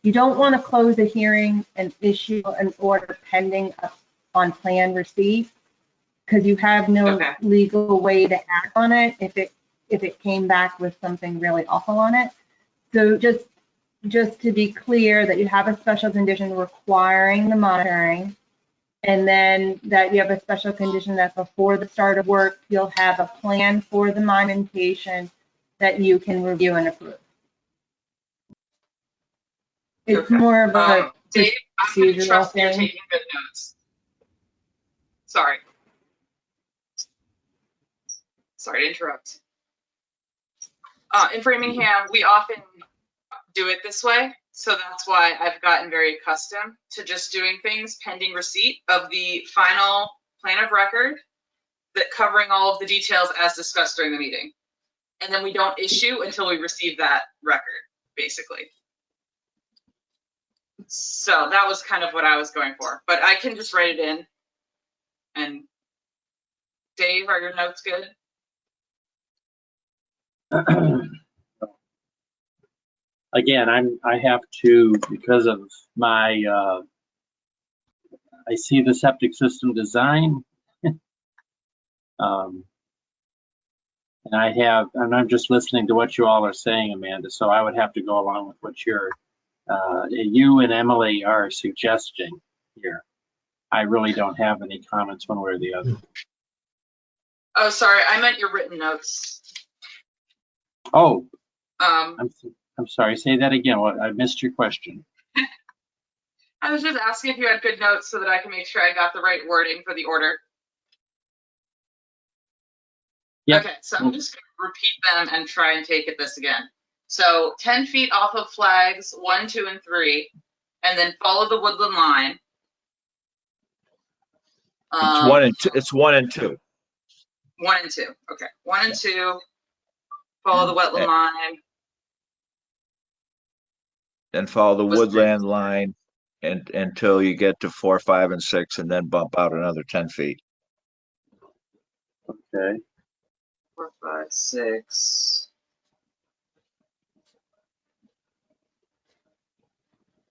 [SPEAKER 12] You don't want to close a hearing and issue an order pending on plan receipt, because you have no legal way to act on it if it came back with something really awful on it. So just to be clear that you have a special condition requiring the monitoring, and then that you have a special condition that before the start of work, you'll have a plan for the monumentation that you can review and approve. It's more of a
[SPEAKER 1] Dave, I'm going to
[SPEAKER 12] procedural
[SPEAKER 1] trust you're
[SPEAKER 12] thing.
[SPEAKER 1] taking good notes. Sorry to interrupt. In Framingham, we often do it this way. So that's why I've gotten very accustomed to just doing things pending receipt of the final plan of record that covering all of the details as discussed during the meeting. And then we don't issue until we receive that record, basically. So that was kind of what I was going for, but I can just write it in. And Dave, are your notes good?
[SPEAKER 4] Again, I have to, because of my, I see the septic system design. And I'm just listening to what you all are saying, Amanda, so I would have to go along with what you and Emily are suggesting here. I really don't have any comments one way or the other.
[SPEAKER 1] Oh, sorry, I meant your written notes.
[SPEAKER 4] Oh, I'm sorry, say that again. What, I missed your question.
[SPEAKER 1] I was just asking if you had good notes so that I can make sure I got the right wording for the order.
[SPEAKER 4] Yep.
[SPEAKER 1] Okay, so I'm just going to repeat them and try and take it this again. So 10 feet off of flags 1, 2, and 3, and then follow the woodland line.
[SPEAKER 21] It's 1 and 2. It's 1 and 2.
[SPEAKER 1] 1 and 2. Okay, 1 and 2. Follow the wetland line.
[SPEAKER 21] Then follow the woodland line and until you get to 4, 5, and 6, and then bump out another 10 feet.
[SPEAKER 4] Okay.
[SPEAKER 1] 4, 5, 6.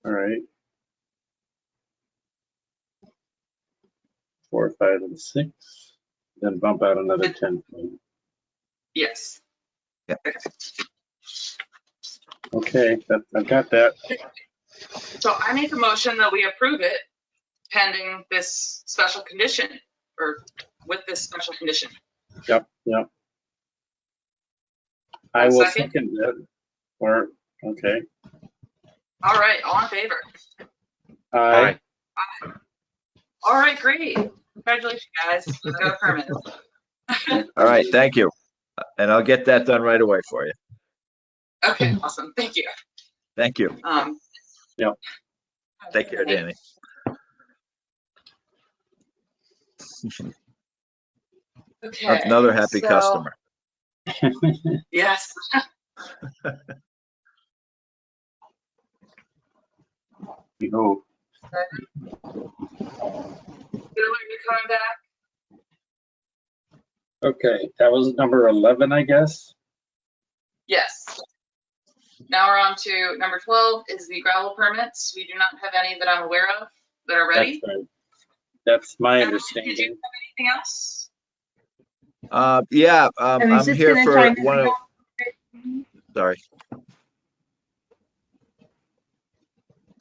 [SPEAKER 4] All right. 4, 5, and 6. Then bump out another 10 feet.
[SPEAKER 1] Yes.
[SPEAKER 21] Yeah.
[SPEAKER 4] Okay, I've got that.
[SPEAKER 1] So I make a motion that we approve it pending this special condition, or with this special condition.
[SPEAKER 4] Yep. I will second that. Or, okay.
[SPEAKER 1] All right, all in favor?
[SPEAKER 4] Aye.
[SPEAKER 1] All right, great. Congratulations, guys. I got a permit.
[SPEAKER 21] All right, thank you. And I'll get that done right away for you.
[SPEAKER 1] Okay, awesome. Thank you.
[SPEAKER 21] Thank you.
[SPEAKER 4] Yep.
[SPEAKER 21] Take care, Danny.
[SPEAKER 1] Okay.
[SPEAKER 21] Another happy
[SPEAKER 1] so-
[SPEAKER 21] customer.
[SPEAKER 1] Yes.
[SPEAKER 4] We hope.
[SPEAKER 1] Bill, are you coming back?
[SPEAKER 4] Okay, that was number 11, I guess.
[SPEAKER 1] Yes. Now we're on to number 12 is the gravel permits. We do not have any that I'm aware of that are ready.
[SPEAKER 4] That's right. That's my
[SPEAKER 1] Did you
[SPEAKER 4] understanding.
[SPEAKER 1] have anything else?
[SPEAKER 21] Yeah,
[SPEAKER 12] I was
[SPEAKER 21] I'm
[SPEAKER 12] just
[SPEAKER 21] here
[SPEAKER 12] gonna
[SPEAKER 21] for
[SPEAKER 12] chime in
[SPEAKER 21] one of,
[SPEAKER 12] about-
[SPEAKER 21] sorry.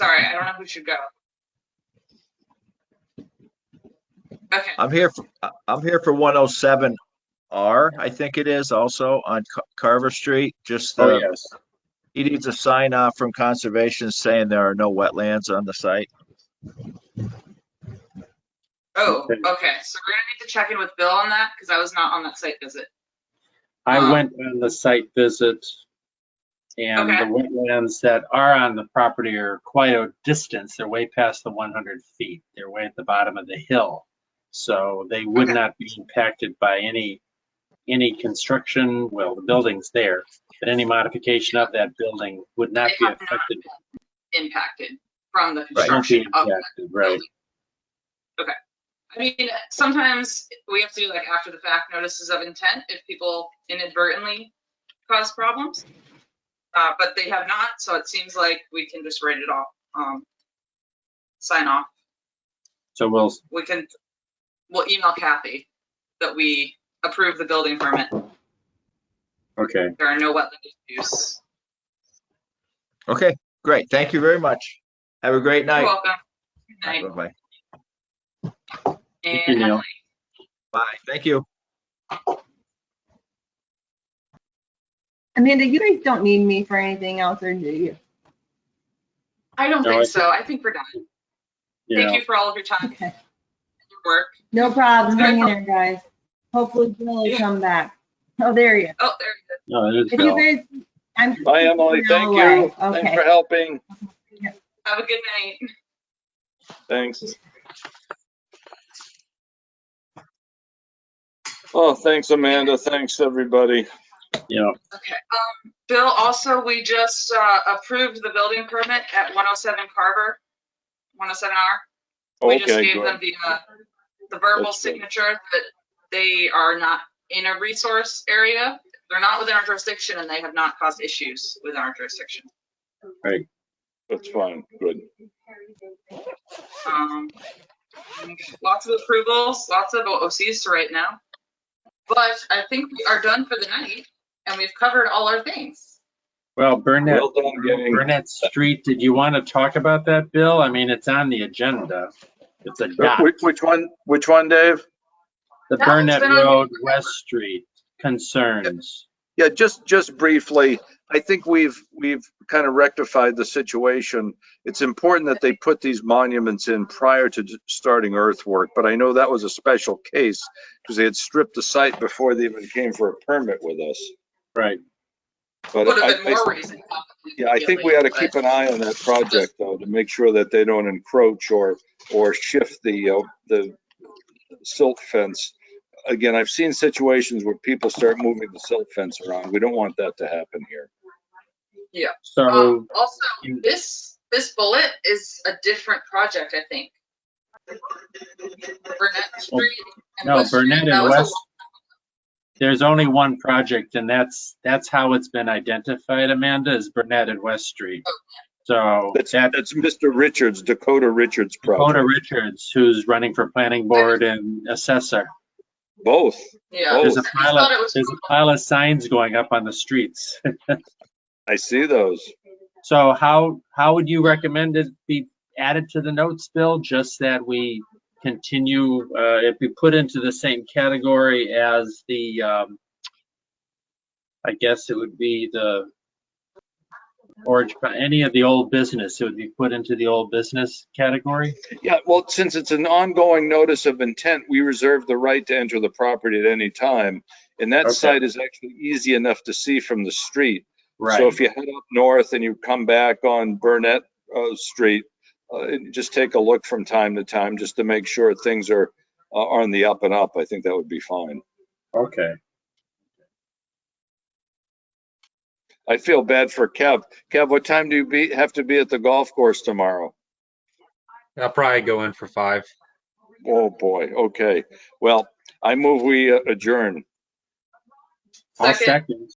[SPEAKER 1] Sorry, I don't know who should go. Okay.
[SPEAKER 21] I'm here for 107R, I think it is, also on Carver Street. Just
[SPEAKER 4] Oh, yes.
[SPEAKER 21] he needs a sign off from conservation saying there are no wetlands on the site.
[SPEAKER 1] Oh,
[SPEAKER 4] Okay.
[SPEAKER 1] okay. So we're gonna need to check in with Bill on that because I was not on that site visit.
[SPEAKER 4] I went on the site visit, and
[SPEAKER 1] Okay.
[SPEAKER 4] the wetlands that are on the property are quite a distance. They're way past the 100 feet. They're way at the bottom of the hill. So they would not be impacted by any construction. Well, the building's there, but any modification of that building would not
[SPEAKER 1] They
[SPEAKER 4] be
[SPEAKER 1] have not
[SPEAKER 4] affected.
[SPEAKER 1] Impacted from the
[SPEAKER 4] Won't be
[SPEAKER 1] construction of that
[SPEAKER 4] impacted, right?
[SPEAKER 1] building. Okay. I mean, sometimes we have to do like after the fact notices of intent if people inadvertently cause problems. But they have not, so it seems like we can just write it off, sign off.
[SPEAKER 4] So we'll
[SPEAKER 1] We'll email Kathy that we approve the building permit.
[SPEAKER 4] okay.
[SPEAKER 1] There are no wetland issues.
[SPEAKER 21] Okay, great. Thank you very much. Have a great night.
[SPEAKER 1] You're welcome. Good night.
[SPEAKER 21] Bye-bye.
[SPEAKER 1] And
[SPEAKER 4] you, Neil.
[SPEAKER 1] Emily.
[SPEAKER 21] Bye. Thank you.
[SPEAKER 12] Amanda, you guys don't need me for anything else, or do you?
[SPEAKER 1] I don't
[SPEAKER 4] No,
[SPEAKER 1] think
[SPEAKER 4] I
[SPEAKER 1] so. I think we're done.
[SPEAKER 4] Yeah.
[SPEAKER 1] Thank you for all of your time.
[SPEAKER 12] Okay.
[SPEAKER 1] Your work.
[SPEAKER 12] No problem. Hang in there, guys. Hopefully Bill will come back. Oh, there you go.
[SPEAKER 1] Oh, there it is.
[SPEAKER 4] No, it is
[SPEAKER 12] If
[SPEAKER 4] Bill.
[SPEAKER 12] you guys, I'm.
[SPEAKER 10] Bye, Emily. Thank you.
[SPEAKER 12] Okay.
[SPEAKER 10] Thanks for helping.
[SPEAKER 1] Have a good night.
[SPEAKER 10] Thanks. Oh, thanks, Amanda. Thanks, everybody.
[SPEAKER 4] Yeah.
[SPEAKER 1] Okay. Bill, also, we just approved the building permit at 107 Carver, 107R. We just
[SPEAKER 10] Okay,
[SPEAKER 1] gave
[SPEAKER 10] good.
[SPEAKER 1] them the verbal
[SPEAKER 10] That's good.
[SPEAKER 1] signature that they are not in a resource area. They're not within our jurisdiction and they have not caused issues within our jurisdiction.
[SPEAKER 4] Right.
[SPEAKER 10] That's fine. Good.
[SPEAKER 1] Lots of approvals, lots of OCs to write now. But I think we are done for the night and we've covered all our things.
[SPEAKER 4] Well, Burnett,
[SPEAKER 10] Well done getting-
[SPEAKER 4] Burnett Street, did you want to talk about that, Bill? I mean, it's on the agenda. It's a dot.
[SPEAKER 10] Which one, Dave?
[SPEAKER 4] The
[SPEAKER 1] That one's
[SPEAKER 4] Burnett
[SPEAKER 1] been on-
[SPEAKER 4] Road, West Street concerns.
[SPEAKER 3] Yeah, just briefly, I think we've kind of rectified the situation. It's important that they put these monuments in prior to starting earthwork, but I know that was a special case because they had stripped the site before they even came for a permit with us.
[SPEAKER 4] Right.
[SPEAKER 3] But
[SPEAKER 1] Would have been more reason.
[SPEAKER 3] yeah, I think we ought to keep an eye on that project though, to make sure that they don't encroach or shift the silt fence. Again, I've seen situations where people start moving the silt fence around. We don't want that to happen here.
[SPEAKER 1] Yeah.
[SPEAKER 4] So
[SPEAKER 1] Also, this bullet is a different project, I think. Burnett Street and
[SPEAKER 4] no,
[SPEAKER 1] West Street.
[SPEAKER 4] Burnett
[SPEAKER 1] That
[SPEAKER 4] and
[SPEAKER 1] was a
[SPEAKER 4] West. There's only one project, and that's how it's been identified, Amanda, is Burnett and West Street. So
[SPEAKER 3] that's Mr. Richards, Dakota Richards project.
[SPEAKER 4] Dakota Richards, who's running for planning board and assessor.
[SPEAKER 3] Both.
[SPEAKER 1] Yeah.
[SPEAKER 4] There's a pile of signs going up on the streets.
[SPEAKER 3] I see those.
[SPEAKER 4] So how would you recommend it be added to the notes, Bill? Just that we continue, if we put into the same category as the, I guess it would be the Orange, any of the old business, it would be put into the old business category?
[SPEAKER 3] Yeah, well, since it's an ongoing notice of intent, we reserve the right to enter the property at any time. And that site is actually easy enough to see from the street.
[SPEAKER 4] Right.
[SPEAKER 3] So if you head up north and you come back on Burnett Street, just take a look from time to time just to make sure things are on the up and up. I think that would be fine.
[SPEAKER 4] Okay.
[SPEAKER 3] I feel bad for Kev. Kev, what time do you have to be at the golf course tomorrow?
[SPEAKER 6] I'll probably go in for 5.
[SPEAKER 3] Oh boy. Okay. Well, I move we adjourn.
[SPEAKER 4] I'll second.